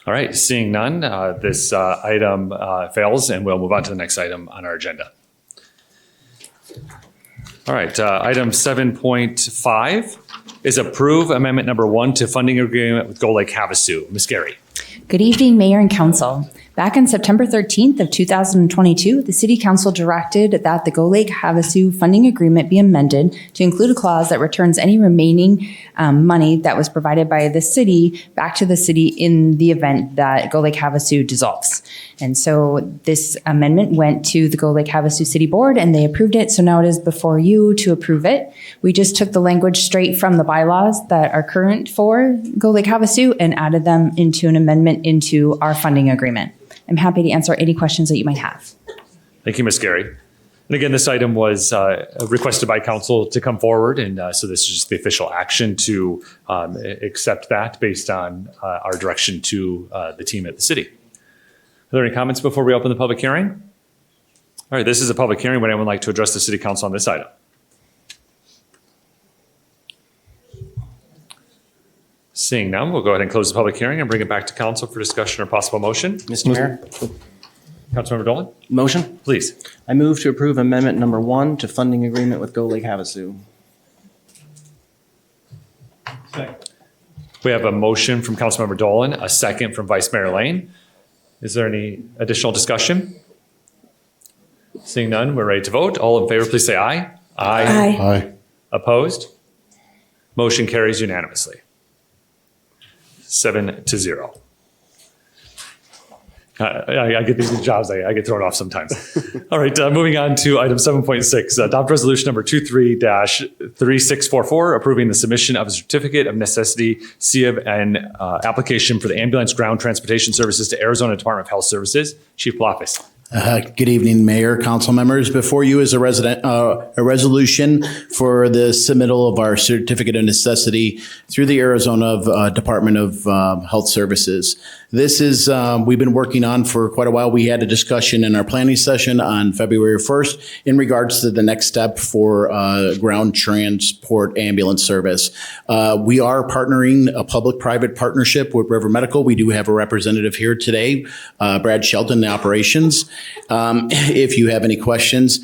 All right, seeing none, this item fails and we'll move on to the next item on our agenda. All right, item 7.5 is approve amendment number 1 to funding agreement with Gold Lake Havasu. Ms. Gary. Good evening, Mayor and Council. Back on September 13th of 2022, the City Council directed that the Go Lake Havasu funding agreement be amended to include a clause that returns any remaining money that was provided by the city back to the city in the event that Go Lake Havasu dissolves. And so this amendment went to the Go Lake Havasu City Board and they approved it. So now it is before you to approve it. We just took the language straight from the bylaws that are current for Go Lake Havasu and added them into an amendment into our funding agreement. I'm happy to answer any questions that you might have. Thank you, Ms. Gary. And again, this item was requested by council to come forward. And so this is just the official action to accept that based on our direction to the team at the city. Are there any comments before we open the public hearing? All right, this is a public hearing. Would anyone like to address the city council on this item? Seeing none, we'll go ahead and close the public hearing and bring it back to council for discussion or possible motion. Mr. Mayor, Councilmember Dolan? motion. Please. I move to approve amendment number 1 to funding agreement with Go Lake Havasu. We have a motion from Councilmember Dolan, a second from Vice Mayor Lane. Is there any additional discussion? Seeing none, we're ready to vote. All in favor, please say aye. Aye. Aye. Opposed? Motion carries unanimously. 7-0. I get these jobs, I get thrown off sometimes. All right, moving on to item 7.6, adopt resolution number 23-3644, approving the submission of a certificate of necessity, CIV, and application for the ambulance ground transportation services to Arizona Department of Health Services. Chief Palafis. Good evening, Mayor, council members. Before you is a resolution for the submittal of our certificate of necessity through the Arizona Department of Health Services. This is, we've been working on for quite a while. We had a discussion in our planning session on February 1st in regards to the next step for ground transport ambulance service. We are partnering a public-private partnership with River Medical. We do have a representative here today, Brad Shelton, the operations. If you have any questions,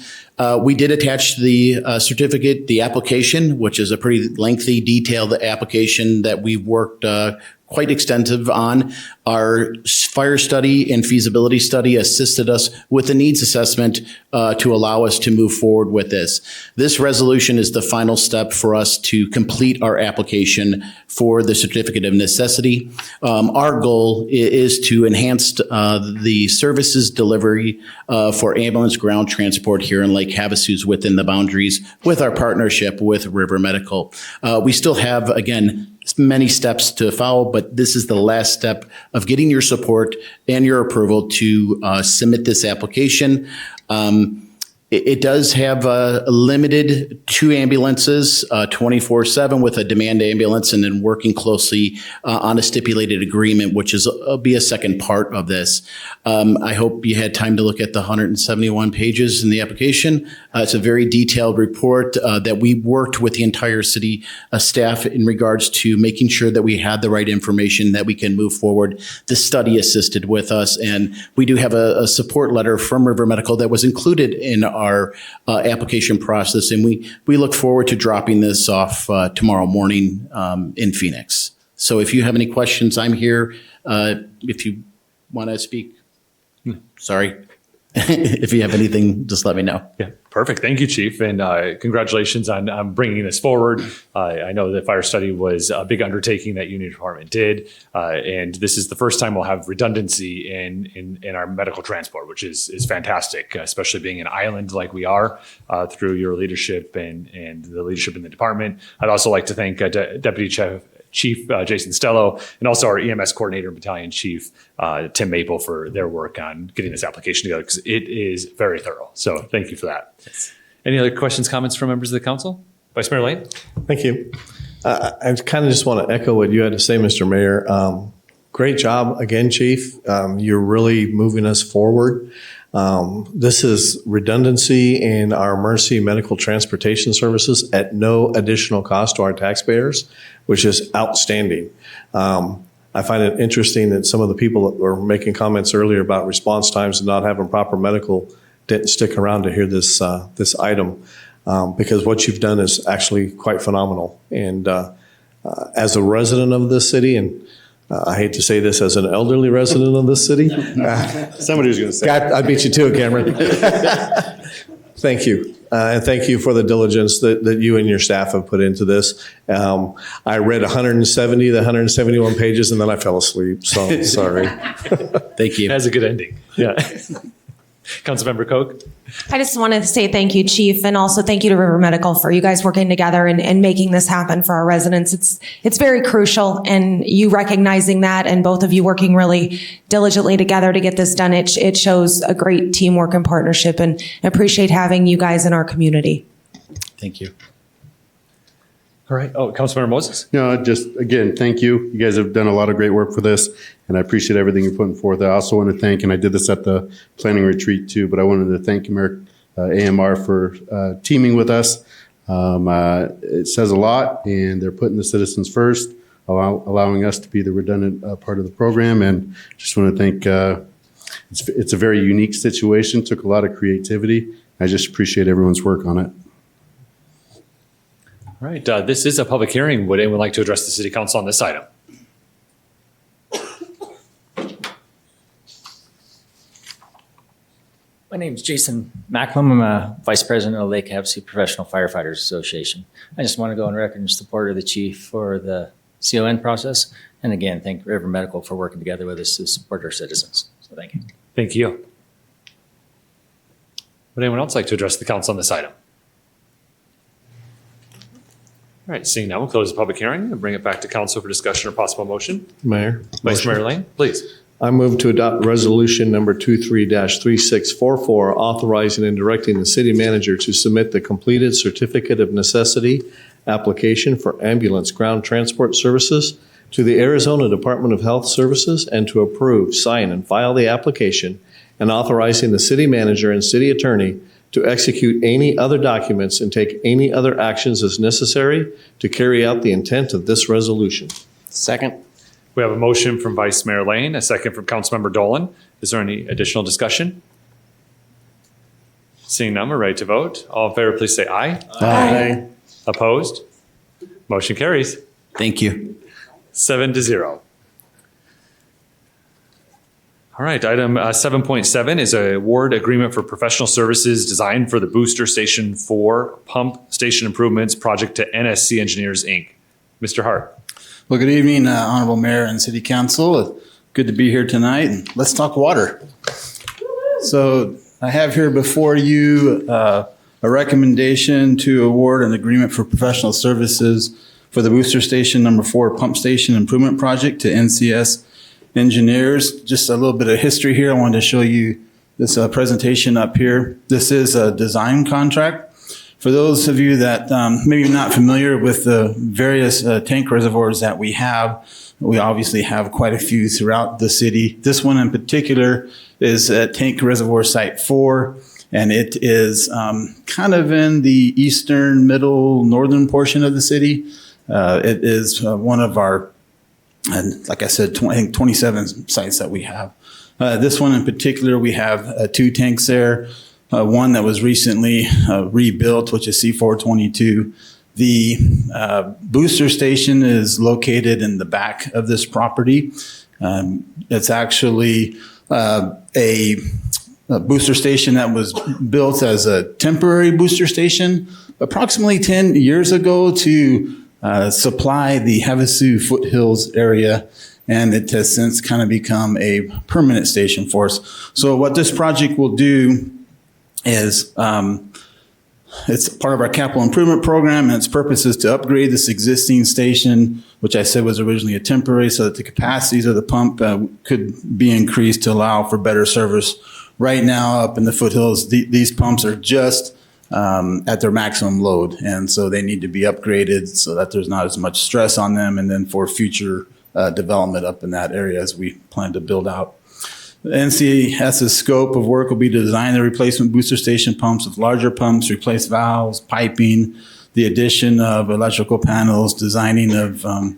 We did attach the certificate, the application, which is a pretty lengthy, detailed application that we've worked quite extensive on. Our fire study and feasibility study assisted us with the needs assessment to allow us to move forward with this. This resolution is the final step for us to complete our application for the certificate of necessity. Our goal is to enhance the services delivery for ambulance ground transport here in Lake Havasu within the boundaries with our partnership with River Medical. We still have, again, many steps to follow, but this is the last step of getting your support and your approval to submit this application. It does have a limited 2 ambulances, 24/7 with a demand ambulance, and then working closely on a stipulated agreement, which is be a second part of this. I hope you had time to look at the 171 pages in the application. It's a very detailed report that we worked with the entire city staff in regards to making sure that we had the right information that we can move forward. The study assisted with us, and we do have a support letter from River Medical that was included in our application process, and we look forward to dropping this off tomorrow morning in Phoenix. So if you have any questions, I'm here. If you want to speak, sorry. If you have anything, just let me know. Yeah, perfect. Thank you, Chief. And congratulations on bringing this forward. I know the fire study was a big undertaking that Union Department did. And this is the first time we'll have redundancy in our medical transport, which is fantastic, especially being an island like we are through your leadership and the leadership in the department. I'd also like to thank Deputy Chief Jason Stello, and also our EMS coordinator and battalion chief, Tim Maple, for their work on getting this application together, because it is very thorough. So thank you for that. Any other questions, comments from members of the council? Vice Mayor Lane? Thank you. I kind of just want to echo what you had to say, Mr. Mayor. Great job again, Chief. You're really moving us forward. This is redundancy in our emergency medical transportation services at no additional cost to our taxpayers, which is outstanding. I find it interesting that some of the people that were making comments earlier about response times and not having proper medical didn't stick around to hear this item, because what you've done is actually quite phenomenal. And as a resident of this city, and I hate to say this as an elderly resident of this city. Somebody was going to say. God, I beat you to it, Cameron. Thank you. And thank you for the diligence that you and your staff have put into this. I read 171 pages, and then I fell asleep. So sorry. Thank you. It has a good ending. Yeah. Councilmember Koch? I just wanted to say thank you, Chief, and also thank you to River Medical for you guys working together and making this happen for our residents. It's very crucial, and you recognizing that and both of you working really diligently together to get this done. It shows a great teamwork and partnership, and appreciate having you guys in our community. Thank you. All right. Oh, Councilmember Moses? No, just again, thank you. You guys have done a lot of great work for this, and I appreciate everything you're putting forth. I also want to thank, and I did this at the planning retreat too, but I wanted to thank AMR for teaming with us. It says a lot, and they're putting the citizens first, allowing us to be the redundant part of the program. And just want to thank, it's a very unique situation, took a lot of creativity. I just appreciate everyone's work on it. All right. This is a public hearing. Would anyone like to address the city council on this item? My name is Jason Macklem. I'm a vice president of Lake Havasu Professional Firefighters Association. I just want to go on record in support of the chief for the CON process. And again, thank River Medical for working together with us to support our citizens. So thank you. Thank you. Would anyone else like to address the council on this item? All right, seeing now, we'll close the public hearing and bring it back to council for discussion or possible motion. Mayor. Vice Mayor Lane, please. I move to adopt resolution number 23-3644, authorizing and directing the city manager to submit the completed certificate of necessity application for ambulance ground transport services to the Arizona Department of Health Services, and to approve, sign, and file the application, and authorizing the city manager and city attorney to execute any other documents and take any other actions as necessary to carry out the intent of this resolution. Second. We have a motion from Vice Mayor Lane, a second from Councilmember Dolan. Is there any additional discussion? Seeing none, we're ready to vote. All in favor, please say aye. Aye. Opposed? Motion carries. Thank you. 7-0. All right, item 7.7 is a award agreement for professional services designed for the Booster Station 4 Pump Station Improvements Project to NSC Engineers, Inc. Mr. Hart. Well, good evening, Honorable Mayor and City Council. Good to be here tonight, and let's talk water. So I have here before you a recommendation to award an agreement for professional services for the Booster Station number 4 Pump Station Improvement Project to NCS Engineers. Just a little bit of history here. I wanted to show you this presentation up here. This is a design contract. For those of you that maybe not familiar with the various tank reservoirs that we obviously have quite a few throughout the city. This one in particular is at Tank Reservoir Site 4, and it is kind of in the eastern, middle, northern portion of the city. It is one of our, like I said, I think 27 sites that we have. This one in particular, we have 2 tanks there. One that was recently rebuilt, which is C422. The booster station is located in the back of this property. It's actually a booster station that was built as a temporary booster station approximately 10 years ago to supply the Havasu foothills area, and it has since kind of become a permanent station for us. So what this project will do is it's part of our capital improvement program, and its purpose is to upgrade this existing station, which I said was originally a temporary, so that the capacities of the pump could be increased to allow for better service. Right now, up in the foothills, these pumps are just at their maximum load, and so they need to be upgraded so that there's not as much stress on them, and then for future development up in that area as we plan to build out. The NCS's scope of work will be to design the replacement booster station pumps with larger pumps, replace valves, piping, the addition of electrical panels, designing of a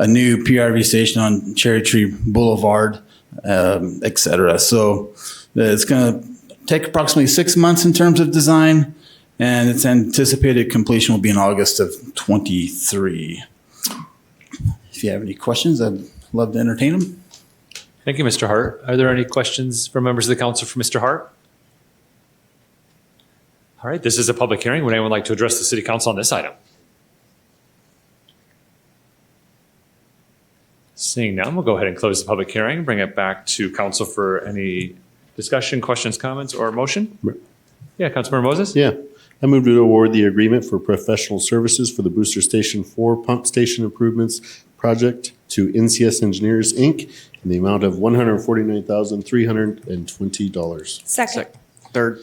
new PRV station on Cherry Tree Boulevard, et cetera. So it's going to take approximately 6 months in terms of design, and its anticipated completion will be in August of 23. If you have any questions, I'd love to entertain them. Thank you, Mr. Hart. Are there any questions from members of the council for Mr. Hart? All right, this is a public hearing. Would anyone like to address the city council on this item? Seeing none, we'll go ahead and close the public hearing, bring it back to council for any discussion, questions, comments, or motion. Yeah, Councilmember Moses? Yeah. I move to award the agreement for professional services for the Booster Station 4 Pump Station Improvements Project to NCS Engineers, Inc. in the amount of $149,320. Second. Third.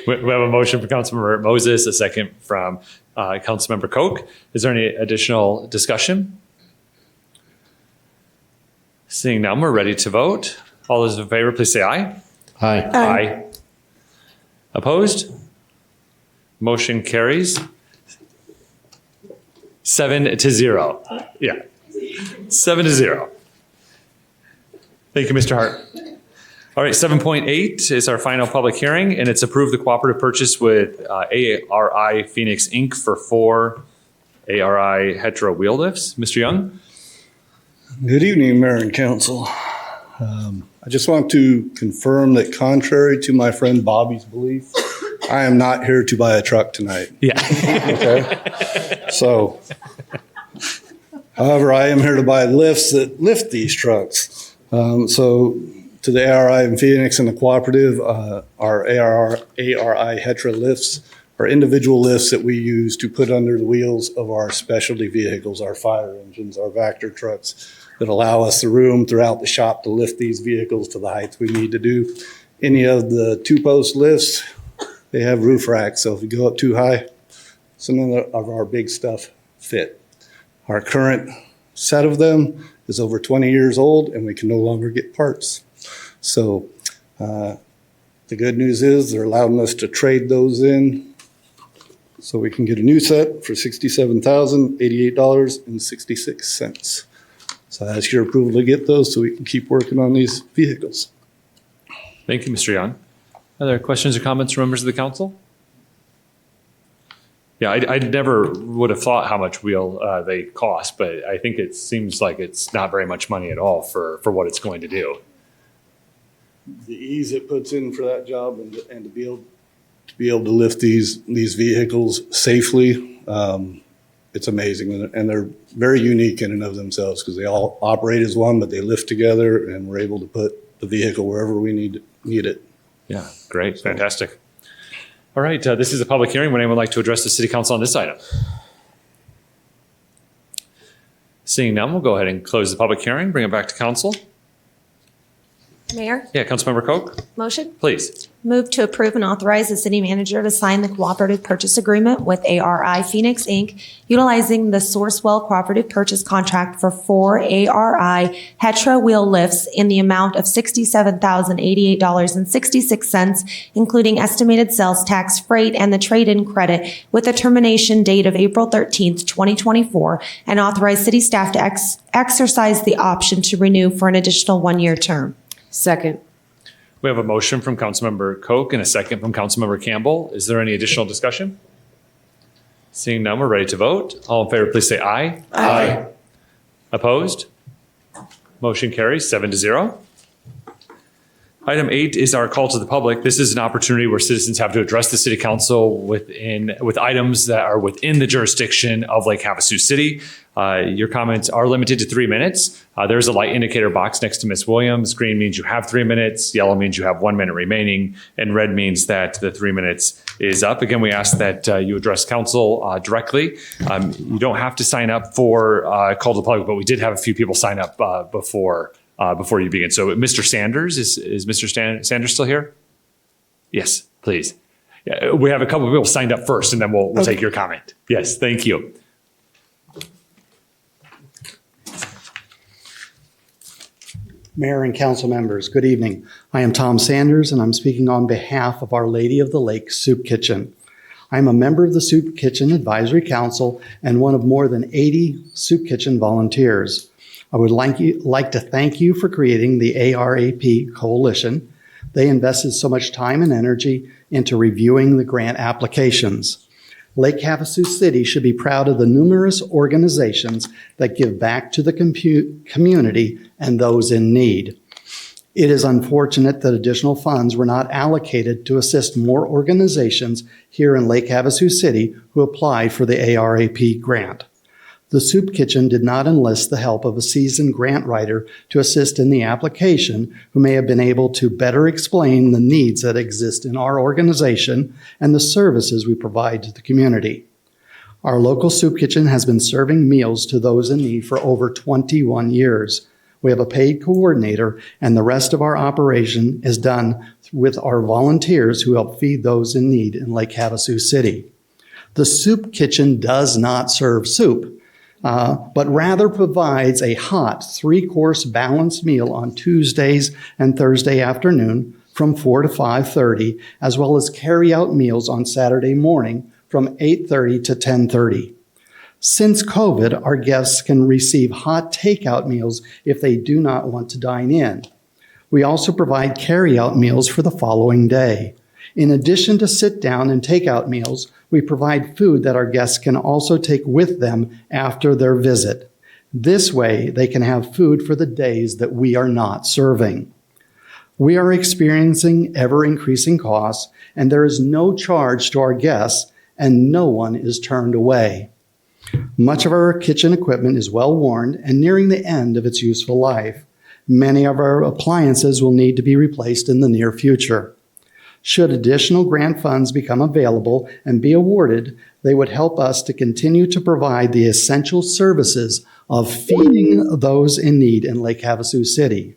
We have a motion from Councilmember Moses, a second from Councilmember Koch. Is there any additional discussion? Seeing none, we're ready to vote. All those in favor, please say aye. Aye. Aye. Opposed? Motion carries 7-0. Yeah, 7-0. Thank you, Mr. Hart. All right, 7.8 is our final public hearing, and it's approved the cooperative purchase with ARI Phoenix Inc. for 4 ARI Hetero wheel lifts. Mr. Young? Good evening, Mayor and Council. I just want to confirm that contrary to my friend Bobby's belief, I am not here to buy a truck tonight. Yeah. Okay. So, however, I am here to buy lifts that lift these trucks. So, to the ARI in Phoenix and the cooperative, our ARI Hetero lifts are individual lifts that we use to put under the wheels of our specialty vehicles, our fire engines, our Vector trucks, that allow us the room throughout the shop to lift these vehicles to the heights we need to do. Any of the 2-post lifts, they have roof racks, so if you go up too high, some of our big stuff fit. Our current set of them is over 20 years old, and we can no longer get parts. So the good news is they're allowing us to trade those in so we can get a new set for $67,088.66. So I ask your approval to get those so we can keep working on these vehicles. Thank you, Mr. Young. Other questions or comments from members of the council? Yeah, I never would have thought how much wheel they cost, but I think it seems like it's not very much money at all for what it's going to do. The ease it puts in for that job and to be able to lift these vehicles safely, it's amazing. And they're very unique in and of themselves because they all operate as one, but they lift together and we're able to put the vehicle wherever we need it. Yeah, great, fantastic. All right, this is a public hearing. Would anyone like to address the city council on this item? Seeing none, we'll go ahead and close the public hearing, bring it back to council. Mayor, Yeah, Councilmember Koch, motion? please. Move to approve and authorize the city manager to sign the cooperative purchase agreement with ARI Phoenix, Inc., utilizing the Sourcewell cooperative purchase contract for 4 ARI Hetra wheel lifts in the amount of $67,088.66, including estimated sales tax, freight, and the trade-in credit, with a termination date of April 13th, 2024, and authorize city staff to exercise the option to renew for an additional 1-year term. Second. We have a motion from Councilmember Koch and a second from Councilmember Campbell. Is there any additional discussion? Seeing none, we're ready to vote. All in favor, please say aye. Aye. Opposed? Motion carries 7-0. Item 8 is our call to the public. This is an opportunity where citizens have to address the city council with items that are within the jurisdiction of Lake Havasu City. Your comments are limited to 3 minutes. There's a light indicator box next to Ms. Williams. Green means you have 3 minutes. Yellow means you have 1 minute remaining. And red means that the 3 minutes is up. Again, we ask that you address council directly. You don't have to sign up for call to the public, but we did have a few people sign up before you begin. So Mr. Sanders, is Mr. Sanders still here? Yes, please. Yeah, we have a couple of people signed up first, and then we'll take your comment. Yes, thank you. Mayor and council members, good evening. I am Tom Sanders, and I'm speaking on behalf of Our Lady of the Lake Soup Kitchen. I'm a member of the Soup Kitchen Advisory Council and one of more than 80 Soup Kitchen volunteers. I would like to thank you for creating the ARAP Coalition. They invested so much time and energy into reviewing the grant applications. Lake Havasu City should be proud of the numerous organizations that give back to the community and those in need. It is unfortunate that additional funds were not allocated to assist more organizations here in Lake Havasu City who applied for the ARAP grant. The Soup Kitchen did not enlist the help of a seasoned grant writer to assist in the application, who may have been able to better explain the needs that exist in our organization and the services we provide to the community. Our local Soup Kitchen has been serving meals to those in need for over 21 years. We have a paid coordinator, and the rest of our operation is done with our volunteers who help feed those in need in Lake Havasu City. The Soup Kitchen does not serve soup, but rather provides a hot 3-course balanced meal on Tuesdays and Thursday afternoon from 4 to 5:30, as well as carry-out meals on Saturday morning from 8:30 to 10:30. Since COVID, our guests can receive hot takeout meals if they do not want to dine in. We also provide carry-out meals for the following day. In addition to sit-down and takeout meals, we provide food that our guests can also take with them after their visit. This way, they can have food for the days that we are not serving. We are experiencing ever-increasing costs, and there is no charge to our guests, and no one is turned away. Much of our kitchen equipment is well-worn and nearing the end of its useful life. Many of our appliances will need to be replaced in the near future. Should additional grant funds become available and be awarded, they would help us to continue to provide the essential services of feeding those in need in Lake Havasu City.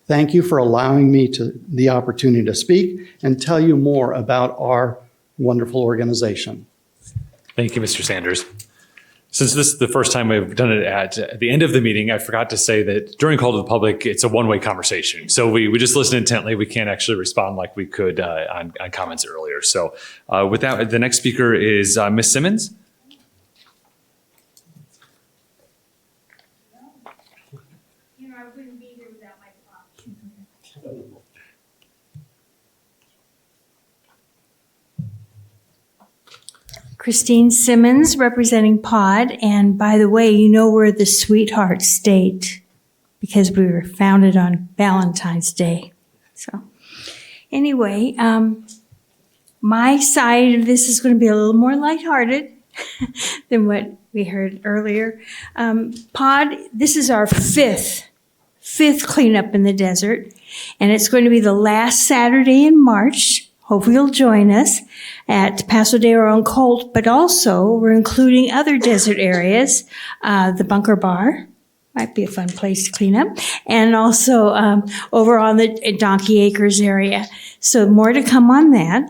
Thank you for allowing me the opportunity to speak and tell you more about our wonderful organization. Thank you, Mr. Sanders. Since this is the first time we've done it at the end of the meeting, I forgot to say that during call to the public, it's a one-way conversation. So we just listen intently. We can't actually respond like we could on comments earlier. So with that, the next speaker is Ms. Simmons. Christine Simmons, representing POD. And by the way, you know we're the sweetheart state because we were founded on Valentine's Day. So anyway, my side of this is going to be a little more lighthearted than what we heard earlier. POD, this is our fifth cleanup in the desert, and it's going to be the last Saturday in March. Hope you'll join us at Paso de Oro Colt, but also we're including other desert areas, the Bunker Bar. Might be a fun place to clean up. And also over on the Donkey Acres area. So more to come on that.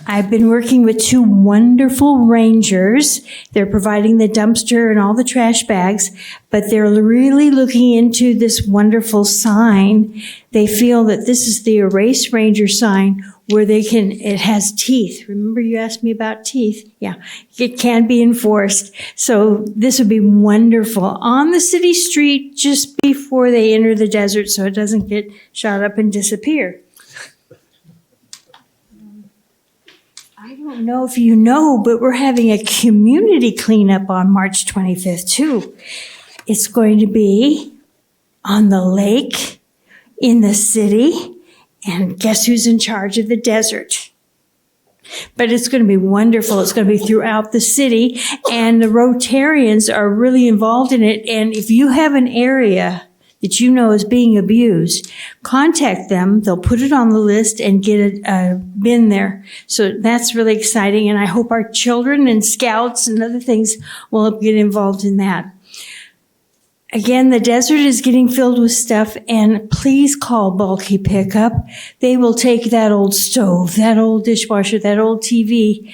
I've been working with two wonderful rangers. They're providing the dumpster and all the trash bags, but they're really looking into this wonderful sign. They feel that this is the Erase Ranger sign where it has teeth. Remember you asked me about teeth? Yeah, it can be enforced. So this would be wonderful on the city street just before they enter the desert so it doesn't get shot up and disappear. I don't know if you know, but we're having a community cleanup on March 25th, too. It's going to be on the lake, in the city, and guess who's in charge of the desert? But it's going to be wonderful. It's going to be throughout the city, and the Rotarians are really involved in it. And if you have an area that you know is being abused, contact them. They'll put it on the list and get a bin there. So that's really exciting. And I hope our children and scouts and other things will get involved in that. Again, the desert is getting filled with stuff, and please call Bulky Pickup. They will take that old stove, that old dishwasher, that old TV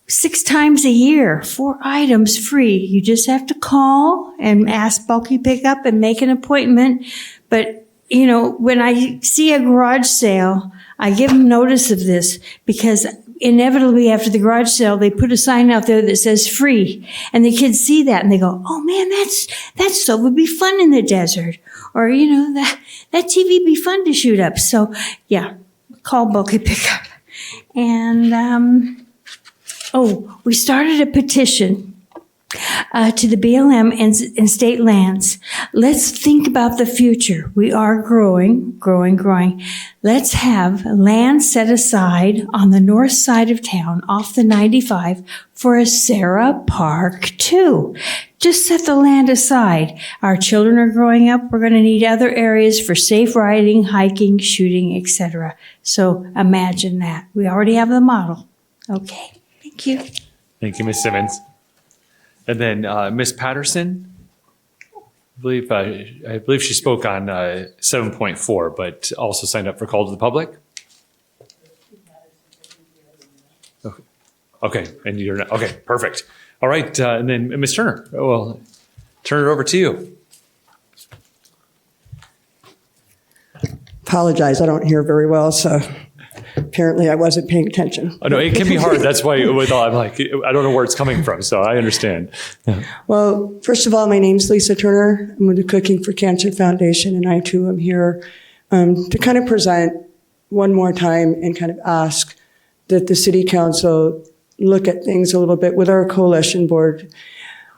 6 times a year, 4 items free. You just have to call and ask Bulky Pickup and make an appointment. But, you know, when I see a garage sale, I give them notice of this because inevitably after the garage sale, they put a sign out there that says free. And the kids see that and they go, oh man, that stove would be fun in the desert. Or, you know, that TV would be fun to shoot up. So, yeah, call Bulky Pickup. And, we started a petition to the BLM and state lands. Let's think about the future. We are growing. Let's have land set aside on the north side of town off the 95 for a Sarah Park too. Just set the land aside. Our children are growing up. We're going to need other areas for safe riding, hiking, shooting, etc. So imagine that. We already have the model. Okay. Thank you. Thank you, Ms. Simmons. And then Ms. Patterson, I believe she spoke on 7.4, but also signed up for call to the public. Okay, and you're not, okay, perfect. All right, and then Ms. Turner, well, turn it over to you. Apologize, I don't hear very well, so apparently I wasn't paying attention. Oh, no, it can be hard. That's why I'm like, I don't know where it's coming from, so I understand. Yeah. Well, first of all, my name's Lisa Turner. I'm with the Cooking for Cancer Foundation, and I too am here to kind of present one more time and kind of ask that the City Council look at things a little bit with our coalition board.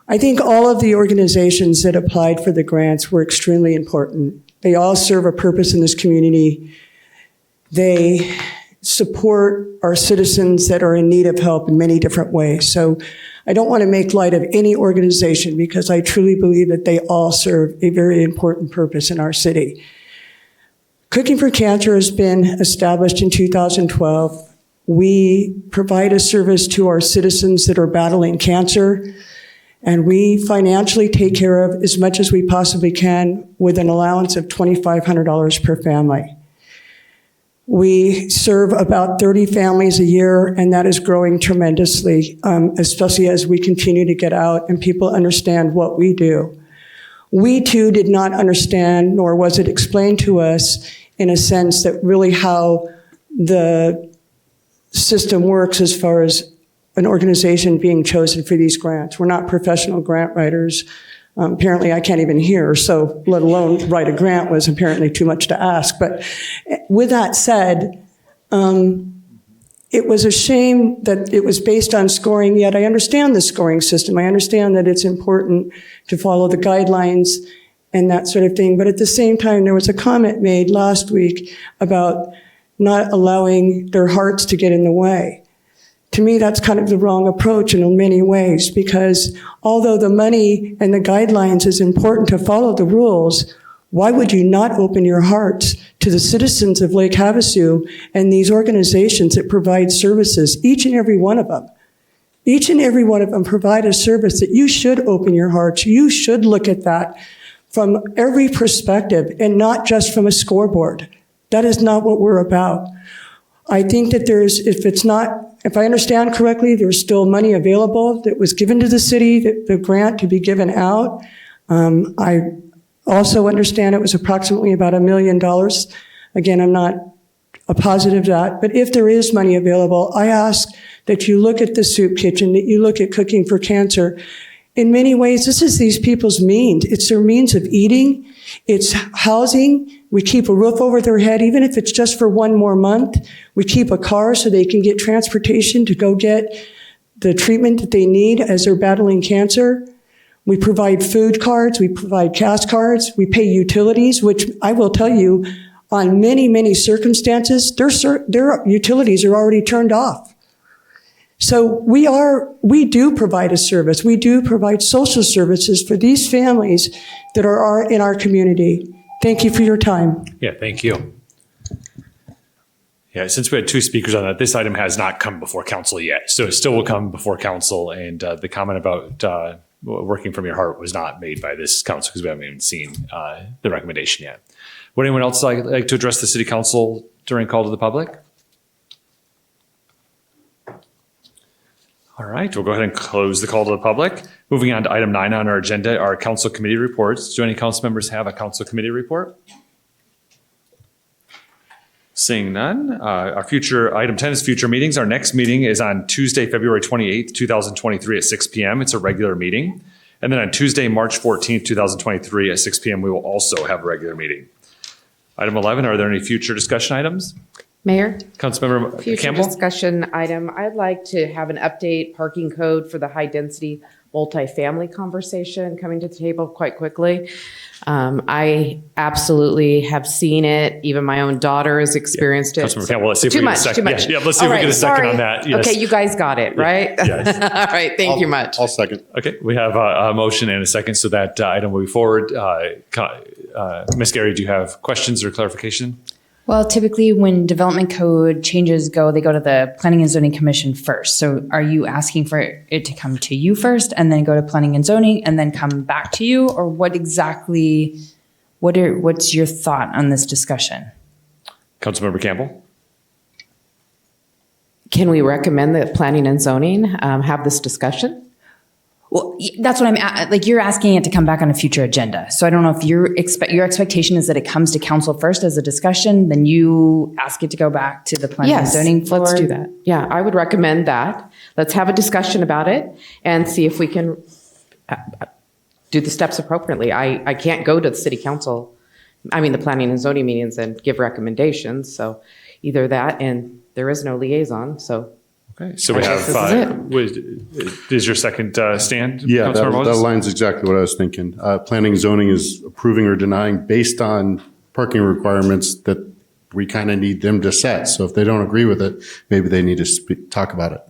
I think all of the organizations that applied for the grants were extremely important. They all serve a purpose in this community. They support our citizens that are in need of help in many different ways. So I don't want to make light of any organization because I truly believe that they all serve a very important purpose in our city. Cooking for Cancer has been established in 2012. We provide a service to our citizens that are battling cancer, and we financially take care of as much as we possibly can with an allowance of $2,500 per family. We serve about 30 families a year, and that is growing tremendously, especially as we continue to get out and people understand what we do. We too did not understand, nor was it explained to us in a sense that really how the system works as far as an organization being chosen for these grants. We're not professional grant writers. Apparently I can't even hear, so let alone write a grant was apparently too much to ask. But with that said, it was a shame that it was based on scoring, yet I understand the scoring system. I understand that it's important to follow the guidelines and that sort of thing. But at the same time, there was a comment made last week about not allowing their hearts to get in the way. To me, that's kind of the wrong approach in many ways, because although the money and the guidelines is important to follow the rules, why would you not open your hearts to the citizens of Lake Havasu and these organizations that provide services, each and every one of them? Each and every one of them provide a service that you should open your hearts. You should look at that from every perspective and not just from a scoreboard. That is not what we're about. I think that if I understand correctly, there's still money available that was given to the city, the grant to be given out. I also understand it was approximately about $1 million. Again, I'm not a positive of that, but if there is money available, I ask that you look at the soup kitchen, that you look at Cooking for Cancer. In many ways, this is these people's means. It's their means of eating. It's housing. We keep a roof over their head, even if it's just for one more month. We keep a car so they can get transportation to go get the treatment that they need as they're battling cancer. We provide food cards. We provide cash cards. We pay utilities, which I will tell you, on many, many circumstances, their utilities are already turned off. So we do provide a service. We do provide social services for these families that are in our community. Thank you for your time. Yeah, thank you. Yeah, since we had two speakers on that, this item has not come before council yet. So it still will come before council. And the comment about working from your heart was not made by this council because we haven't even seen the recommendation yet. Would anyone else like to address the city council during call to the public? All right, we'll go ahead and close the call to the public. Moving on to item 9 on our agenda, our council committee reports. Do any council members have a council committee report? Seeing none, our future item 10 is future meetings. Our next meeting is on Tuesday, February 28th, 2023 at 6 p.m. It's a regular meeting. And then on Tuesday, March 14th, 2023 at 6 p.m., we will also have a regular meeting. Item 11, are there any future discussion items? Mayor? Councilmember Future Campbell? discussion item. I'd like to have an update parking code for the high density multifamily conversation coming to the table quite quickly. I absolutely have seen it. Even my own daughter has experienced it. Councilmember Campbell, let's see if we get a second. Too much. Yeah, let's see if we get a second on that. Yes. Okay, you guys got it, right? Yes. All right, thank you much. I'll second. Okay, we have a motion and a second, so that item will be forward. Ms. Gary, do you have questions or clarification? Well, typically when development code changes they go to the Planning and Zoning Commission first. So are you asking for it to come to you first and then go to Planning and Zoning and then come back to you? Or what exactly, what's your thought on this discussion? Councilmember Campbell? Can we recommend that Planning and Zoning have this discussion? Well, that's what I'm you're asking it to come back on a future agenda. So I don't know if your expectation is that it comes to council first as a discussion, then you ask it to go back to the planning and zoning floor. Let's do that. Yeah, I would recommend that. Let's have a discussion about it and see if we can do the steps appropriately. I can't go to the city council, the planning and zoning meetings and give recommendations. So either that and there is no liaison. So. Okay, so we have, is your second stand? Yeah, that aligns exactly what I was thinking. Planning and zoning is approving or denying based on parking requirements that we kind of need them to set. So if they don't agree with it, maybe they need to talk about it.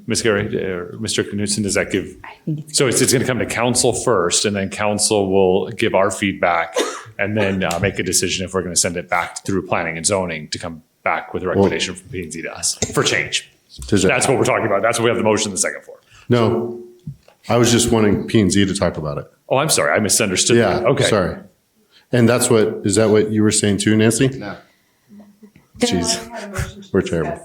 Ms. Gary or Mr. Knudsen, does that give? So it's going to come to council first, and then council will give our feedback and then make a decision if we're going to send it back through planning and zoning to come back with a recommendation from P&Z to us for change. That's what we're talking about. That's what we have the motion in the second for. No, I was just wanting P&Z to talk about it. Oh, I'm sorry. I misunderstood. Yeah, that. Okay. Sorry. And is that what you were saying too, Nancy? No. Jeez, we're terrible.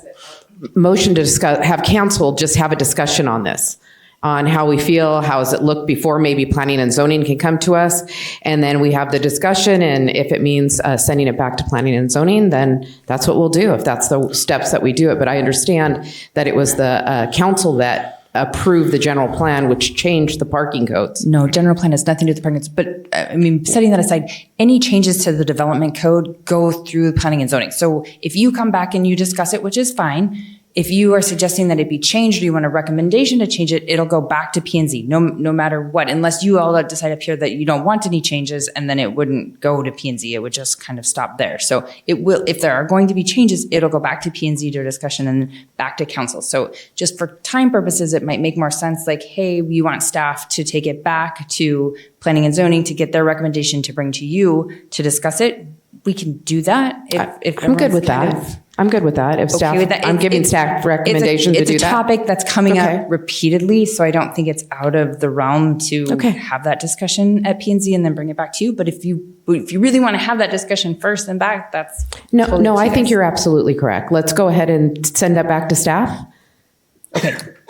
Motion to discuss, have council just have a discussion on this, on how we feel, how does it look before maybe planning and zoning can come to us. And then we have the discussion, and if it means sending it back to planning and zoning, then that's what we'll do, if that's the steps that we do it. But I understand that it was the council that approve the general plan, which changed the parking codes. No, general plan has nothing to do with the parking. But I mean, setting that aside, any changes to the development code go through planning and zoning. So if you come back and you discuss it, which is fine, if you are suggesting that it be changed or you want a recommendation to change it, it'll go back to P&Z, no matter what, unless you all decide up here that you don't want any changes, and then it wouldn't go to P&Z. It would just kind of stop there. So it will, if there are going to be changes, it'll go back to P&Z to discussion and back to council. So just for time purposes, it might make more sense like, hey, we want staff to take it back to planning and zoning to get their recommendation to bring to you to discuss it. We can do that. If I'm good everyone's with kind that. of I'm good with that. If staff, okay with that. I'm giving staff recommendation to do that. It's a topic that's coming Okay. up repeatedly, so I don't think it's out of the realm to Okay. have that discussion at P&Z and then bring it back to you. But if you really want to have that discussion first and back, that's No, totally no, up to I you think guys. you're absolutely correct. Let's go ahead and send that back to staff.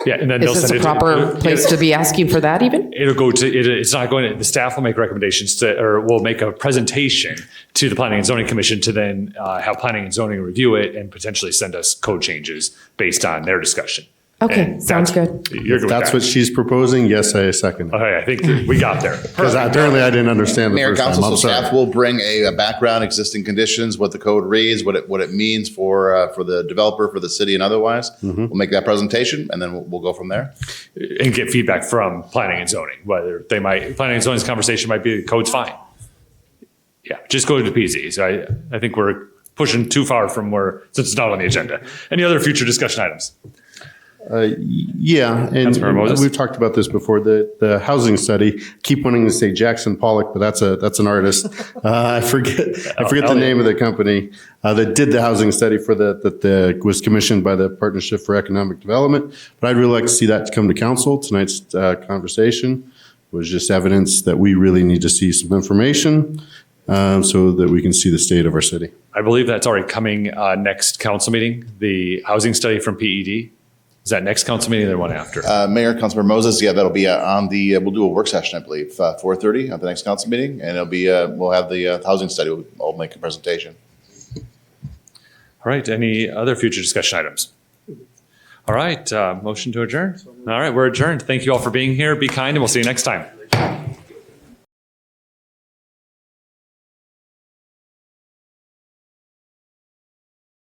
Yeah, and then they'll Is this send a it proper place to be asking for that even? It'll go to, it's not going to, the staff will make recommendations to, or will make a presentation to the Planning and Zoning Commission to then have Planning and Zoning review it and potentially send us code changes based on their discussion. Okay, And sounds that's- good. You're good with That's that. what she's proposing. Yes, I second it. Okay, I think we got there. Because apparently I didn't understand the Mayor, first time. council, I'm so staff sorry. will bring a background, existing conditions, what the code reads, what it means for the developer, for the city and otherwise. We'll make that presentation and then we'll go from there. And get feedback from Planning and Zoning, whether they might, Planning and Zoning's conversation might be the code's fine. Yeah, just go to PZ. So I think we're pushing too far from where, since it's not on the agenda. Any other future discussion items? Yeah, and Councilmember Moses? we've talked about this before. The housing study. Keep wanting to say Jackson Pollock, but that's an artist. I forget the name of the company that did the housing study for that was commissioned by the Partnership for Economic Development. But I'd really like to see that come to council. Tonight's conversation was just evidence that we really need to see some information so that we can see the state of our city. I believe that's already coming next council meeting, the housing study from PED. Is that next council meeting or the one after? Mayor, Councilmember Moses, yeah, that'll be on the, we'll do a work session, I believe, 4:30 at the next council meeting. And it'll be, we'll have the housing study. I'll make a presentation. All right, any other future discussion items? All right, motion to adjourn. All right, we're adjourned. Thank you all for being here. Be kind and we'll see you next time.